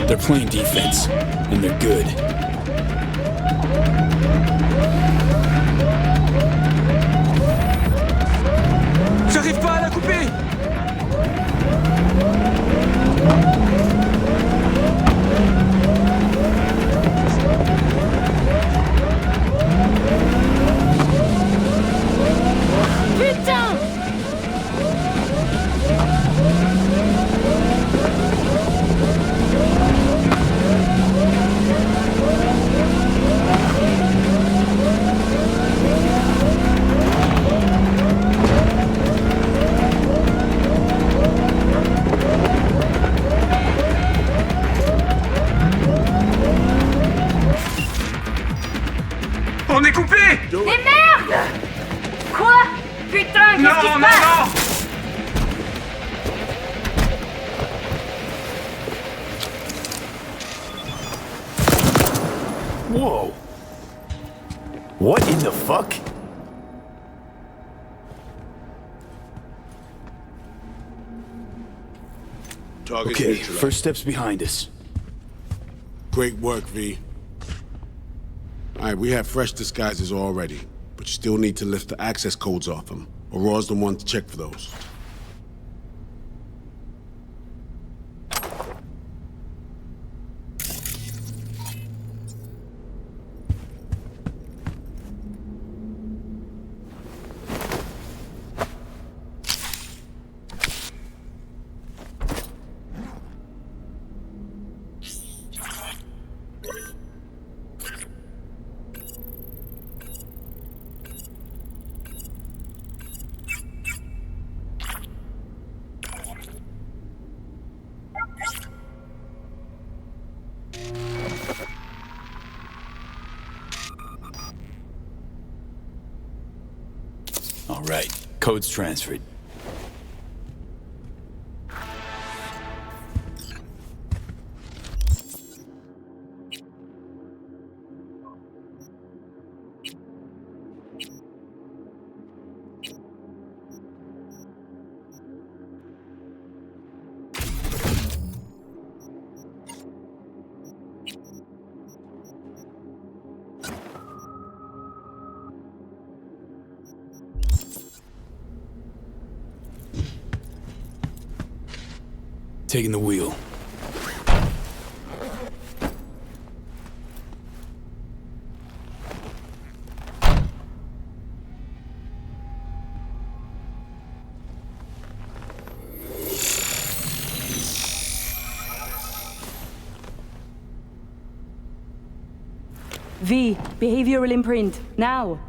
They're playing defense, and they're good. J'arrive pas à la couper! Putain! On est coupé! Mais merde! Quoi? Putain, qu'est-ce qui se passe? Whoa! What in the fuck? Target's Okay, neutralized. first step's behind us. Great work, V. Alright, we have fresh disguises already, but you still need to lift the access codes off them. Aurora's the one to check for those. All right, code's transferred. Taking the wheel. V, behavioral imprint, now.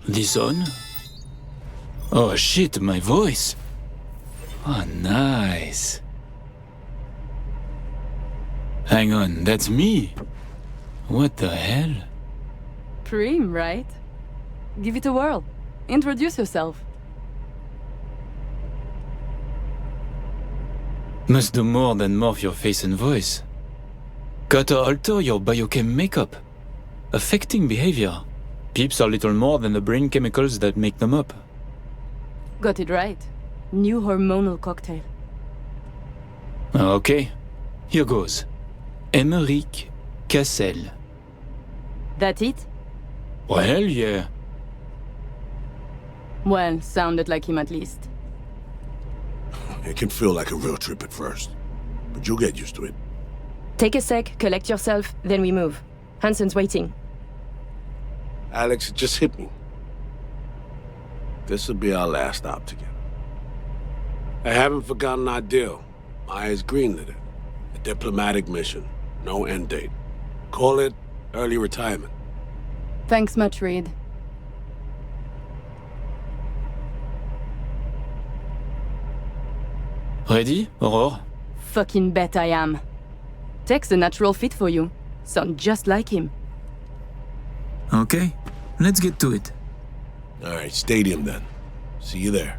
This on? Oh shit, my voice! Oh, nice. Hang on, that's me? What the hell? Prim, right? Give it a whirl. Introduce yourself. Must do more than morph your face and voice. Gotta alter your biochem makeup, affecting behavior. Peeps are little more than the brain chemicals that make them up. Got it right. New hormonal cocktail. Okay, here goes. Emmerich Cassel. That it? Well, yeah. Well, sounded like him at least. It can feel like a real trip at first, but you'll get used to it. Take a sec, collect yourself, then we move. Hansen's waiting. Alex, it just hit me. This'll be our last stop together. I haven't forgotten our deal. Maya's greenlit it. A diplomatic mission. No end date. Call it early retirement. Thanks much, Reed. Ready, Aurore? Fucking bet I am. Tech's a natural fit for you. Sound just like him. Okay, let's get to it. All right, stadium then. See you there.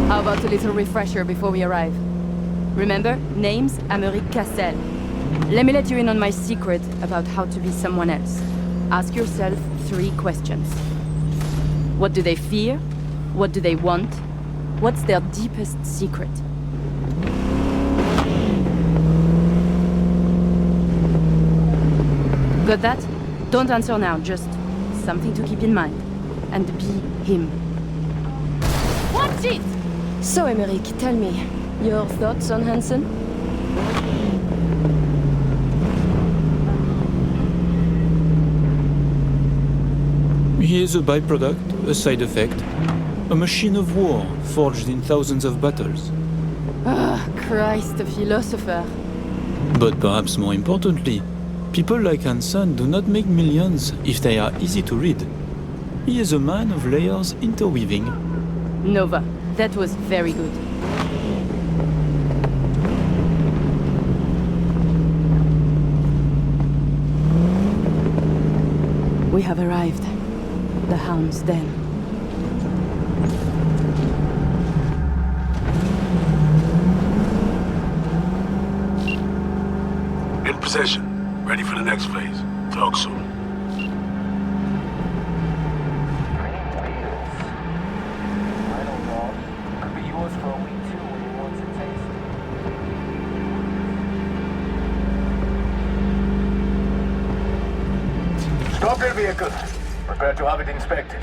How about a little refresher before we arrive? Remember, name's Americ Cassel. Let me let you in on my secret about how to be someone else. Ask yourself 3 questions. What do they fear? What do they want? What's their deepest secret? Got that? Don't answer now, just something to keep in mind. And be him. Watch it! So, Emeric, tell me, your thoughts on Hansen? He is a byproduct, a side effect. A machine of war, forged in thousands of battles. Ah, Christ, a philosopher. But perhaps more importantly, people like Hansen do not make millions if they are easy to read. He is a man of layers interweaving. Nova, that was very good. We have arrived. The Hound's Den. In possession. Ready for the next phase. Talk soon. Stop your vehicle. Prepare to have it inspected.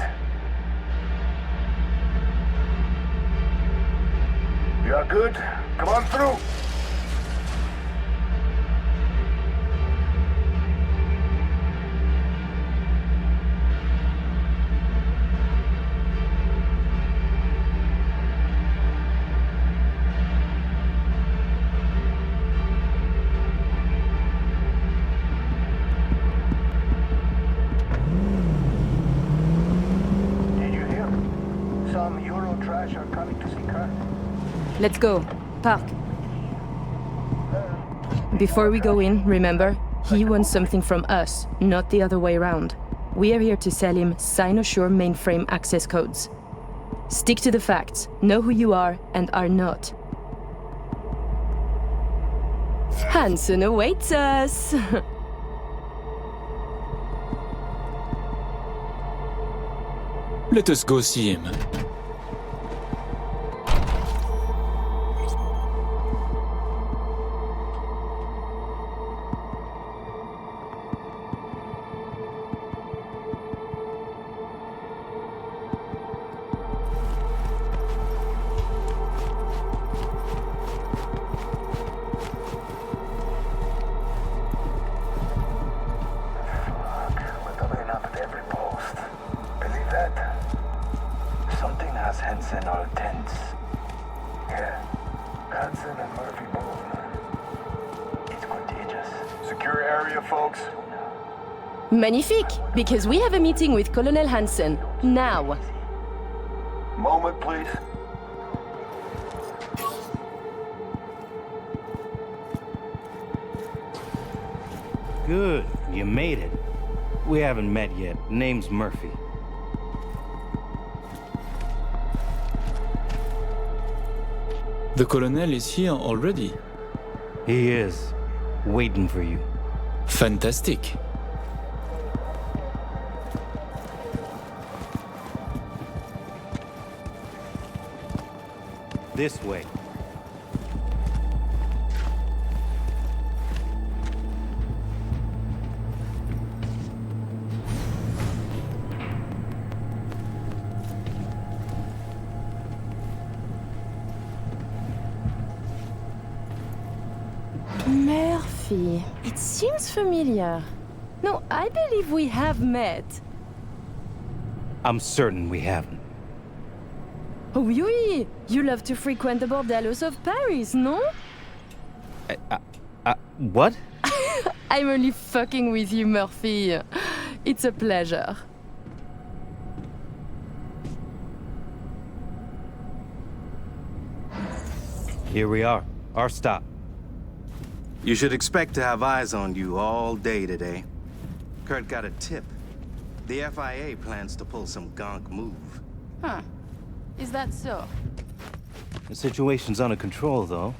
You are good? Come on through. Let's go. Park. Before we go in, remember, he wants something from us, not the other way around. We are here to sell him Cynosure mainframe access codes. Stick to the facts, know who you are and are not. Hansen awaits us! Let us go see him. Magnifique, because we have a meeting with Colonel Hansen, now. Moment, please. Good, you made it. We haven't met yet. Name's Murphy. The Colonel is here already. He is, waiting for you. Fantastic. This way. Murphy. It seems familiar. No, I believe we have met. I'm certain we haven't. Oh, oui! You love to frequent the bordellos of Paris, no? What? I'm only fucking with you, Murphy. It's a pleasure. Here we are. Our stop. You should expect to have eyes on you all day today. Kurt got a tip. The FIA plans to pull some gonk move. Huh. Is that so? The situation's under control, though.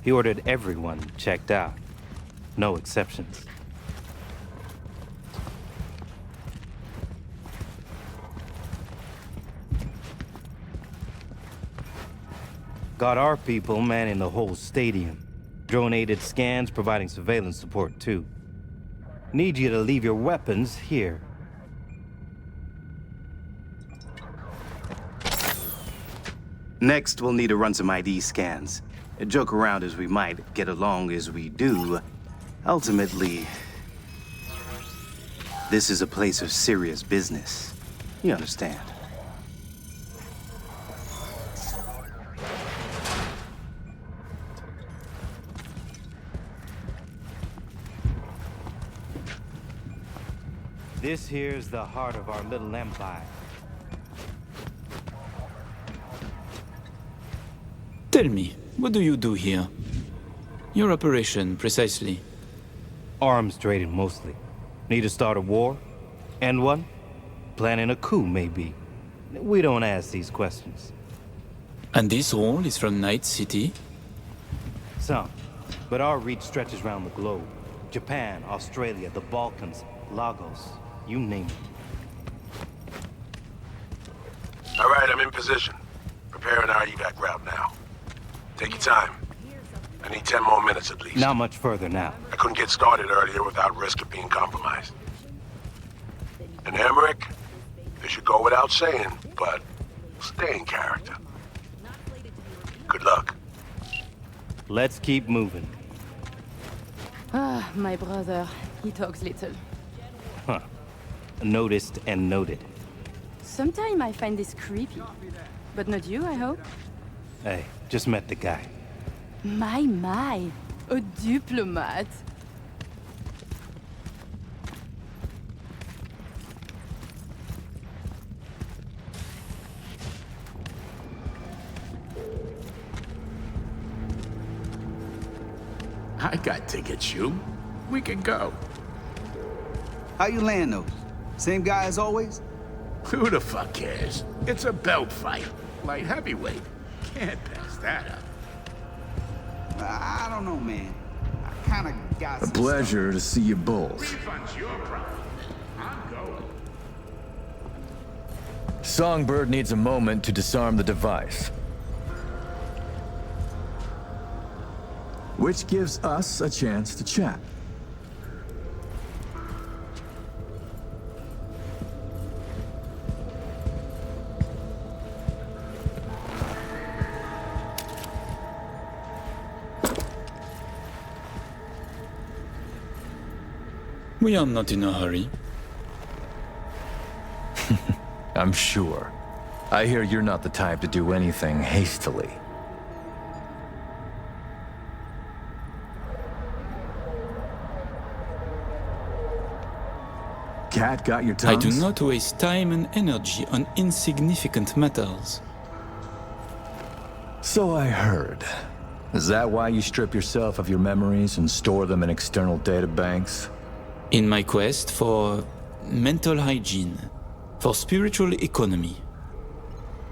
He ordered everyone checked out. No exceptions. Got our people manning the whole stadium. Drone-aided scans providing surveillance support, too. Need you to leave your weapons here. Next, we'll need to run some ID scans. Joke around as we might, get along as we do. Ultimately, this is a place of serious business. You understand? This here's the heart of our little empire. Tell me, what do you do here? Your operation, precisely. Arms trading, mostly. Need to start a war? End one? Planning a coup, maybe. We don't ask these questions. And this all is from Night City? Some. But our reach stretches around the globe. Japan, Australia, the Balkans, Lagos, you name it. All right, I'm in position. Preparing our evac route now. Take your time. I need 10 more minutes at least. Not much further now. I couldn't get started earlier without risk of being compromised. And Emmerich, they should go without saying, but stay in character. Good luck. Let's keep moving. Ah, my brother. He talks little. Huh. Noticed and noted. Sometimes I find this creepy. But not you, I hope? Hey, just met the guy. My. A diplomat. I got tickets, you. We can go. How you land those? Same guy as always? Who the fuck cares? It's a belt fight. Light heavyweight. Can't pass that up. I don't know, man. I kinda got A some pleasure to see you both. Refund's your problem. I'm going. Songbird needs a moment to disarm the device. Which gives us a chance to chat. We are not in a hurry. I'm sure. I hear you're not the type to do anything hastily. Cat got your I tongues? do not waste time and energy on insignificant matters. So I heard. Is that why you strip yourself of your memories and store them in external databanks? In my quest for mental hygiene, for spiritual economy.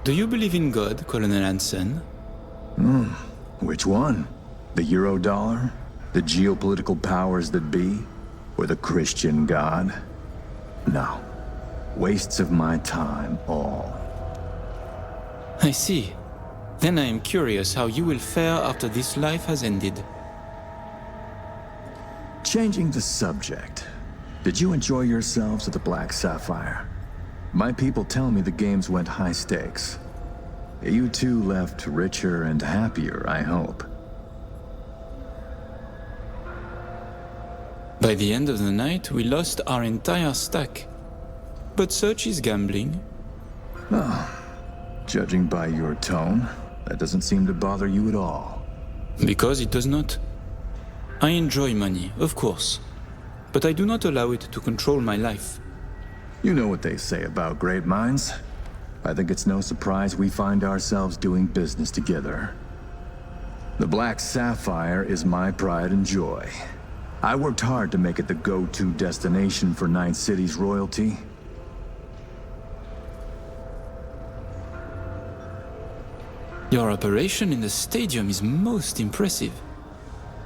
Do you believe in God, Colonel Hansen? Which one? The Eurodollar? The geopolitical powers that be? Or the Christian God? No. Wastes of my time, all. I see. Then I am curious how you will fare after this life has ended. Changing the subject. Did you enjoy yourselves at the Black Sapphire? My people tell me the games went high stakes. You two left richer and happier, I hope. By the end of the night, we lost our entire stack. But such is gambling. Oh, judging by your tone, that doesn't seem to bother you at all. Because it does not. I enjoy money, of course. But I do not allow it to control my life. You know what they say about great minds. I think it's no surprise we find ourselves doing business together. The Black Sapphire is my pride and joy. I worked hard to make it the go-to destination for Night City's royalty. Your operation in the stadium is most impressive.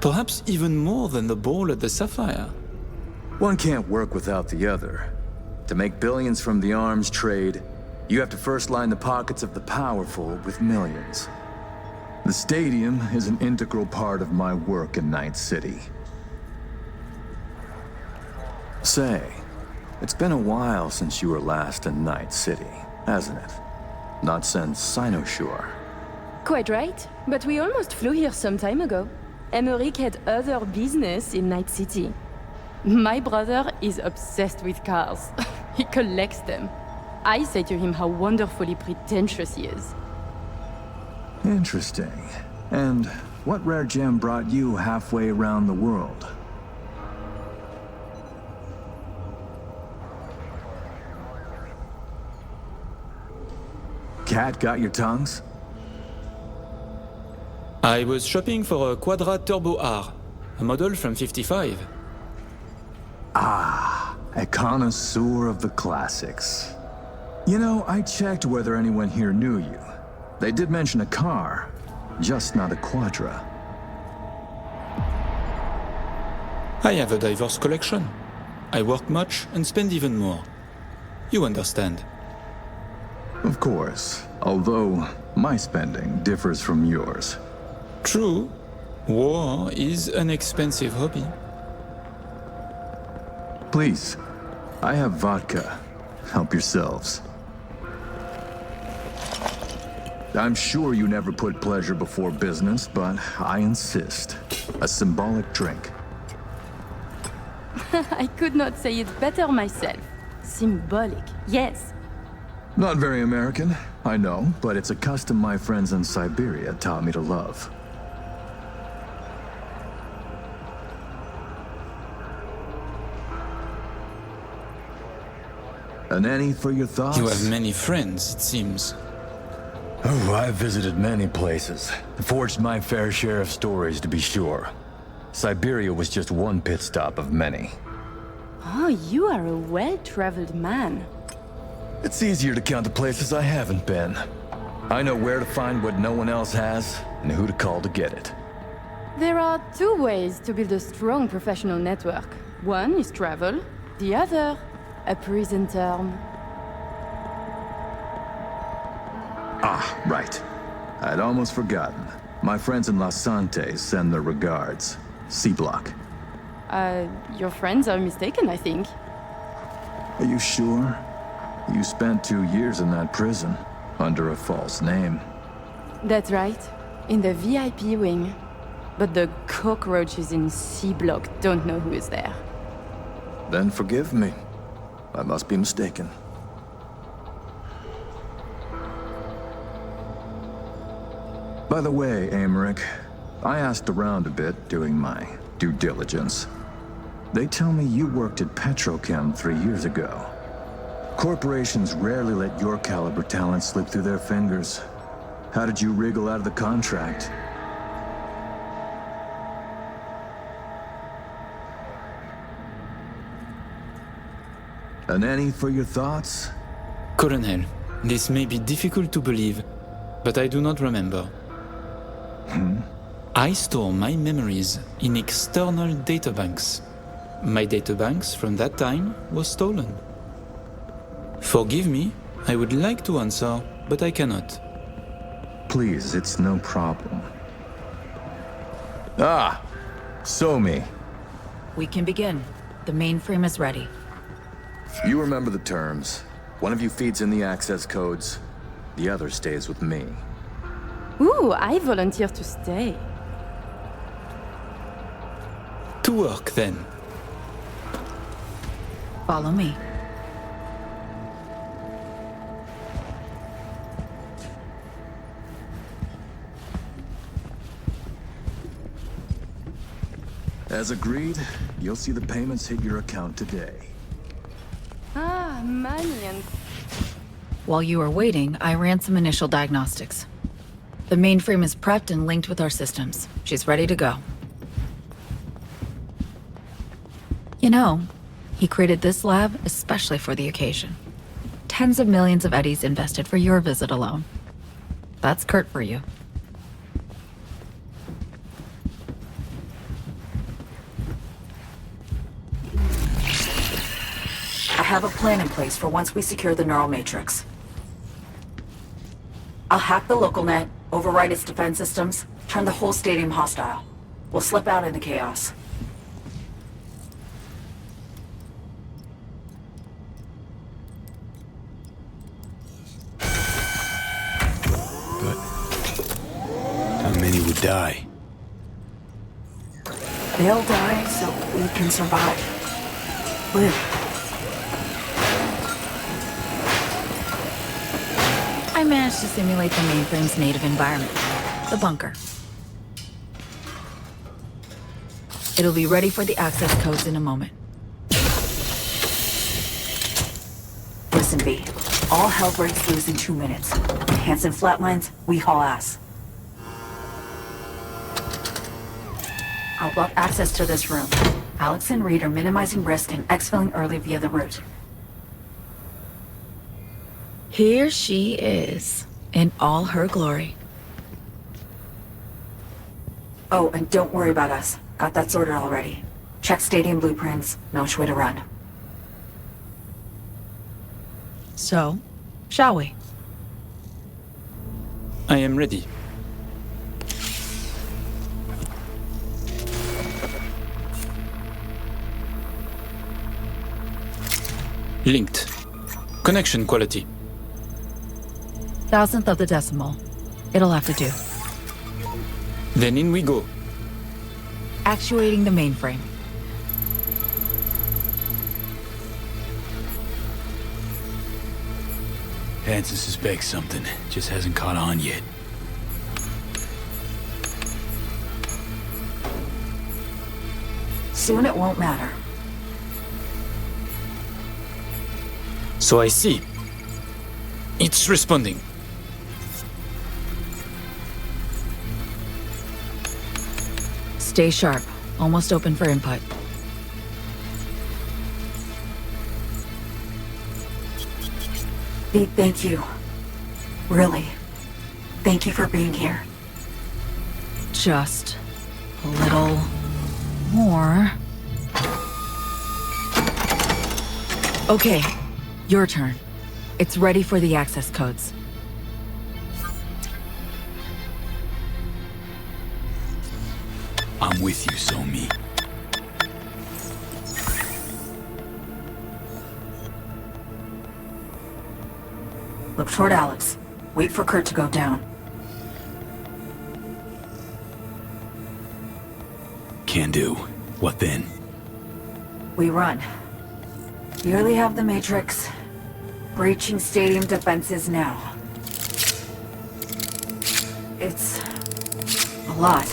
Perhaps even more than the ball at the Sapphire. One can't work without the other. To make billions from the arms trade, you have to first line the pockets of the powerful with millions. The stadium is an integral part of my work in Night City. Say, it's been a while since you were last in Night City, hasn't it? Not since Cynosure. Quite right, but we almost flew here some time ago. Emmerich had other business in Night City. My brother is obsessed with cars. He collects them. I say to him how wonderfully pretentious he is. Interesting. And what rare gem brought you halfway around the world? Cat got your tongues? I was shopping for a Quadra Turbo R, a model from '55. Ah, a connoisseur of the classics. You know, I checked whether anyone here knew you. They did mention a car, just not a Quadra. I have a diverse collection. I work much and spend even more. You understand. Of course, although my spending differs from yours. True, war is an expensive hobby. Please, I have vodka. Help yourselves. I'm sure you never put pleasure before business, but I insist. A symbolic drink. I could not say it better myself. Symbolic, yes. Not very American, I know, but it's a custom my friends in Siberia taught me to love. An any for your thoughts? You have many friends, it seems. Oh, I've visited many places. Forged my fair share of stories, to be sure. Siberia was just one pit stop of many. Oh, you are a well-traveled man. It's easier to count the places I haven't been. I know where to find what no one else has, and who to call to get it. There are two ways to build a strong professional network. One is travel, the other, a prison term. Ah, right. I'd almost forgotten. My friends in Los Santos send their regards. C-Block. Your friends are mistaken, I think. Are you sure? You spent 2 years in that prison, under a false name. That's right. In the VIP wing. But the cockroaches in C-Block don't know who is there. Then forgive me. I must be mistaken. By the way, Emmerich, I asked around a bit doing my due diligence. They tell me you worked at Petrochem 3 years ago. Corporations rarely let your caliber talent slip through their fingers. How did you wriggle out of the contract? An any for your thoughts? Colonel, this may be difficult to believe, but I do not remember. I store my memories in external databanks. My databanks from that time was stolen. Forgive me, I would like to answer, but I cannot. Please, it's no problem. Ah, Somi. We can begin. The mainframe is ready. You remember the terms. One of you feeds in the access codes, the other stays with me. Ooh, I volunteer to stay. To work, then. Follow me. As agreed, you'll see the payments hit your account today. Ah, money and... While you were waiting, I ran some initial diagnostics. The mainframe is prepped and linked with our systems. She's ready to go. You know, he created this lab especially for the occasion. Tens of millions of eddies invested for your visit alone. That's Kurt for you. I have a plan in place for once we secure the neural matrix. I'll hack the local net, override its defense systems, turn the whole stadium hostile. We'll slip out into chaos. But how many would die? They'll die so we can survive. Live. I managed to simulate the mainframe's native environment, the bunker. It'll be ready for the access codes in a moment. Listen, B. All hell breaks loose in 2 minutes. Hansen flatlines, we haul ass. I'll block access to this room. Alex and Reed are minimizing risk and exfilling early via the route. Here she is, in all her glory. Oh, and don't worry about us. Got that sorted already. Check stadium blueprints, know which way to run. So, shall we? I am ready. Linked. Connection quality. 1,000th of the decimal. It'll have to do. Then in we go. Actuating the mainframe. Hansen suspects something, just hasn't caught on yet. Soon it won't matter. So I see. It's responding. Stay sharp. Almost open for input. Pete, thank you. Really. Thank you for being here. Just a little more. Okay, your turn. It's ready for the access codes. I'm with you, Somi. Look toward Alex. Wait for Kurt to go down. Can do. What then? We run. Nearly have the Matrix. Breaching stadium defenses now. It's a lot.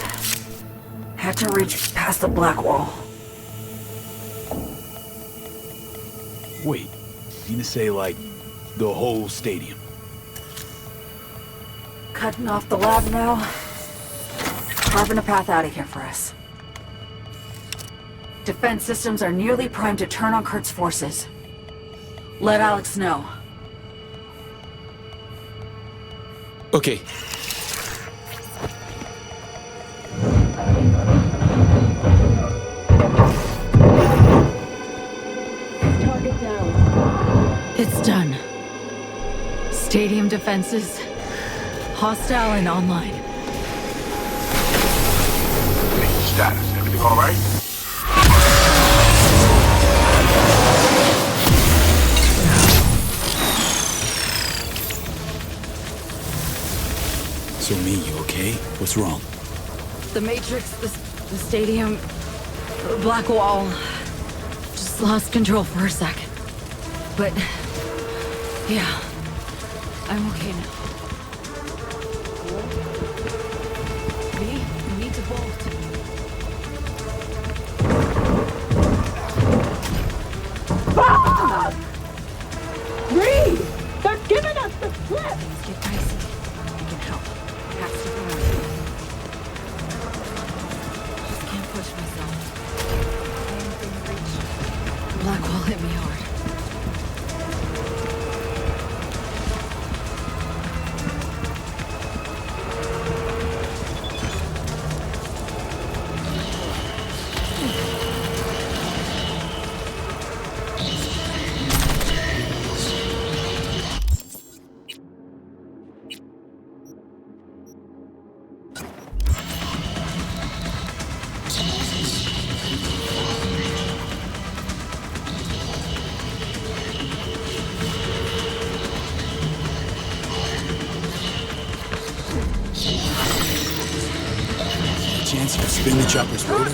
Had to reach past the black wall. Wait, you gonna say like the whole stadium? Cutting off the lab now. Carving a path out of here for us. Defense systems are nearly primed to turn on Kurt's forces. Let Alex know. Okay. Target down. It's done. Stadium defenses Hostile and online. Status. Everything all right? So me, you okay? What's wrong? The Matrix, the stadium, the black wall. Just lost control for a second. But, yeah, I'm okay now. V, you need to bolt. Ah! Reed! They're giving us the slip! Let's get dicey. I can help. Have to around. Just can't push myself. Anything reach. Black wall hit me hard. Chance to spin the chopper's rotor?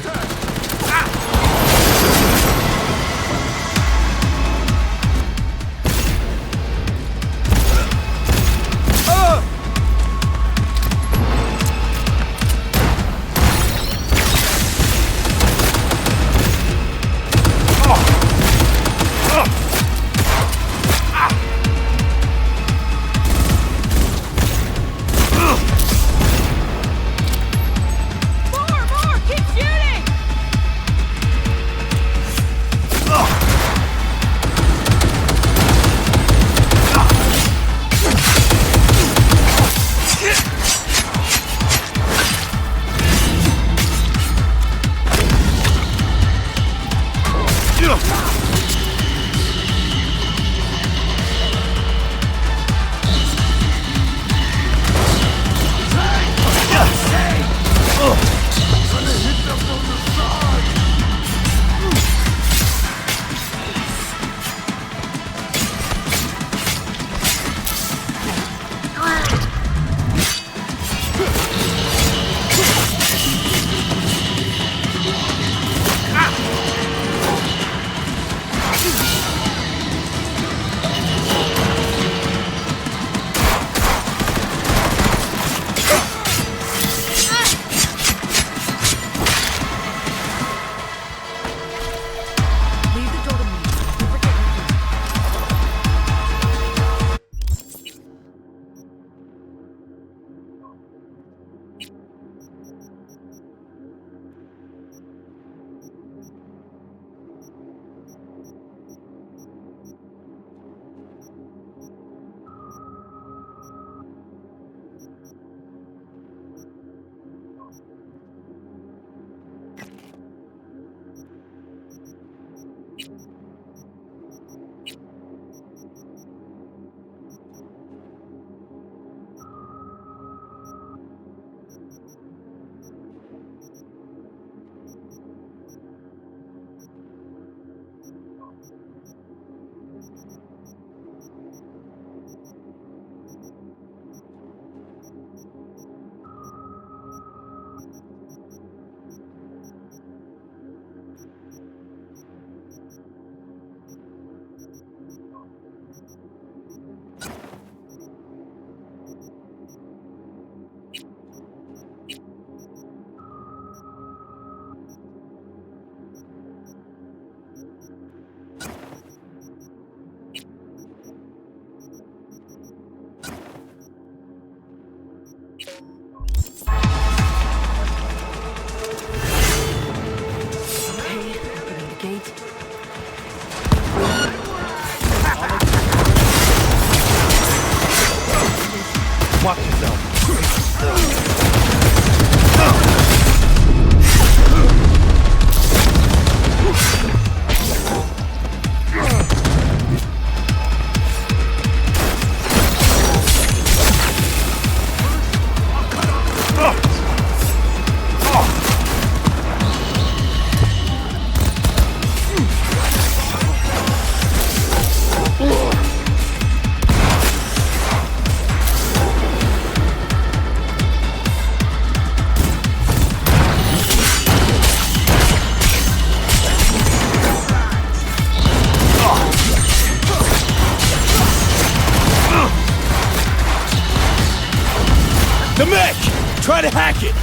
The mech! Try to hack it!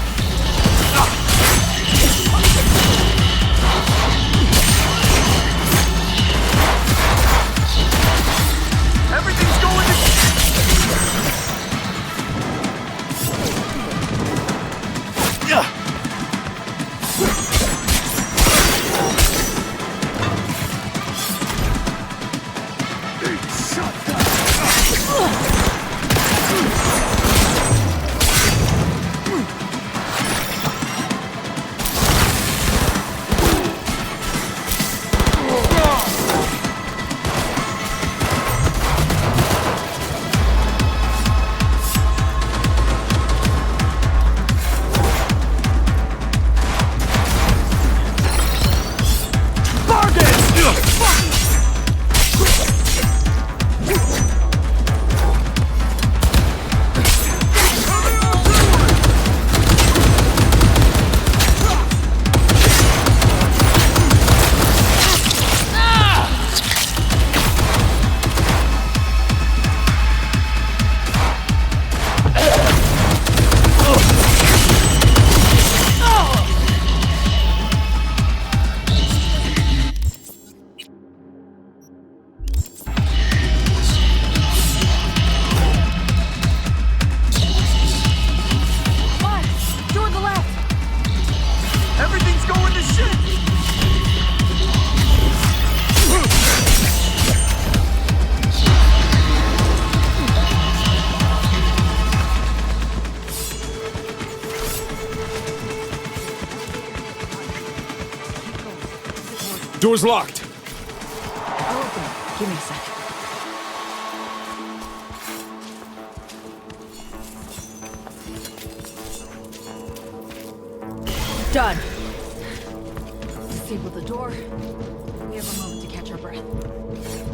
Everything's going to... Door's locked. I'll open it. Give me a sec. Done. Disable the door. We have a moment to catch our breath. Give me a sec.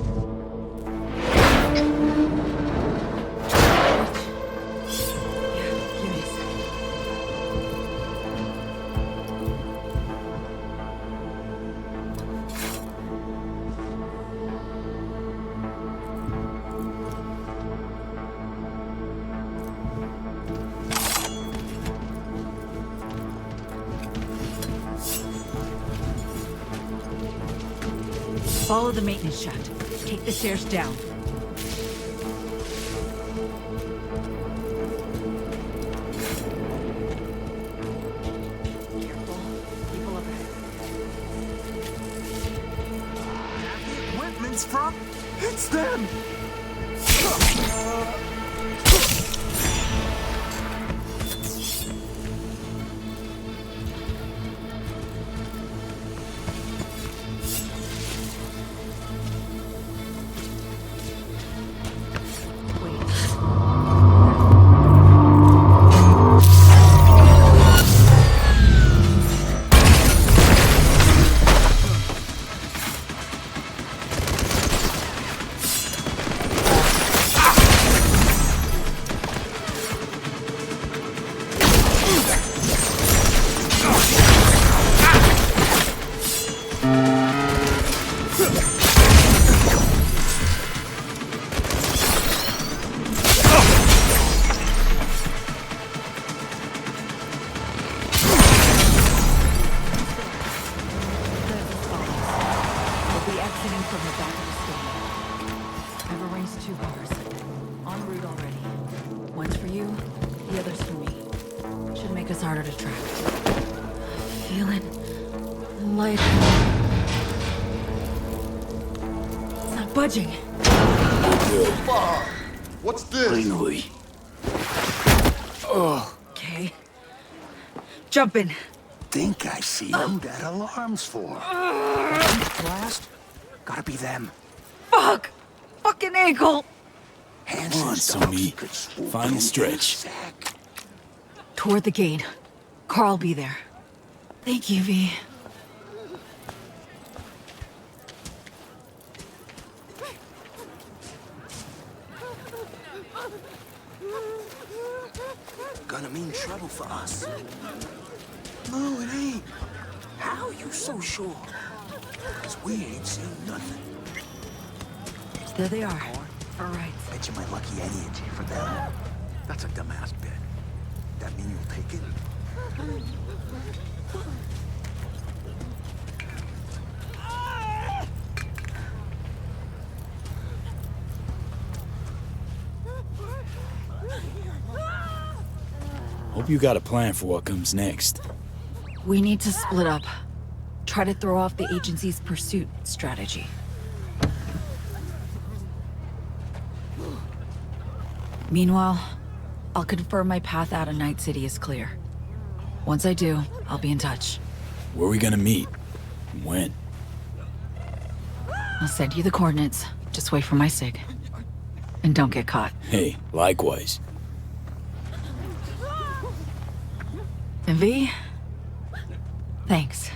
Follow the maintenance shaft. Take the stairs down. Careful. People up ahead. The equipment's from... It's them! Harder to track. Feeling light. It's not budging. What's this? Finally. Oh. Okay. Jumping. Think I see who that alarm's for. Blast? Gotta be them. Fuck! Fucking ankle! Come on, Sony. Final stretch. Toward the gate. Carl be there. Thank you, V. Gonna mean trouble for us. No, it ain't. How you so sure? Cause we ain't seen nothing. There they are. All right. Bet you my lucky any itchy for them. That's a dumbass bit. That mean you'll take it? Hope you got a plan for what comes next. We need to split up. Try to throw off the agency's pursuit strategy. Meanwhile, I'll confirm my path out of Night City is clear. Once I do, I'll be in touch. Where are we gonna meet? When? I'll send you the coordinates. Just wait for my sig. And don't get caught. Hey, likewise. And V, thanks.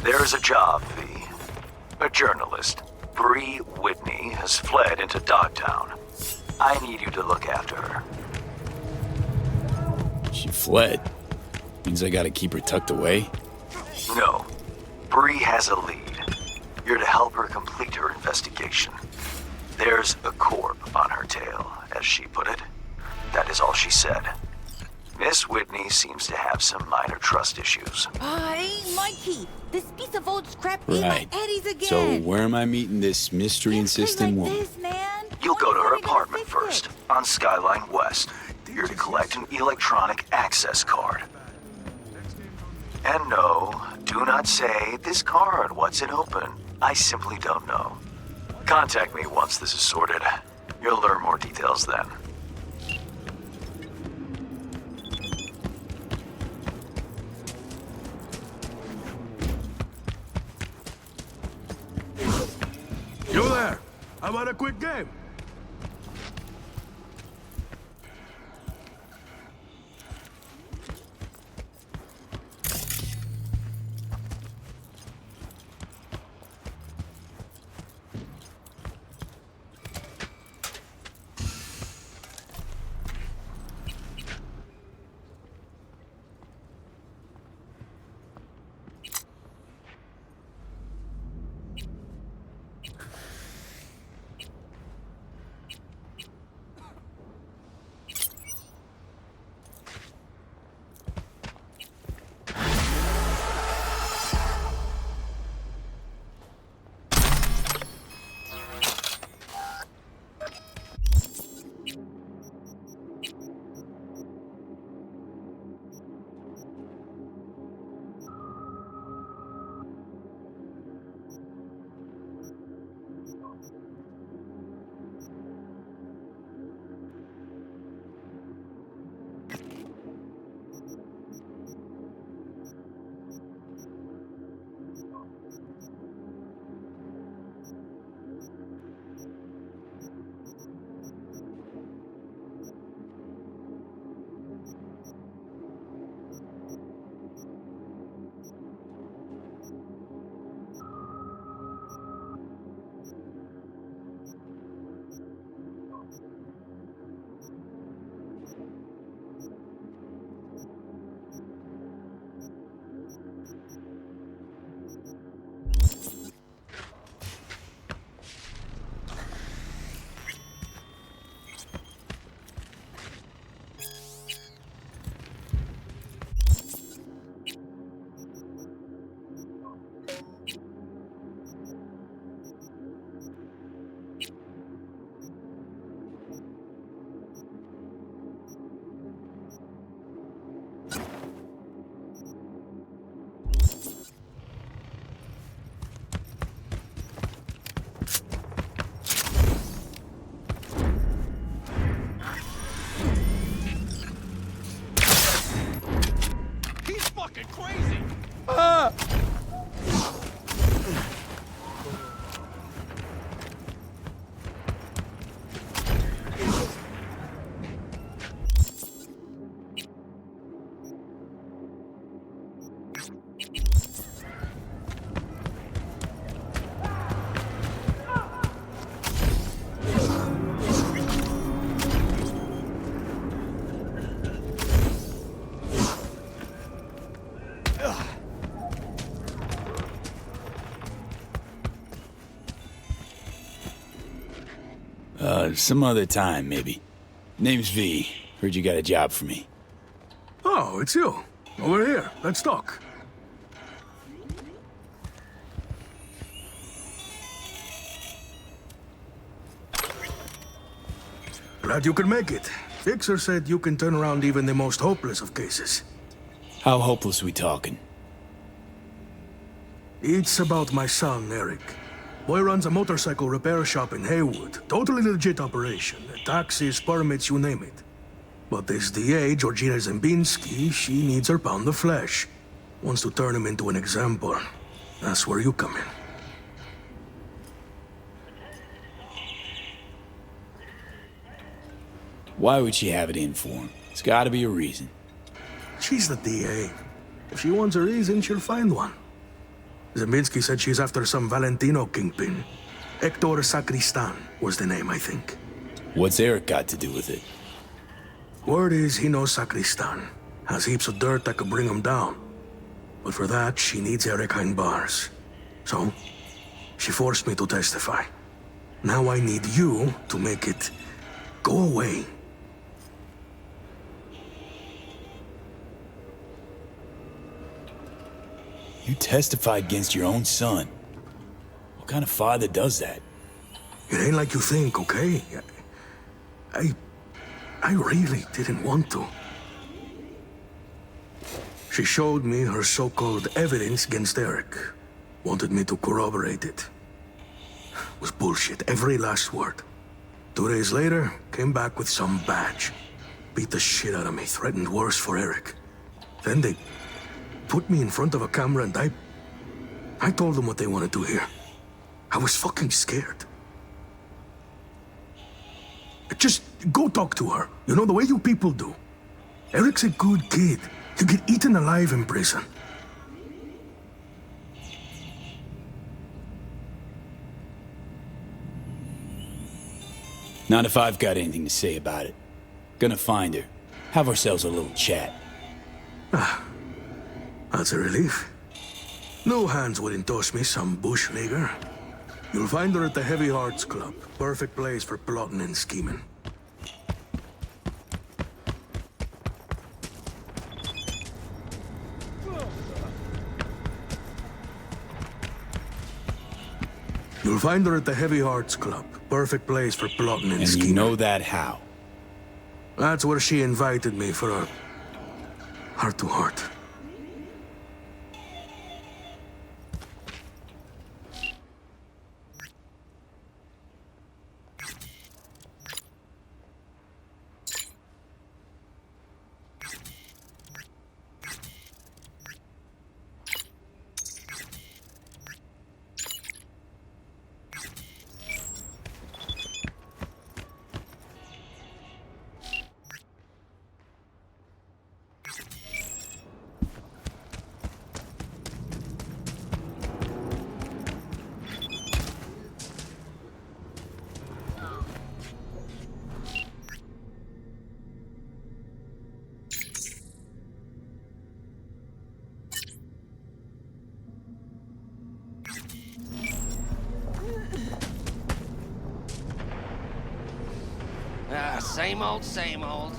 There's a job, V. A journalist, Bree Whitney, has fled into Dogtown. I need you to look after her. She fled? Means I gotta keep her tucked away? No. Bree has a lead. You're to help her complete her investigation. There's a corp on her tail, as she put it. That is all she said. Miss Whitney seems to have some minor trust issues. Hey, Mikey! This piece of old scrap ate my Eddie's again! So where am I meeting this mystery-insistent woman? You'll go to her apartment first, on Skyline West. You're to collect an electronic access card. And no, do not say, this card, what's it open? I simply don't know. Contact me once this is sorted. You'll learn more details then. You there? How about a quick game? Some other time, maybe. Name's V. Heard you got a job for me. Oh, it's you. Over here. Let's talk. Glad you could make it. Fixer said you can turn around even the most hopeless of cases. How hopeless we talking? It's about my son, Eric. Boy runs a motorcycle repair shop in Haywood. Totally legit operation. Taxes, permits, you name it. But this DA, Georgina Zembinski, she needs her pound of flesh. Wants to turn him into an example. That's where you come in. Why would she have it in for him? It's gotta be a reason. She's the DA. If she wants a reason, she'll find one. Zembinski said she's after some Valentino kingpin. Hector Sacristan was the name, I think. What's Eric got to do with it? Word is he knows Sacristan. Has heaps of dirt that could bring him down. But for that, she needs Eric behind bars. So, she forced me to testify. Now I need you to make it go away. You testified against your own son. What kind of father does that? It ain't like you think, okay? I really didn't want to. She showed me her so-called evidence against Eric. Wanted me to corroborate it. It was bullshit, every last word. 2 days later, came back with some badge. Beat the shit out of me, threatened worse for Eric. Then they put me in front of a camera and I told them what they wanted to hear. I was fucking scared. Just go talk to her. You know, the way you people do. Eric's a good kid. You get eaten alive in prison. Not if I've got anything to say about it. Gonna find her. Have ourselves a little chat. That's a relief. No hands wouldn't toss me some bush nigger. You'll find her at the Heavy Hearts Club. Perfect place for plotting and scheming. You'll find her at the Heavy Hearts Club. Perfect place for plotting and scheming. And you know that how? That's where she invited me for a heart-to-heart. Same old, same old.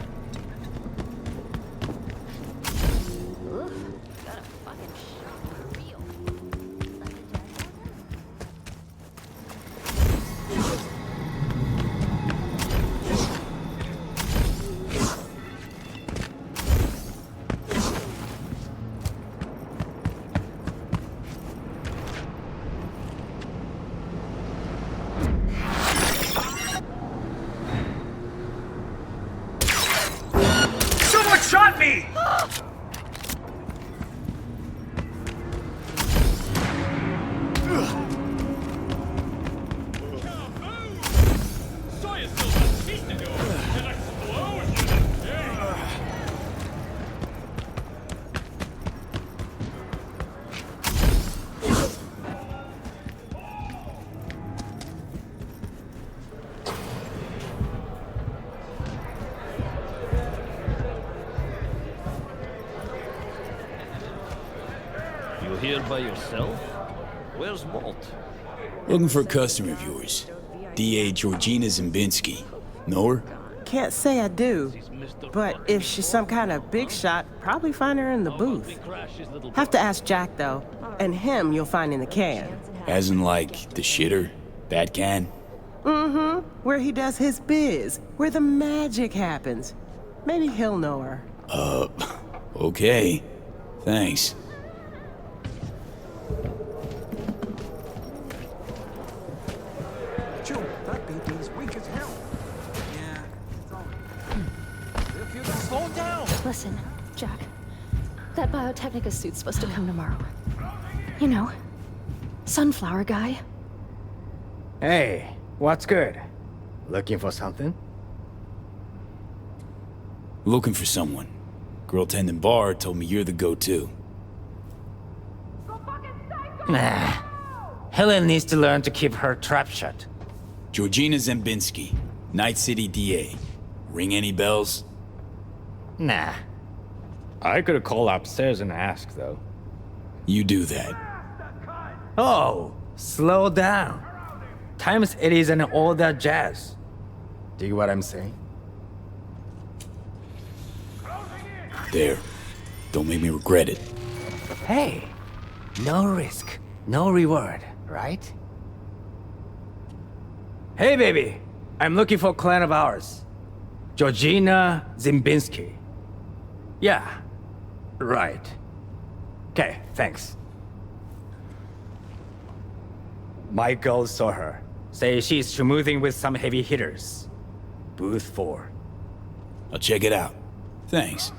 Shot me! You here by yourself? Where's Walt? Looking for a customer of yours. D.A. Georgina Zembinski. Know her? Can't say I do, but if she's some kind of big shot, probably find her in the booth. Have to ask Jack, though, and him you'll find in the can. As in, like, the shitter? That can? Mm-hmm, where he does his biz, where the magic happens. Maybe he'll know her. Okay. Thanks. Joe, that baby is weak as hell. Slow down! Listen, Jack. That Biotechnica suit's supposed to come tomorrow. You know, sunflower guy. Hey, what's good? Looking for something? Looking for someone. Girl tending bar told me you're the go-to. Go fucking psycho! Nah. Helen needs to learn to keep her trap shut. Georgina Zembinski, Night City DA. Ring any bells? Nah. I could have called upstairs and asked, though. You do that. Oh, slow down. Times it isn't all that jazz. Dig what I'm saying? There. Don't make me regret it. Hey, no risk, no reward, right? Hey, baby. I'm looking for a client of ours. Georgina Zimbinski. Yeah, right. Okay, thanks. Michael saw her. Say she's schmoozing with some heavy hitters. Booth 4. I'll check it out. Thanks.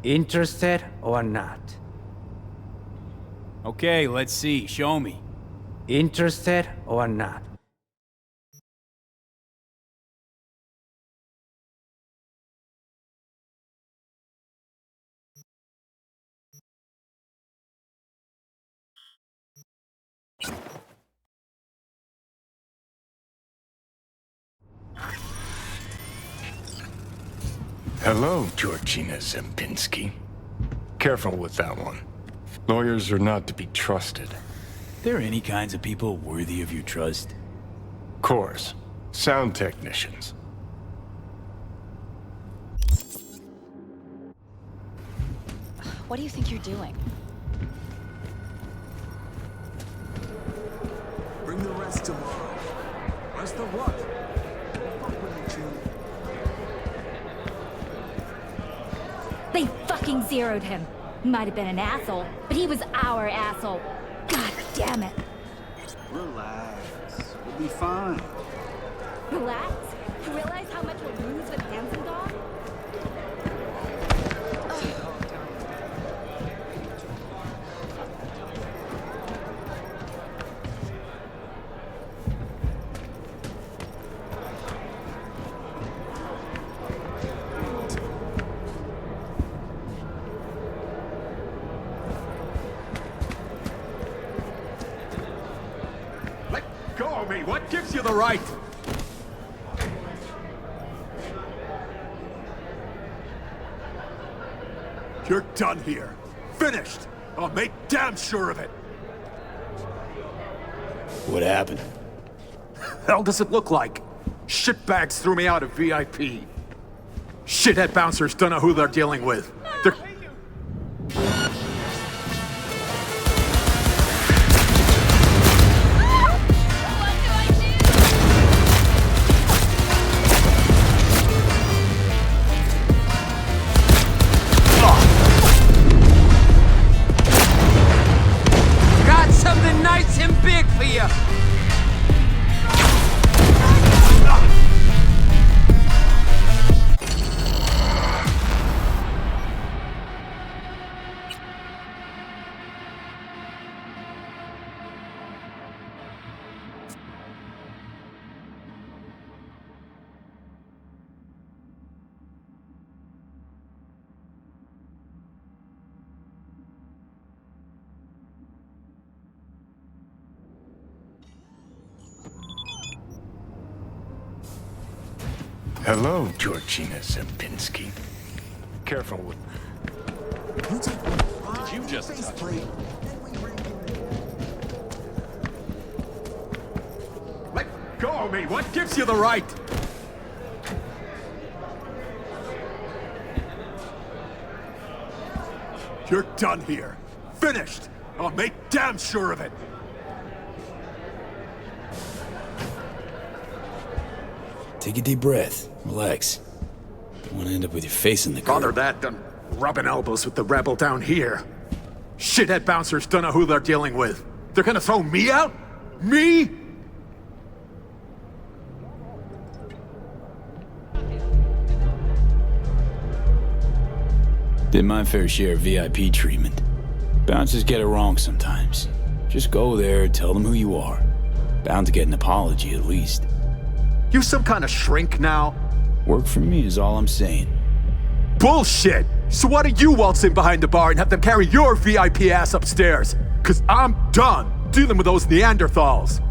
Interested or not? Okay, let's see. Show me. Interested or not? Hello, Georgina Zembinski. Careful with that one. Lawyers are not to be trusted. There any kinds of people worthy of your trust? Course. Sound technicians. What do you think you're doing? Bring the rest tomorrow. Rest of what? Fuck with you. They fucking zeroed him. Might have been an asshole, but he was our asshole. God damn it. Relax. We'll be fine. Relax? Realize how much we'll lose with Hansen gone? Go of me! What gives you the right? You're done here. Finished! I'll make damn sure of it! What happened? Hell does it look like? Shitbags threw me out of VIP. Shithead bouncers don't know who they're dealing with. They're... Got something nice and big for you! Hello, Georgina Zembinski. Careful with... Did you just touch me? Let go of me! What gives you the right? You're done here. Finished! I'll make damn sure of it! Take a deep breath. Relax. Don't want to end up with your face in the Rather that than rubbing elbows with the rebel down here. Shithead bouncers don't know who they're dealing with. They're gonna throw me out? Me? Did my fair share of VIP treatment. Bouncers get it wrong sometimes. Just go there, tell them who you are. Bound to get an apology at least. You some kind of shrink now? Work for me is all I'm saying. Bullshit! So why don't you waltz in behind the bar and have them carry your VIP ass upstairs? Cause I'm done dealing with those Neanderthals.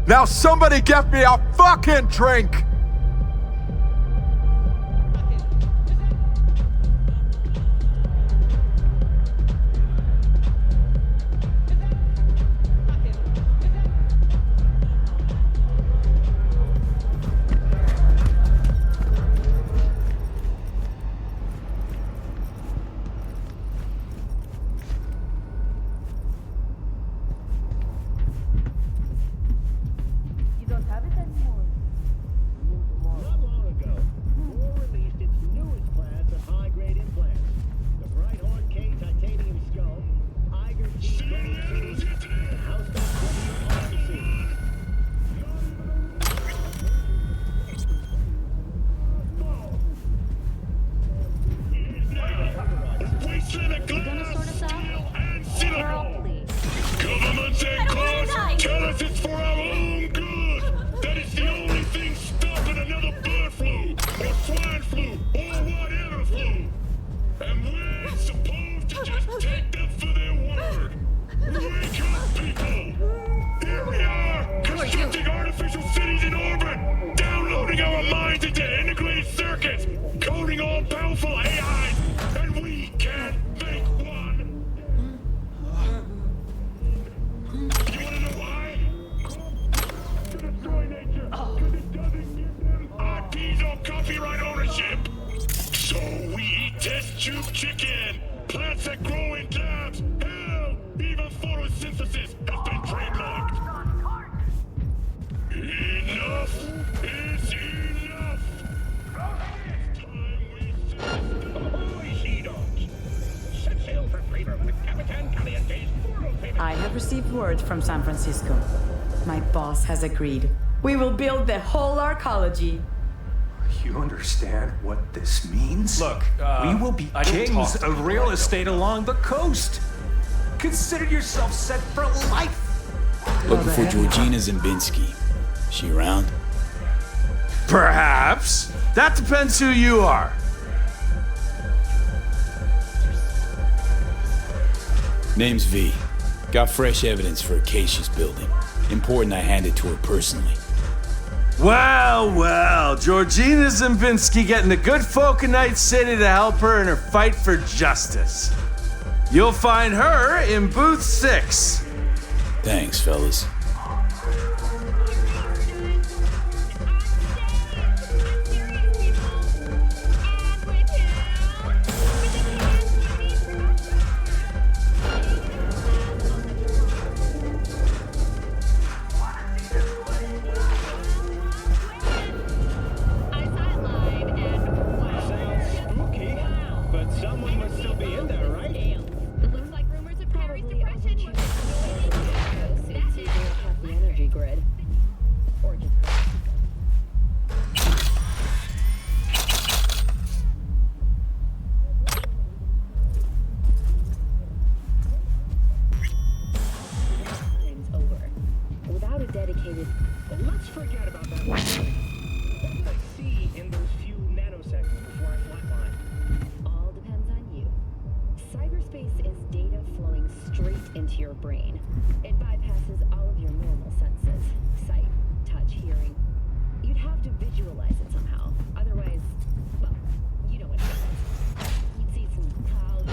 Now somebody get me a fucking drink! Not long ago, Moore released its newest class of high-grade implants. The Bright Horn K titanium skull, Iger T bone tooth, and House W arm seat. Governments and courts tell us it's for our own good. That it's the only thing stopping another bird flu, or swine flu, or whatever flu. And we're supposed to just take them for their word. Wake up, people! Here we are, constructing artificial cities in orbit, downloading our minds into integrated circuits, coding all powerful AIs, and we can't make one. You wanna know why? To destroy nature, because it doesn't give them IPs or copyright ownership. So we eat test tube chicken, plants that grow in labs, hell, even photosynthesis has been trademarked. Enough is enough! It's time we ahoy, sea dogs! Set sail for Kramer with Capitan Caliente's Mortal Payment. I have received word from San Francisco. My boss has agreed. We will build the whole arcology. You understand what this means? Look, we will be I can kings talk to of you. real estate along the coast. Consider yourself set for life. Looking for Georgina Zembinski. She around? Perhaps. That depends who you are. Name's V. Got fresh evidence for a case she's building. Important I hand it to her personally. Well, well, Georgina Zembinski getting the good folk of Night City to help her in her fight for justice. You'll find her in booth 6. Thanks, fellas. Spooky, but someone must still be in there, right? Looks like rumors of Carrie's depression. That's it. The energy grid. Or just. Time's over. Without a dedicated. Let's forget about that. What did I see in those few nanoseconds before I flatline? All depends on you. Cyberspace is data flowing straight into your brain. It bypasses all of your normal senses. Sight, touch, hearing. You'd have to visualize it somehow. Otherwise, well, you know what happens. You'd see some clouds.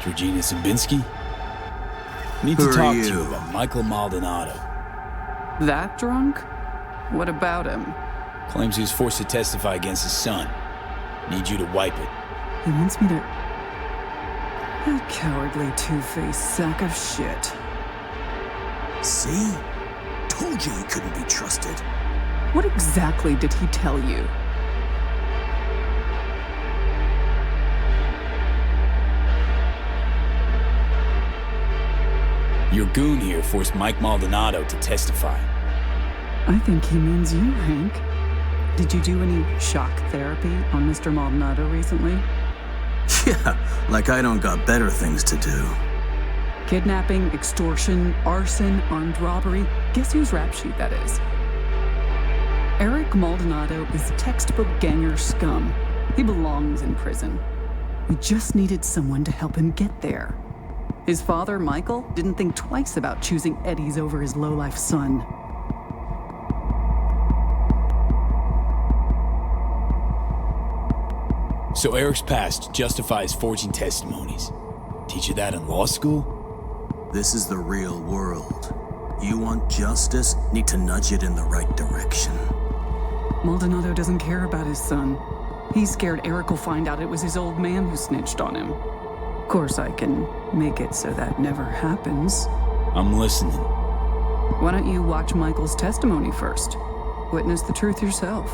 Georgina Zimbinski? Need Who to are talk to you? you about Michael Maldonado. That drunk? What about him? Claims he was forced to testify against his son. Need you to wipe it. He wants me to... That cowardly two-faced sack of shit. See? Told you he couldn't be trusted. What exactly did he tell you? Your goon here forced Mike Maldonado to testify. I think he means you, Hank. Did you do any shock therapy on Mr. Maldonado recently? Yeah, like I don't got better things to do. Kidnapping, extortion, arson, armed robbery. Guess whose rap sheet that is? Eric Maldonado is textbook ganger scum. He belongs in prison. We just needed someone to help him get there. His father, Michael, didn't think twice about choosing Eddie's over his lowlife son. So Eric's past justifies forging testimonies. Teach you that in law school? This is the real world. You want justice, need to nudge it in the right direction. Maldonado doesn't care about his son. He's scared Eric will find out it was his old man who snitched on him. Of course, I can make it so that never happens. I'm listening. Why don't you watch Michael's testimony first? Witness the truth yourself.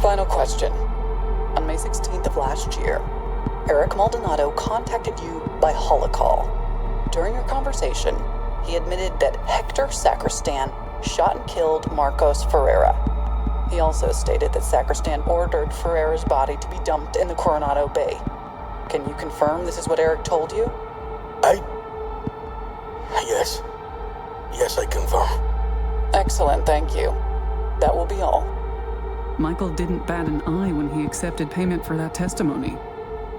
Final question. On May 16th of last year, Eric Maldonado contacted you by holocall. During your conversation, he admitted that Hector Sacristan shot and killed Marcos Ferreira. He also stated that Sacristan ordered Ferreira's body to be dumped in the Coronado Bay. Can you confirm this is what Eric told you? Yes. Yes, I confirm. Excellent, thank you. That will be all. Michael didn't bat an eye when he accepted payment for that testimony.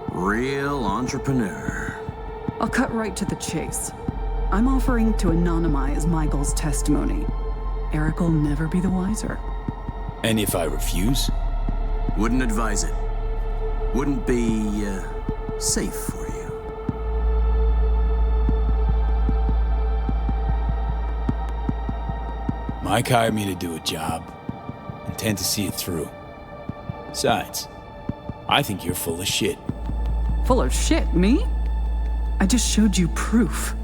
Real entrepreneur. I'll cut right to the chase. I'm offering to anonymize Michael's testimony. Eric will never be the wiser. And if I refuse? Wouldn't advise it. Wouldn't be, safe for you. Mike hired me to do a job. Intend to see it through. Besides, I think you're full of shit. Full of shit, me? I just showed you proof.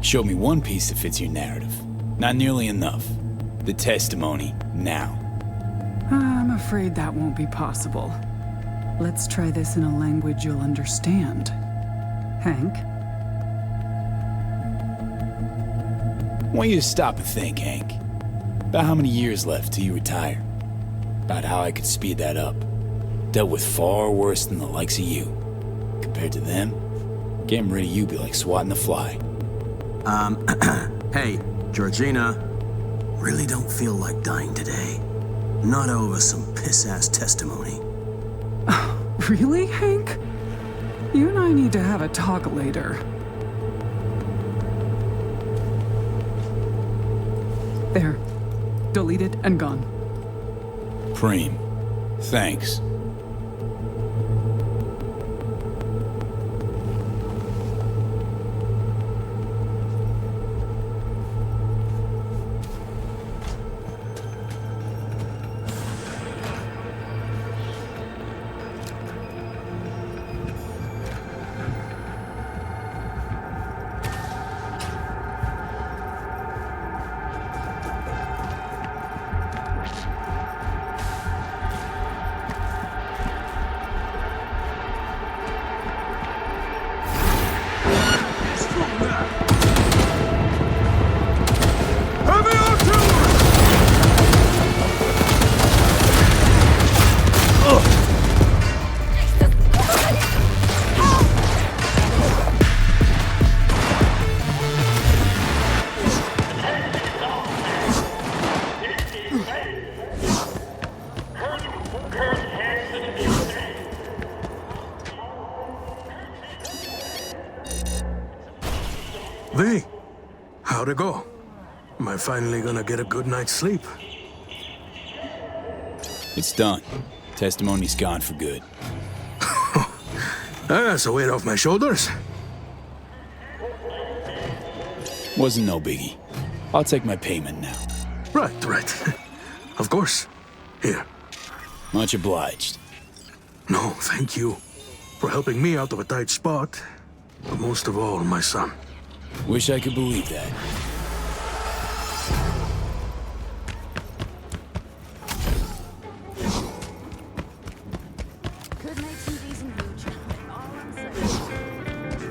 Show me one piece that fits your narrative. Not nearly enough. The testimony, now. I'm afraid that won't be possible. Let's try this in a language you'll understand. Hank? I want you to stop and think, Hank. About how many years left till you retire. About how I could speed that up. Dealt with far worse than the likes of you. Compared to them, getting rid of you be like swatting a fly. Hey, Georgina. Really don't feel like dying today. Not over some piss-ass testimony. Really, Hank? You and I need to have a talk later. There. Deleted and gone. Preem. Thanks. V, how'd it go? Am I finally gonna get a good night's sleep? It's done. Testimony's gone for good. That's a weight off my shoulders. Wasn't no biggie. I'll take my payment now. Right. Of course. Here. Much obliged. No, thank you. For helping me out of a tight spot. But most of all, my son. Wish I could believe that. Could make some decent hooch. All I'm saying.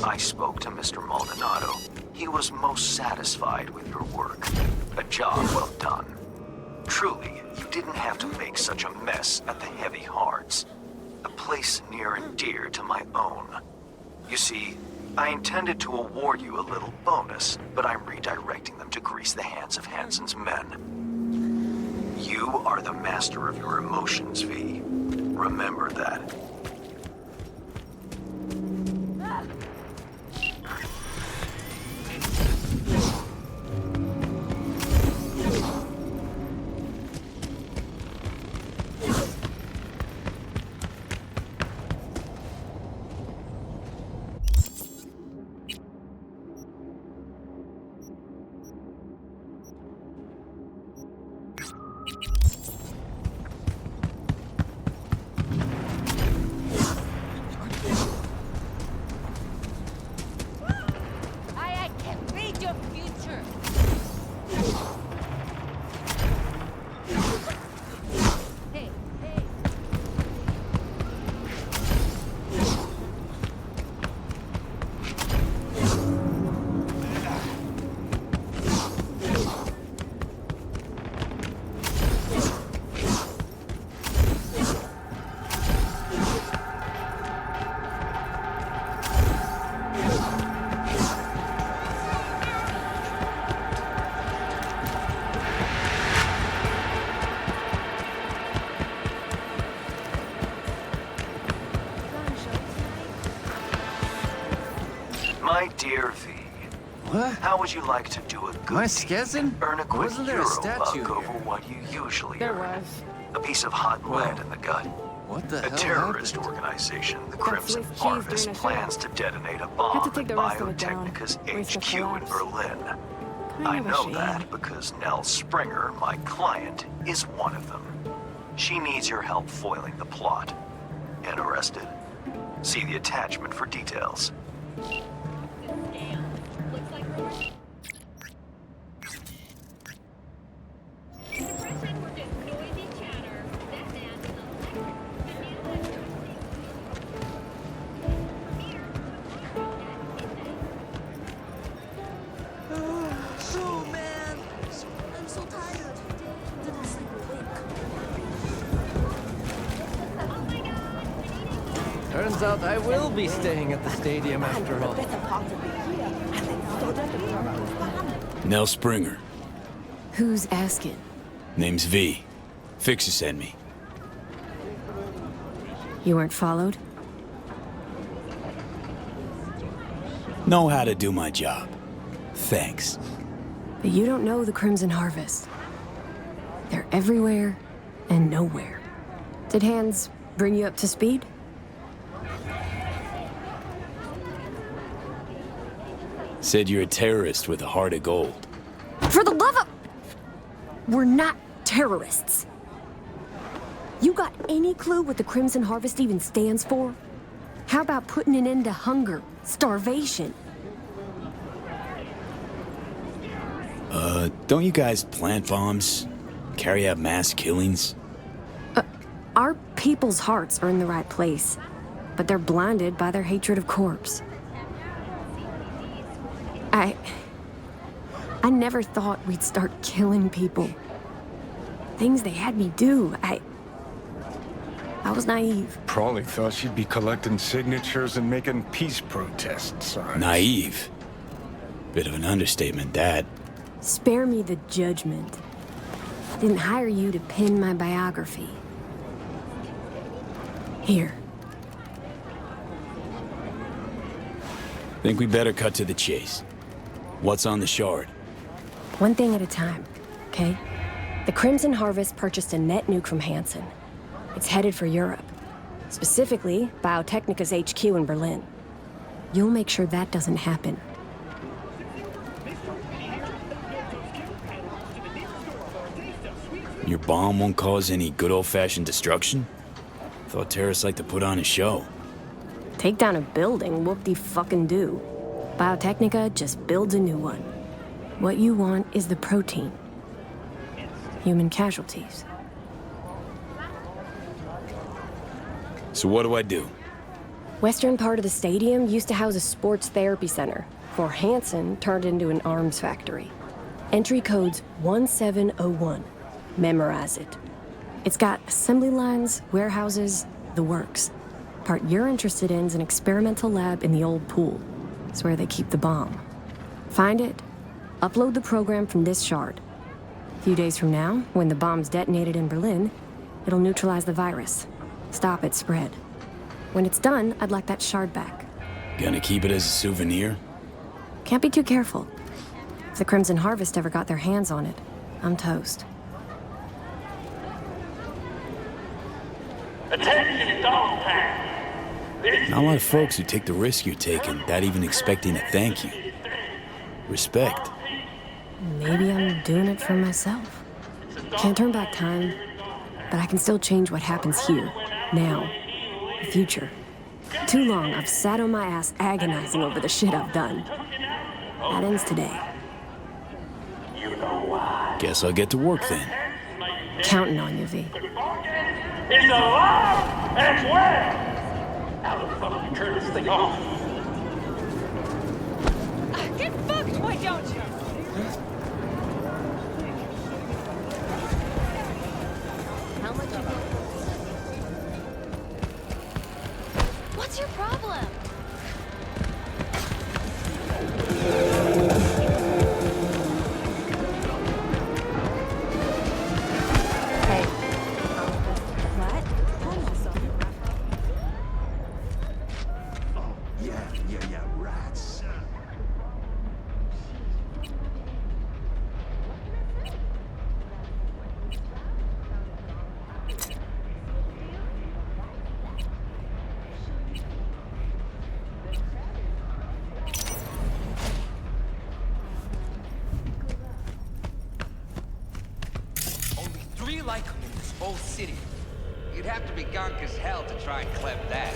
I spoke to Mr. Maldonado. He was most satisfied with your work. A job well done. Truly, you didn't have to make such a mess at the Heavy Hearts. A place near and dear to my own. You see, I intended to award you a little bonus, but I'm redirecting them to grease the hands of Hansen's men. You are the master of your emotions, V. Remember that. I can read your future. Hey. My dear V. What? How would you like to do a good My deed skeleton? and earn a quick Wasn't there a hero statue buck here? over what you usually There earn? was. A piece of hot lead in the gut. What the A hell terrorist happened? organization, the Crimson Swiss cheese Harvest, during a plans show. to detonate a Had bomb to take at the rest of it down. Biotechnica's Risk of HQ in collapse. Berlin. Kind I of a know shame. that because Nell Springer, my client, is one of them. She needs your help foiling the plot. Interested? See the attachment for details. Oh man, I'm so tired. Didn't sleep a wink. Turns out I will be staying at the stadium after all. Nell Springer. Who's asking? Name's V. Fixer sent me. You weren't followed? Know how to do my job. Thanks. But you don't know the Crimson Harvest. They're everywhere and nowhere. Did Hans bring you up to speed? Said you're a terrorist with a heart of gold. For the love of... We're not terrorists. You got any clue what the Crimson Harvest even stands for? How about putting an end to hunger, starvation? Don't you guys plant bombs? Carry out mass killings? Our people's hearts are in the right place, but they're blinded by their hatred of corpse. I never thought we'd start killing people. Things they had me do. I was naive. Probably thought she'd be collecting signatures and making peace protest signs. Naive. Bit of an understatement, that. Spare me the judgment. Didn't hire you to pen my biography. Here. Think we better cut to the chase. What's on the Shard? One thing at a time, okay? The Crimson Harvest purchased a net nuke from Hansen. It's headed for Europe. Specifically, Biotechnica's HQ in Berlin. You'll make sure that doesn't happen. Your bomb won't cause any good old-fashioned destruction? Thought terrorists like to put on a show. Take down a building, whoop-de-fucking-do. Biotechnica just builds a new one. What you want is the protein. Human casualties. So what do I do? Western part of the stadium used to house a sports therapy center, before Hansen turned it into an arms factory. Entry code's 1701. Memorize it. It's got assembly lines, warehouses, the works. Part you're interested in is an experimental lab in the old pool. It's where they keep the bomb. Find it, upload the program from this shard. A few days from now, when the bomb's detonated in Berlin, it'll neutralize the virus. Stop its spread. When it's done, I'd like that shard back. Gonna keep it as a souvenir? Can't be too careful. If the Crimson Harvest ever got their hands on it, I'm toast. Attention, dog pack. Not a lot of folks who take the risk you're taking without even expecting a thank you. Respect. Maybe I'm doing it for myself. Can't turn back time, but I can still change what happens here, now, the future. Too long I've sat on my ass agonizing over the shit I've done. That ends today. Guess I'll get to work then. Counting on you, V. It's alive and well. How the fuck do you turn this thing off? Get fucked, why don't you? How much you got? What's your problem? Rats. Only 3 like them in this whole city. You'd have to be gonk as hell to try and clem that.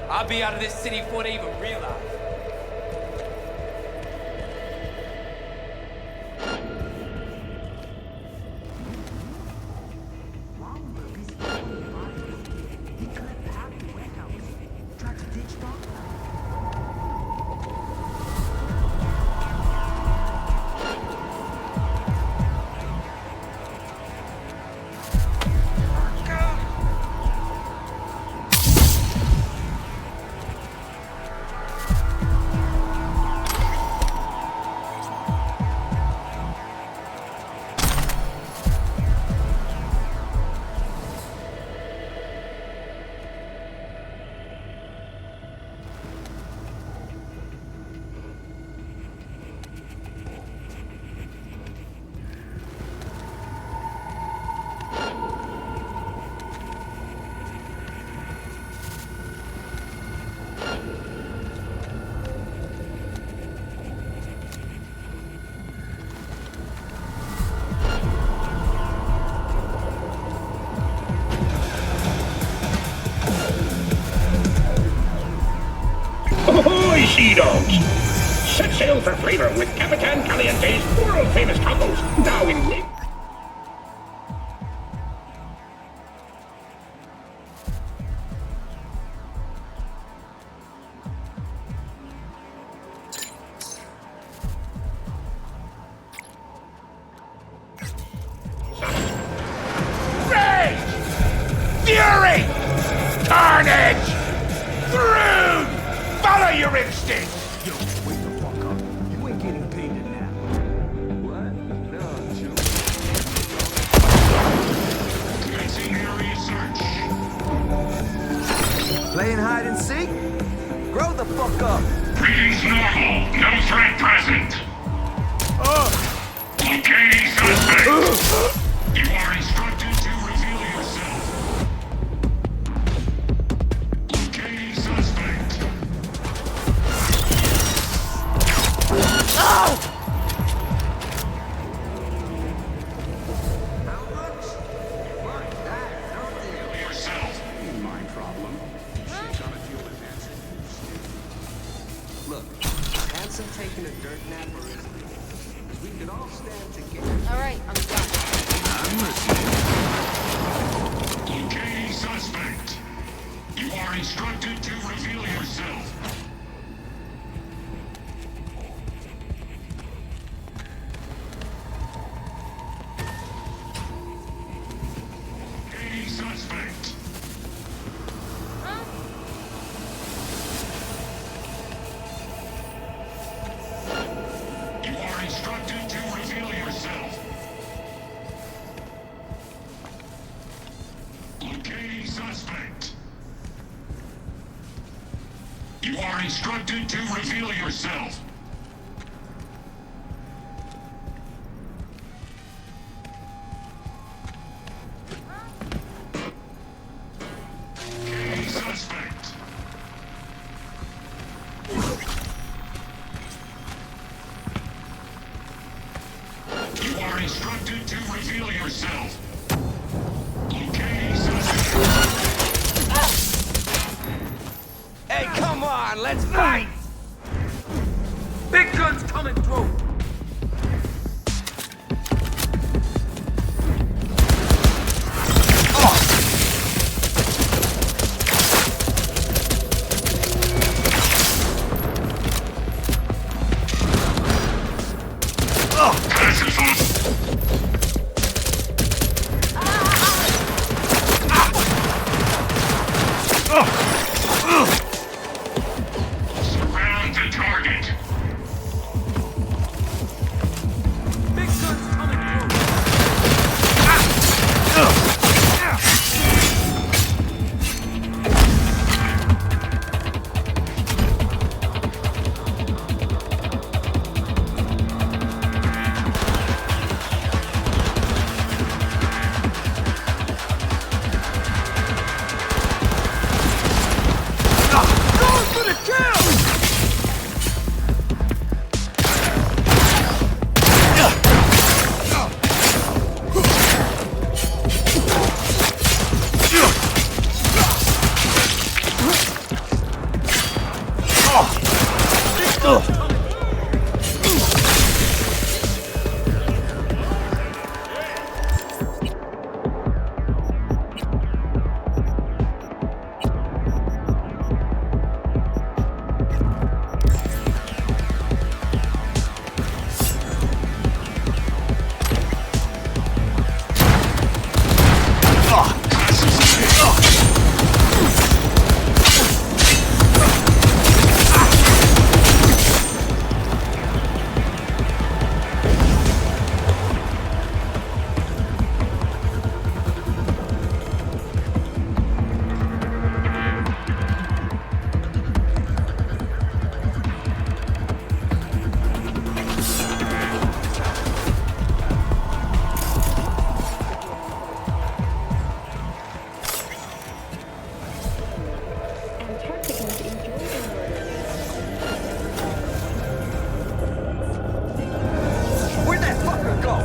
I'll be out of this city before they even realize. Ahoy, sea dogs! Set sail for flavor with Capitan Caliente's world-famous tacos, now in... Rage! Fury! Carnage! Through! Follow your instincts! Yo, wake the fuck up. You ain't getting paid in that. What? No, Joe. Commencing area search. Playing hide and seek? Grow the fuck up! Readings normal. No threat present. Locating suspect. You are instructed to reveal yourself. Locating suspect. Yourself. My problem. Look, Hanson taking a dirt nap or is we could all stand together. Alright, I'm done. Locating suspect. You are instructed to reveal yourself. Locating suspect. You are instructed to reveal yourself. Locating suspect. You are instructed to reveal yourself. Locating suspect. You are instructed to reveal yourself. Locating suspect. Hey, come on, let's fight! Big guns coming through! Surround the target. Big guns coming through! Going for the kill! Where'd that fucker go?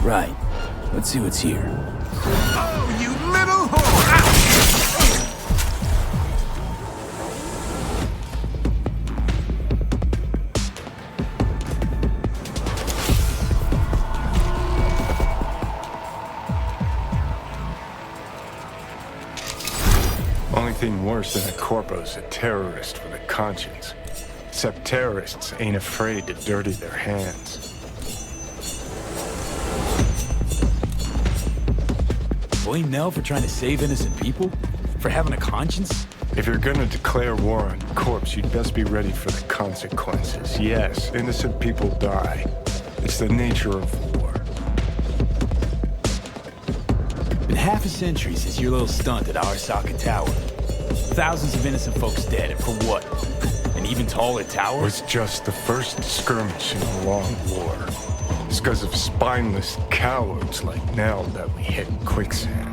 Right. Let's see what's here. Oh, you little whore! Only thing worse than a corpo's a terrorist with a conscience. Except terrorists ain't afraid to dirty their hands. blame Nell for trying to save innocent people? For having a conscience? If you're gonna declare war on corpse, you'd best be ready for the consequences. Yes, innocent people die. It's the nature of war. Been half a century since your little stunt at Arasaka Tower. Thousands of innocent folks dead, and for what? An even taller tower? It was just the first skirmish in a long war. It's because of spineless cowards like Nell that we hit quicksand.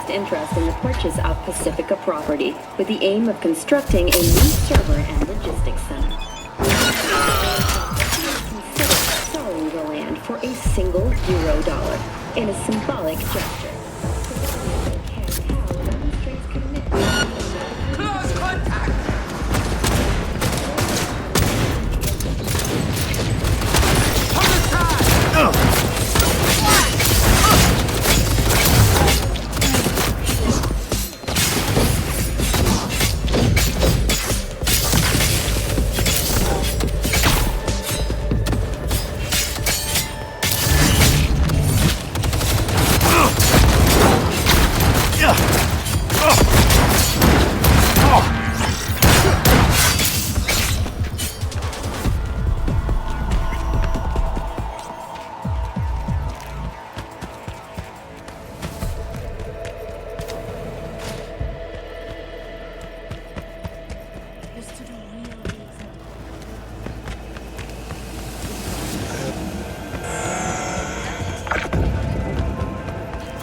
Interest in the purchase of Pacifica property with the aim of constructing a new server and logistics center. Consider selling the land for a single $0 in a symbolic gesture. Close contact!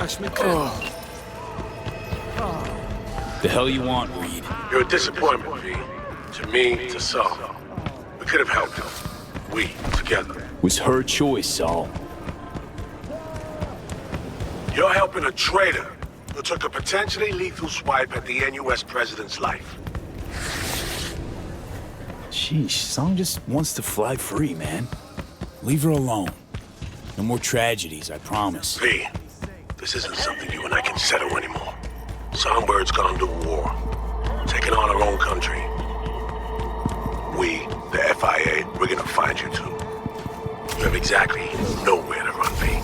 Pass me The hell you want, Reed? You're a disappointment, V. To me, to Saul. We could have helped him. We, together. Was her choice, Saul. You're helping a traitor who took a potentially lethal swipe at the NUS president's life. Sheesh, Song just wants to fly free, man. Leave her alone. No more tragedies, I promise. V, this isn't something you and I can settle anymore. Songbird's gone to war, taking on our own country. We, the FIA, we're gonna find you too. You have exactly nowhere to run, V.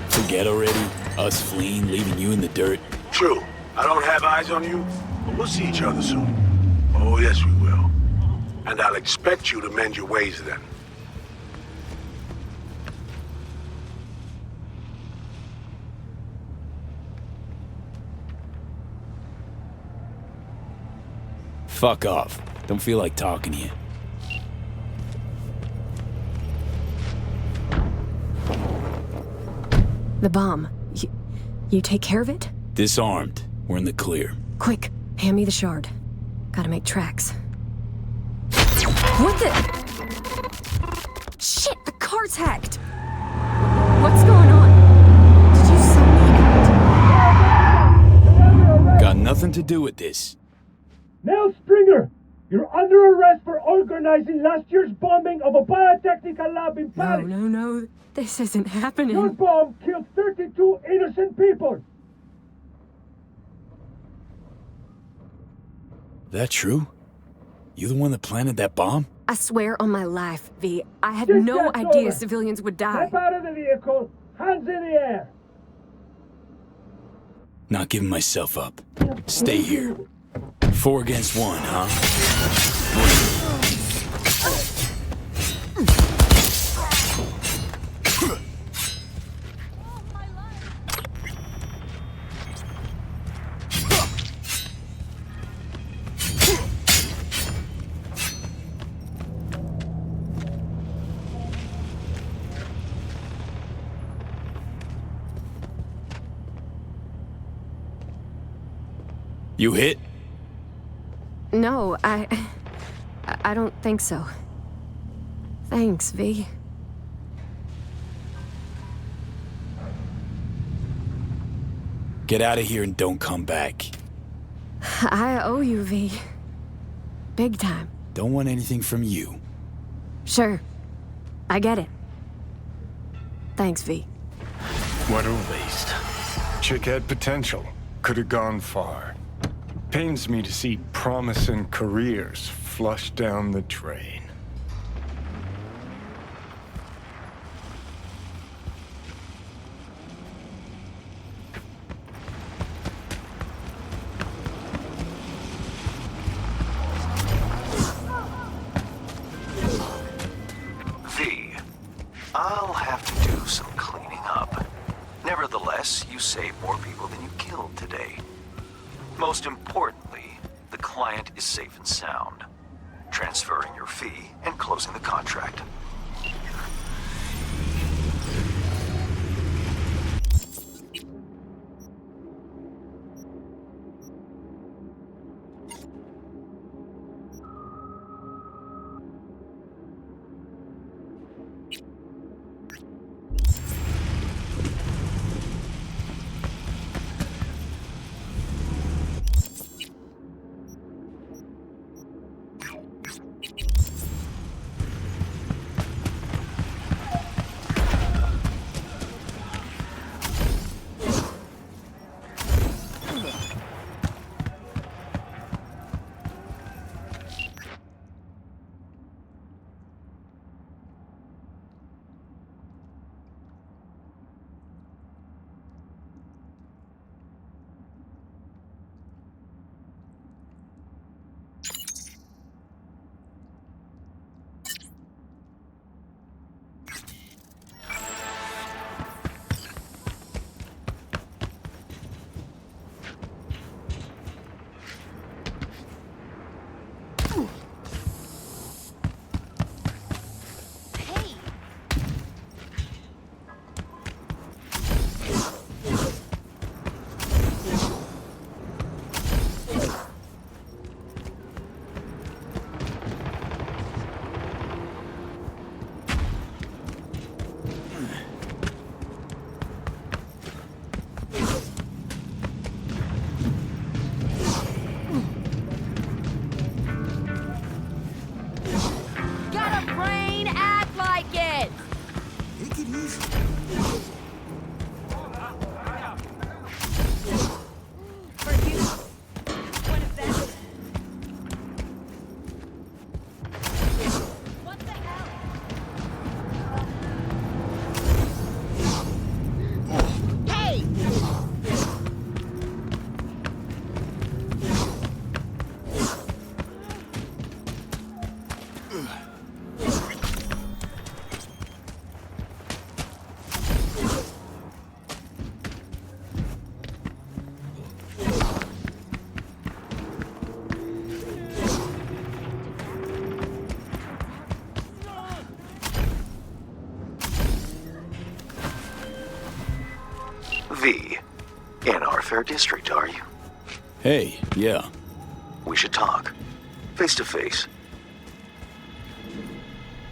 Forget already? Us fleeing, leaving you in the dirt? True. I don't have eyes on you, but we'll see each other soon. Oh, yes, we will. And I'll expect you to mend your ways then. Fuck off. Don't feel like talking to you. The bomb. You take care of it? Disarmed. We're in the clear. Quick, hand me the shard. Gotta make tracks. What the? Shit, the car's hacked! What's going on? Did you sell me? Got nothing to do with this. Now, Stringer, you're under arrest for organizing last year's bombing of a biotechnical lab in Paris. No. This isn't happening. Your bomb killed 32 innocent people. That true? You the one that planted that bomb? I swear on my life, V. I had Get no that idea over. civilians would die. Step out of the vehicle, hands in the air. Not giving myself up. Stay here. 4 against 1, huh? You hit? No, I don't think so. Thanks, V. Get out of here and don't come back. I owe you, V. Big time. Don't want anything from you. Sure. I get it. Thanks, V. What a waste. Chick had potential. Could have gone far. Pains me to see promising careers flush down the drain. V, I'll have to do some cleaning up. Nevertheless, you saved more people than you killed today. Most importantly, the client is safe and sound. Transferring your fee and closing the contract. In our fair district, are you? Hey, yeah. We should talk. Face to face.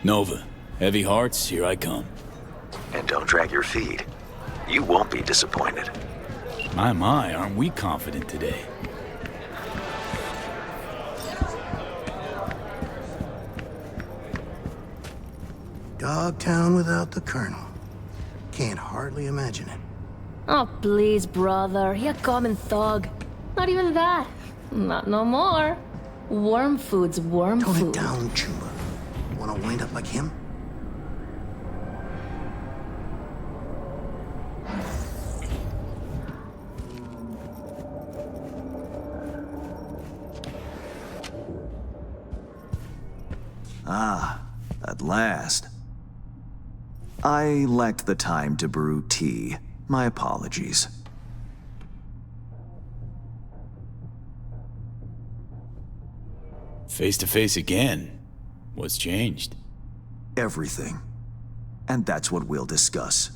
Nova, heavy hearts, here I come. And don't drag your feet. You won't be disappointed. My, aren't we confident today? Dogtown without the Colonel. Can't hardly imagine it. Oh, please, brother. You common thug. Not even that. Not no more. Worm food's worm Tone food. it down, Chuba. Wanna wind up like him? Ah, at last. I lacked the time to brew tea. My apologies. Face to face again. What's changed? Everything. And that's what we'll discuss.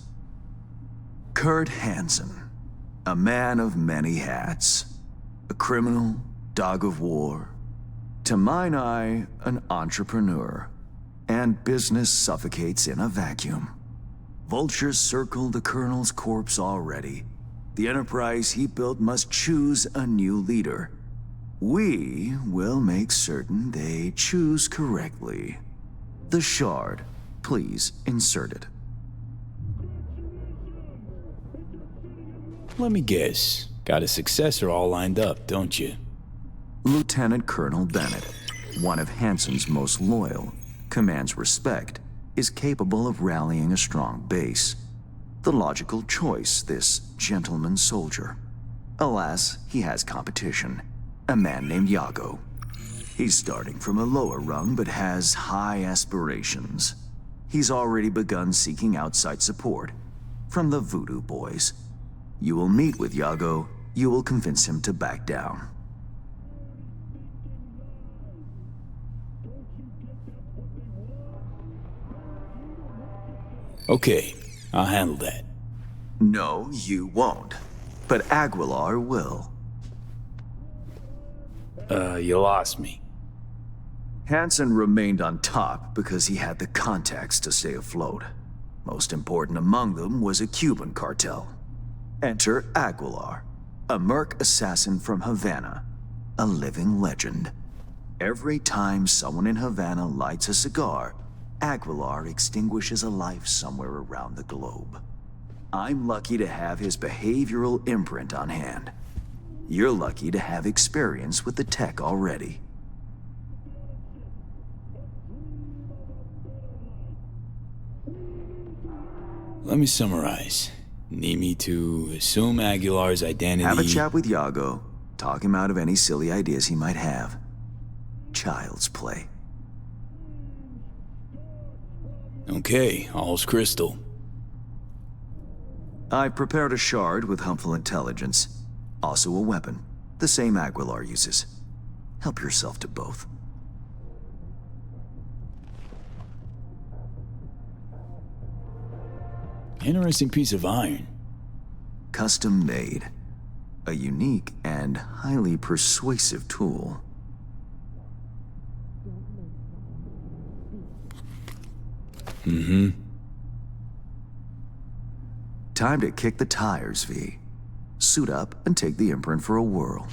Kurt Hansen, a man of many hats. A criminal, dog of war. To mine eye, an entrepreneur. And business suffocates in a vacuum. Vultures circle the Colonel's corpse already. The enterprise he built must choose a new leader. We will make certain they choose correctly. The Shard, please insert it. Let me guess. Got a successor all lined up, don't you? Lieutenant Colonel Bennett, one of Hansen's most loyal, commands respect, is capable of rallying a strong base. The logical choice, this gentleman soldier. Alas, he has competition. A man named Yago. He's starting from a lower rung but has high aspirations. He's already begun seeking outside support from the Voodoo Boys. You will meet with Yago, you will convince him to back down. Okay, I'll handle that. No, you won't. But Aguilar will. You lost me. Hansen remained on top because he had the contacts to stay afloat. Most important among them was a Cuban cartel. Enter Aguilar, a merc assassin from Havana, a living legend. Every time someone in Havana lights a cigar, Aguilar extinguishes a life somewhere around the globe. I'm lucky to have his behavioral imprint on hand. You're lucky to have experience with the tech already. Let me summarize. Need me to assume Aguilar's identity... Have a chat with Yago. Talk him out of any silly ideas he might have. Child's play. Okay, all's crystal. I prepared a shard with helpful intelligence. Also a weapon, the same Aguilar uses. Help yourself to both. Interesting piece of iron. Custom made. A unique and highly persuasive tool. Mm-hmm. Time to kick the tires, V. Suit up and take the imprint for a whirl.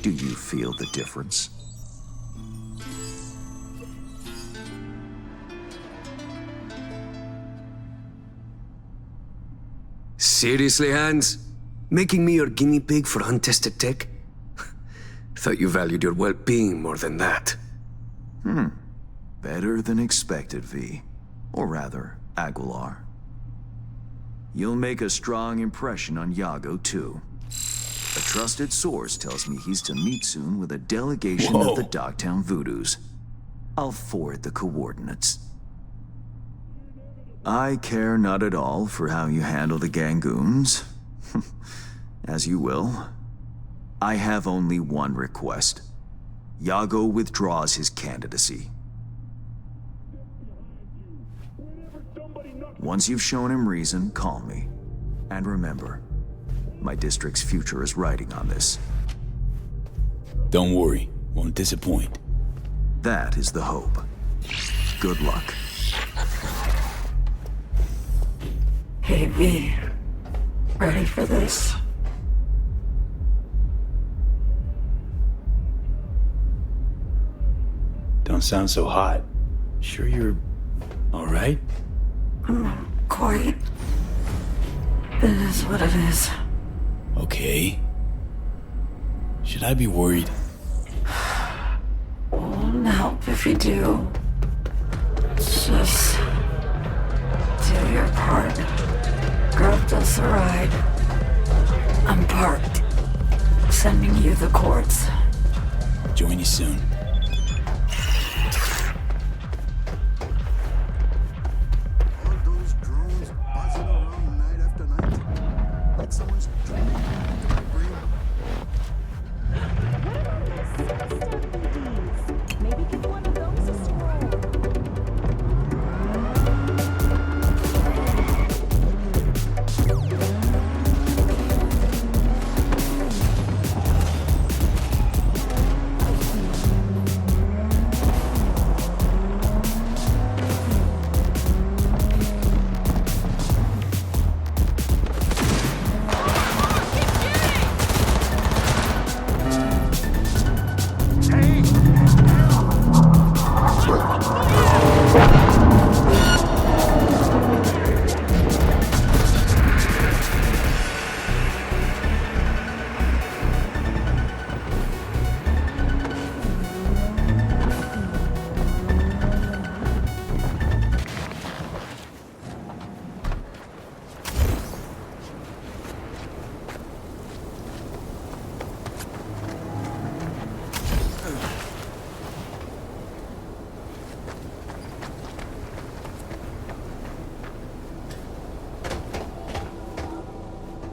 Do you feel the difference? Seriously, Hans? Making me your guinea pig for untested tech? Thought you valued your well-being more than that. Better than expected, V. Or rather, Aguilar. You'll make a strong impression on Yago, too. A trusted source tells me he's to meet soon with a delegation of the Dogtown Voodoos. I'll forward the coordinates. I care not at all for how you handle the Gangoons. As you will. I have only one request. Yago withdraws his candidacy. Once you've shown him reason, call me. And remember, my district's future is riding on this. Don't worry, won't disappoint. That is the hope. Good luck. Hey, V. Ready for this? Don't sound so hot. Sure you're all right? Quite. It is what it is. Okay. Should I be worried? Won't help if you do. Just do your part. Grab us a ride. I'm parked. Sending you the cords. Join you soon.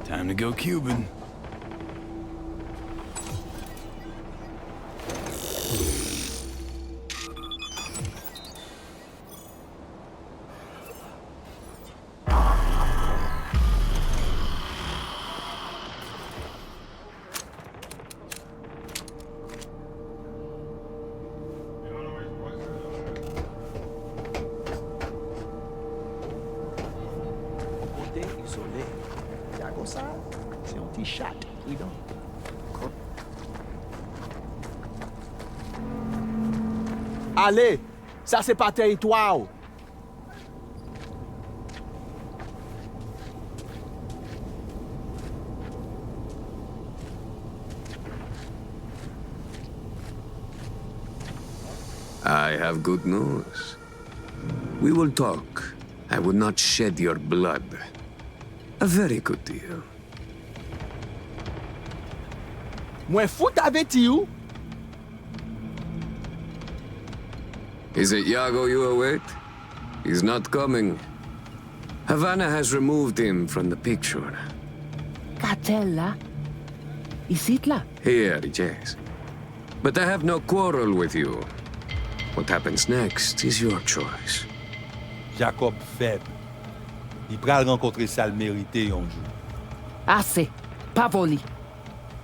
Time to go Cuban. C'est un petit chat, oui donc. Allez, ça c'est pas territoire. I have good news. We will talk. I will not shed your blood. A very good deal. Mwen fout avec you. Is it Yago you await? He's not coming. Havana has removed him from the picture. Catella. Isit là? Here, yes. But I have no quarrel with you. What happens next is your choice. Jacob faible. Il pral rencontrer ça le mérité un jour. Assez. Pas voli.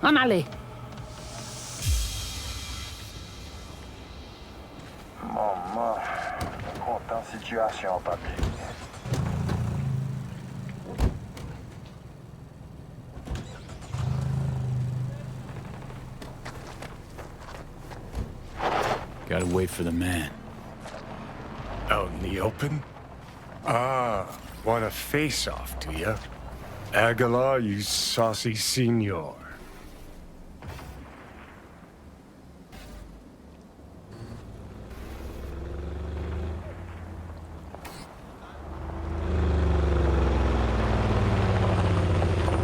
En allez. Maman, content situation, papi. Gotta wait for the man. Out in the open? Ah, want a face-off, do ya? Aguilar, you saucy senor.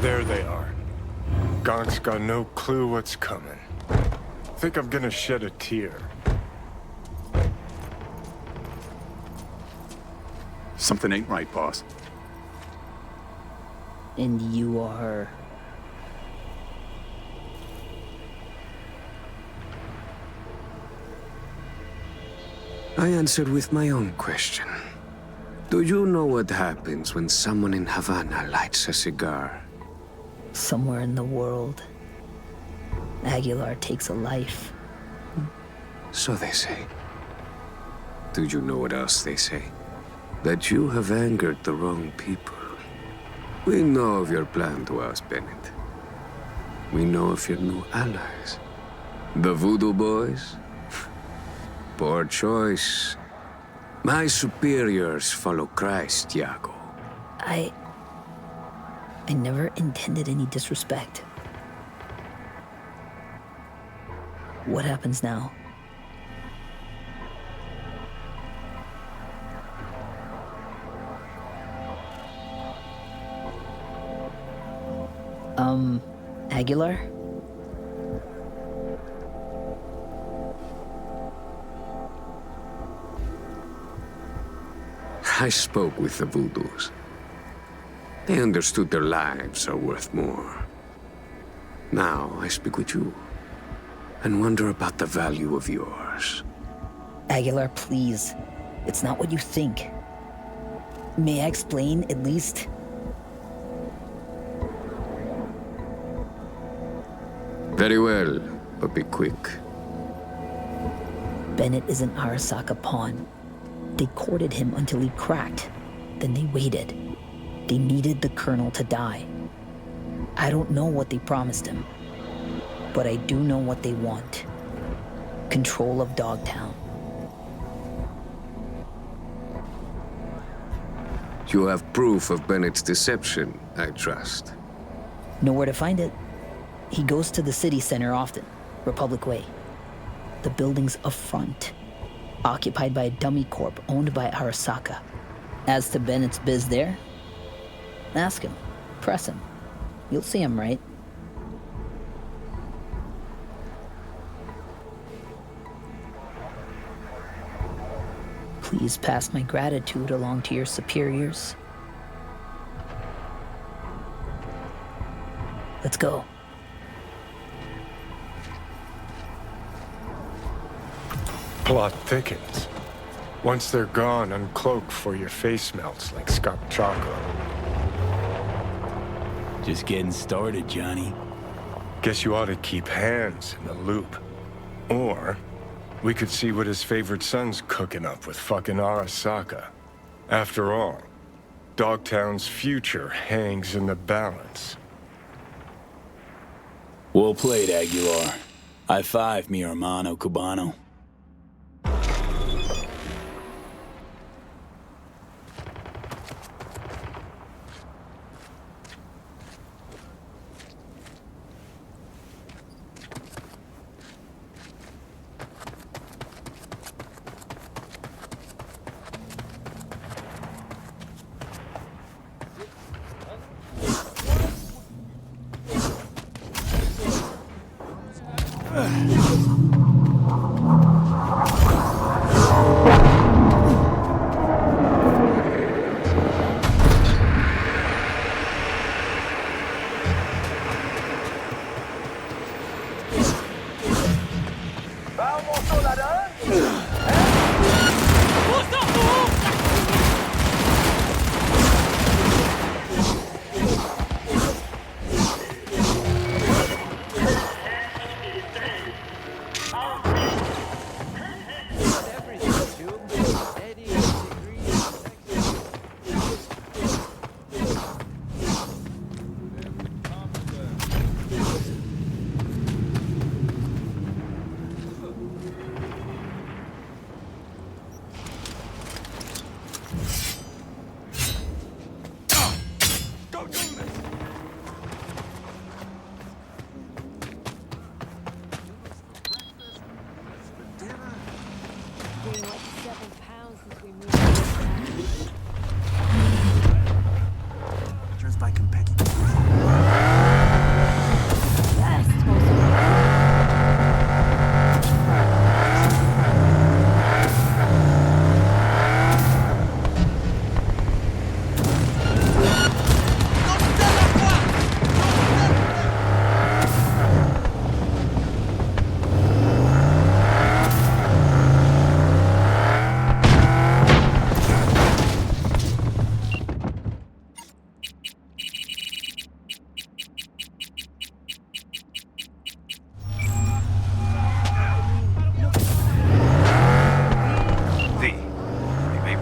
There they are. Gonk's got no clue what's coming. Think I'm gonna shed a tear. Something ain't right, boss. And you are... I answered with my own question. Do you know what happens when someone in Havana lights a cigar? Somewhere in the world, Aguilar takes a life. So they say. Do you know what else they say? That you have angered the wrong people. We know of your plan to oust Bennett. We know of your new allies. The Voodoo Boys? Poor choice. My superiors follow Christ, Iago. I never intended any disrespect. What happens now? Aguilar? I spoke with the Voodoos. They understood their lives are worth more. Now I speak with you and wonder about the value of yours. Aguilar, please. It's not what you think. May I explain, at least? Very well, but be quick. Bennett is an Arasaka pawn. They courted him until he cracked. Then they waited. They needed the Colonel to die. I don't know what they promised him, but I do know what they want. Control of Dogtown. You have proof of Bennett's deception, I trust. Know where to find it. He goes to the city center often, Republic Way. The building's a front, occupied by a dummy corp owned by Arasaka. As to Bennett's biz there, ask him, press him. You'll see him right. Please pass my gratitude along to your superiors. Let's go. Plot thickens. Once they're gone, uncloak for your face melts like Scott chocolate. Just getting started, Johnny. Guess you ought to keep hands in the loop. Or, we could see what his favorite son's cooking up with fucking Arasaka. After all, Dogtown's future hangs in the balance. Well played, Aguilar. High five, mi hermano cubano.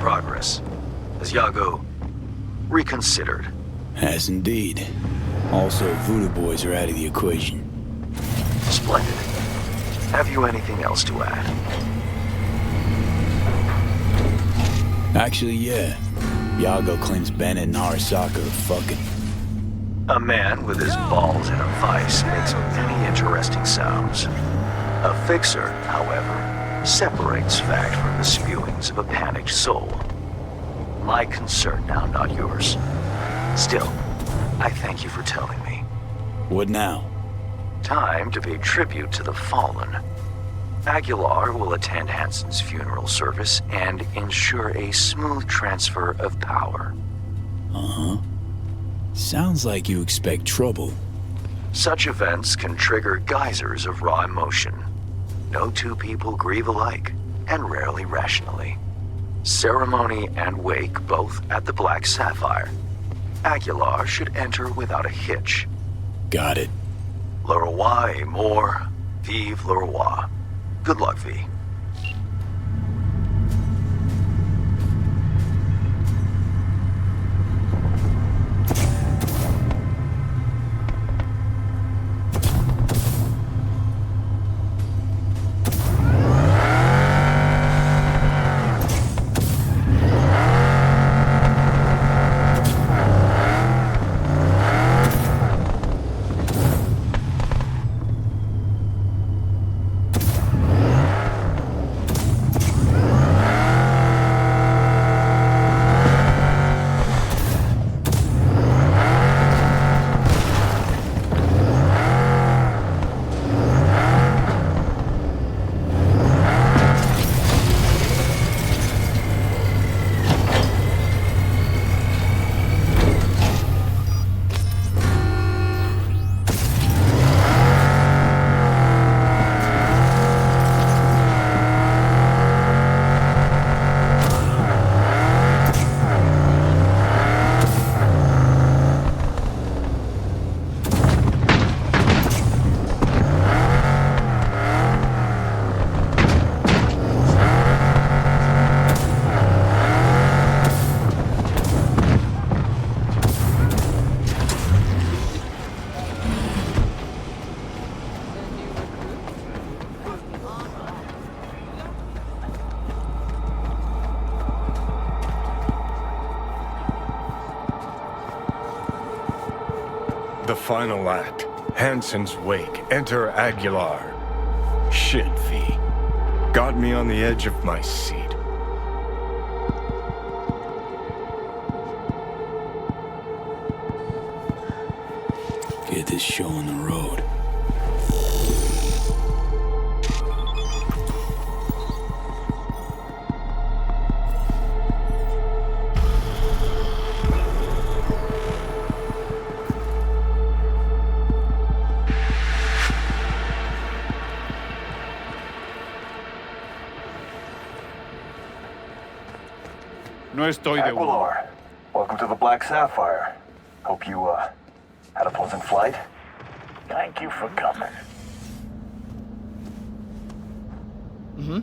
progress. Has Yago reconsidered? Has indeed. Also, Voodoo Boys are out of the equation. Splendid. Have you anything else to add? Actually, yeah. Yago claims Bennett and Arasaka are fucking. A man with his balls in a vice makes many interesting sounds. A fixer, however, separates fact from the spewings of a panicked soul. My concern now, not yours. Still, I thank you for telling me. What now? Time to pay tribute to the fallen. Aguilar will attend Hansen's funeral service and ensure a smooth transfer of power. Uh-huh. Sounds like you expect trouble. Such events can trigger geysers of raw emotion. No two people grieve alike, and rarely rationally. Ceremony and wake both at the Black Sapphire. Aguilar should enter without a hitch. Got it. Le roi est mort, vive le roi. Good luck, V. The final act. Hansen's wake. Enter Aguilar. Shit, V. Got me on the edge of my seat. Get this show on the road. No estoy de Aguilar, welcome to the Black Sapphire. Hope you, had a pleasant flight. Thank you for coming. Mm-hmm.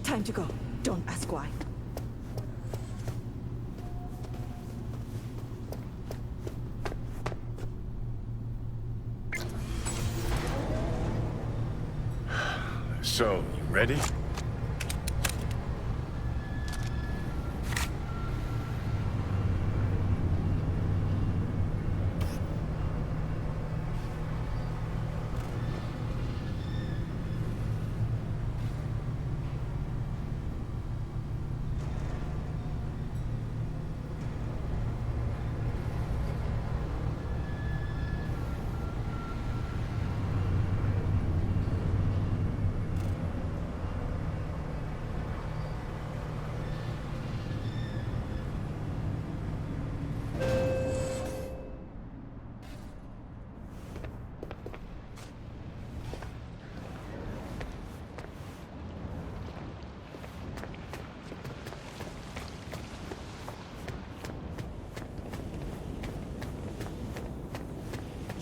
Time to go. Don't ask why. So, you ready?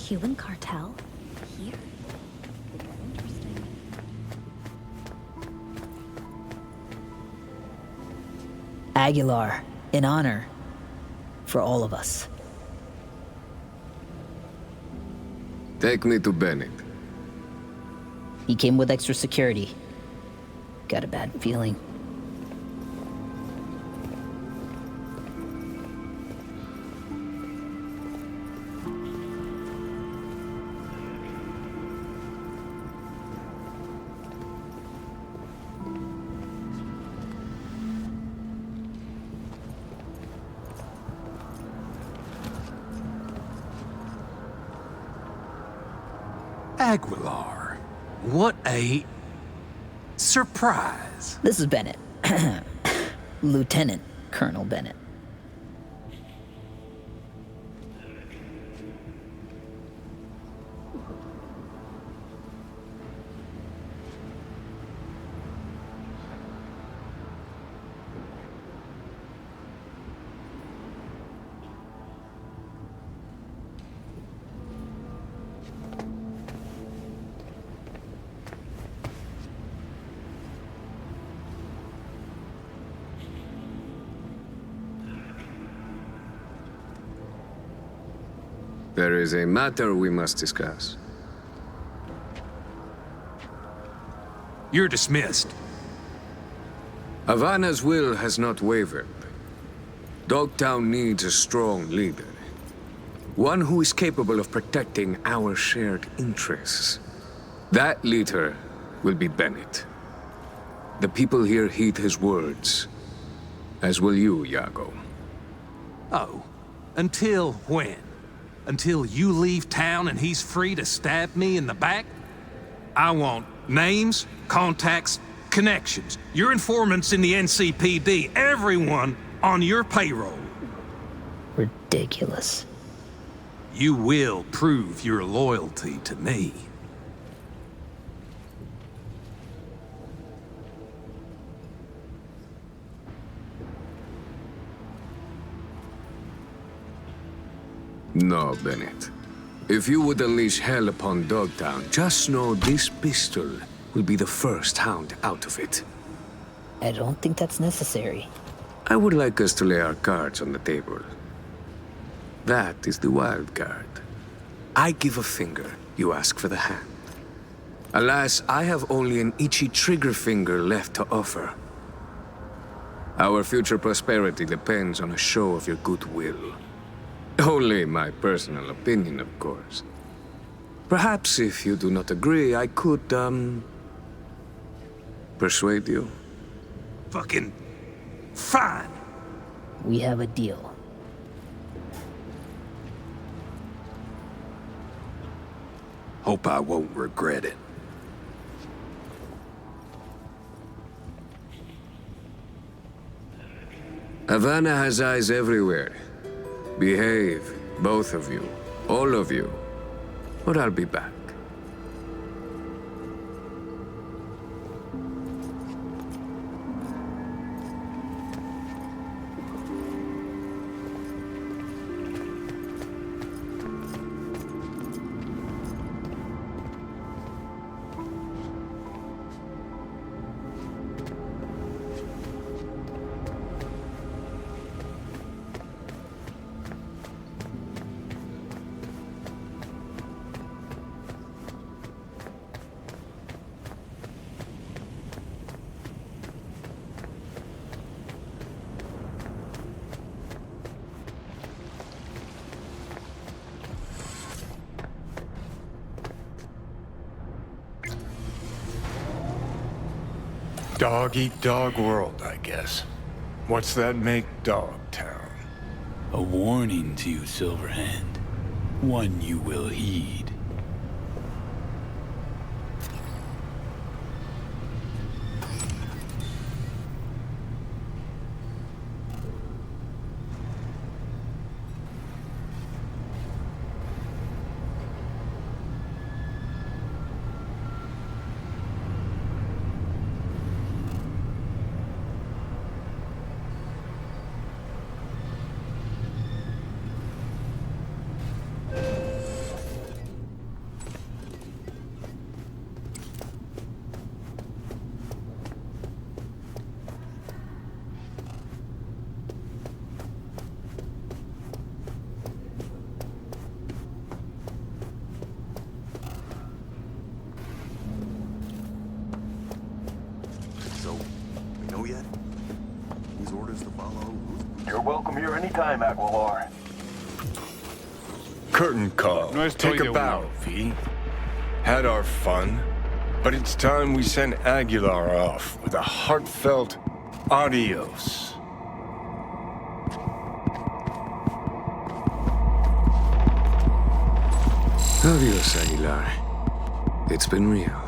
Human cartel? Here? Interesting. Aguilar, in honor. For all of us. Take me to Bennett. He came with extra security. Got a bad feeling. Aguilar. What a surprise. This is Bennett. Lieutenant Colonel Bennett. There is a matter we must discuss. You're dismissed. Havana's will has not wavered. Dogtown needs a strong leader. One who is capable of protecting our shared interests. That leader will be Bennett. The people here heed his words, as will you, Iago. Oh, until when? Until you leave town and he's free to stab me in the back? I want names, contacts, connections. Your informants in the NCPD, everyone on your payroll. Ridiculous. You will prove your loyalty to me. No, Bennett. If you would unleash hell upon Dogtown, just know this pistol will be the first hound out of it. I don't think that's necessary. I would like us to lay our cards on the table. That is the wild card. I give a finger, you ask for the hand. Alas, I have only an itchy trigger finger left to offer. Our future prosperity depends on a show of your goodwill. Only my personal opinion, of course. Perhaps if you do not agree, I could, persuade you. Fucking fine. We have a deal. Hope I won't regret it. Havana has eyes everywhere. Behave, both of you, all of you, or I'll be back. Dog-eat-dog world, I guess. What's that make Dogtown? A warning to you, Silverhand. One you will heed. know yet? Whose orders to follow? You're welcome here anytime, Aguilar. Curtain call. No estoy Take de a bow, V. Had our fun, but it's time we send Aguilar off with a heartfelt adios. Adios, Aguilar. It's been real.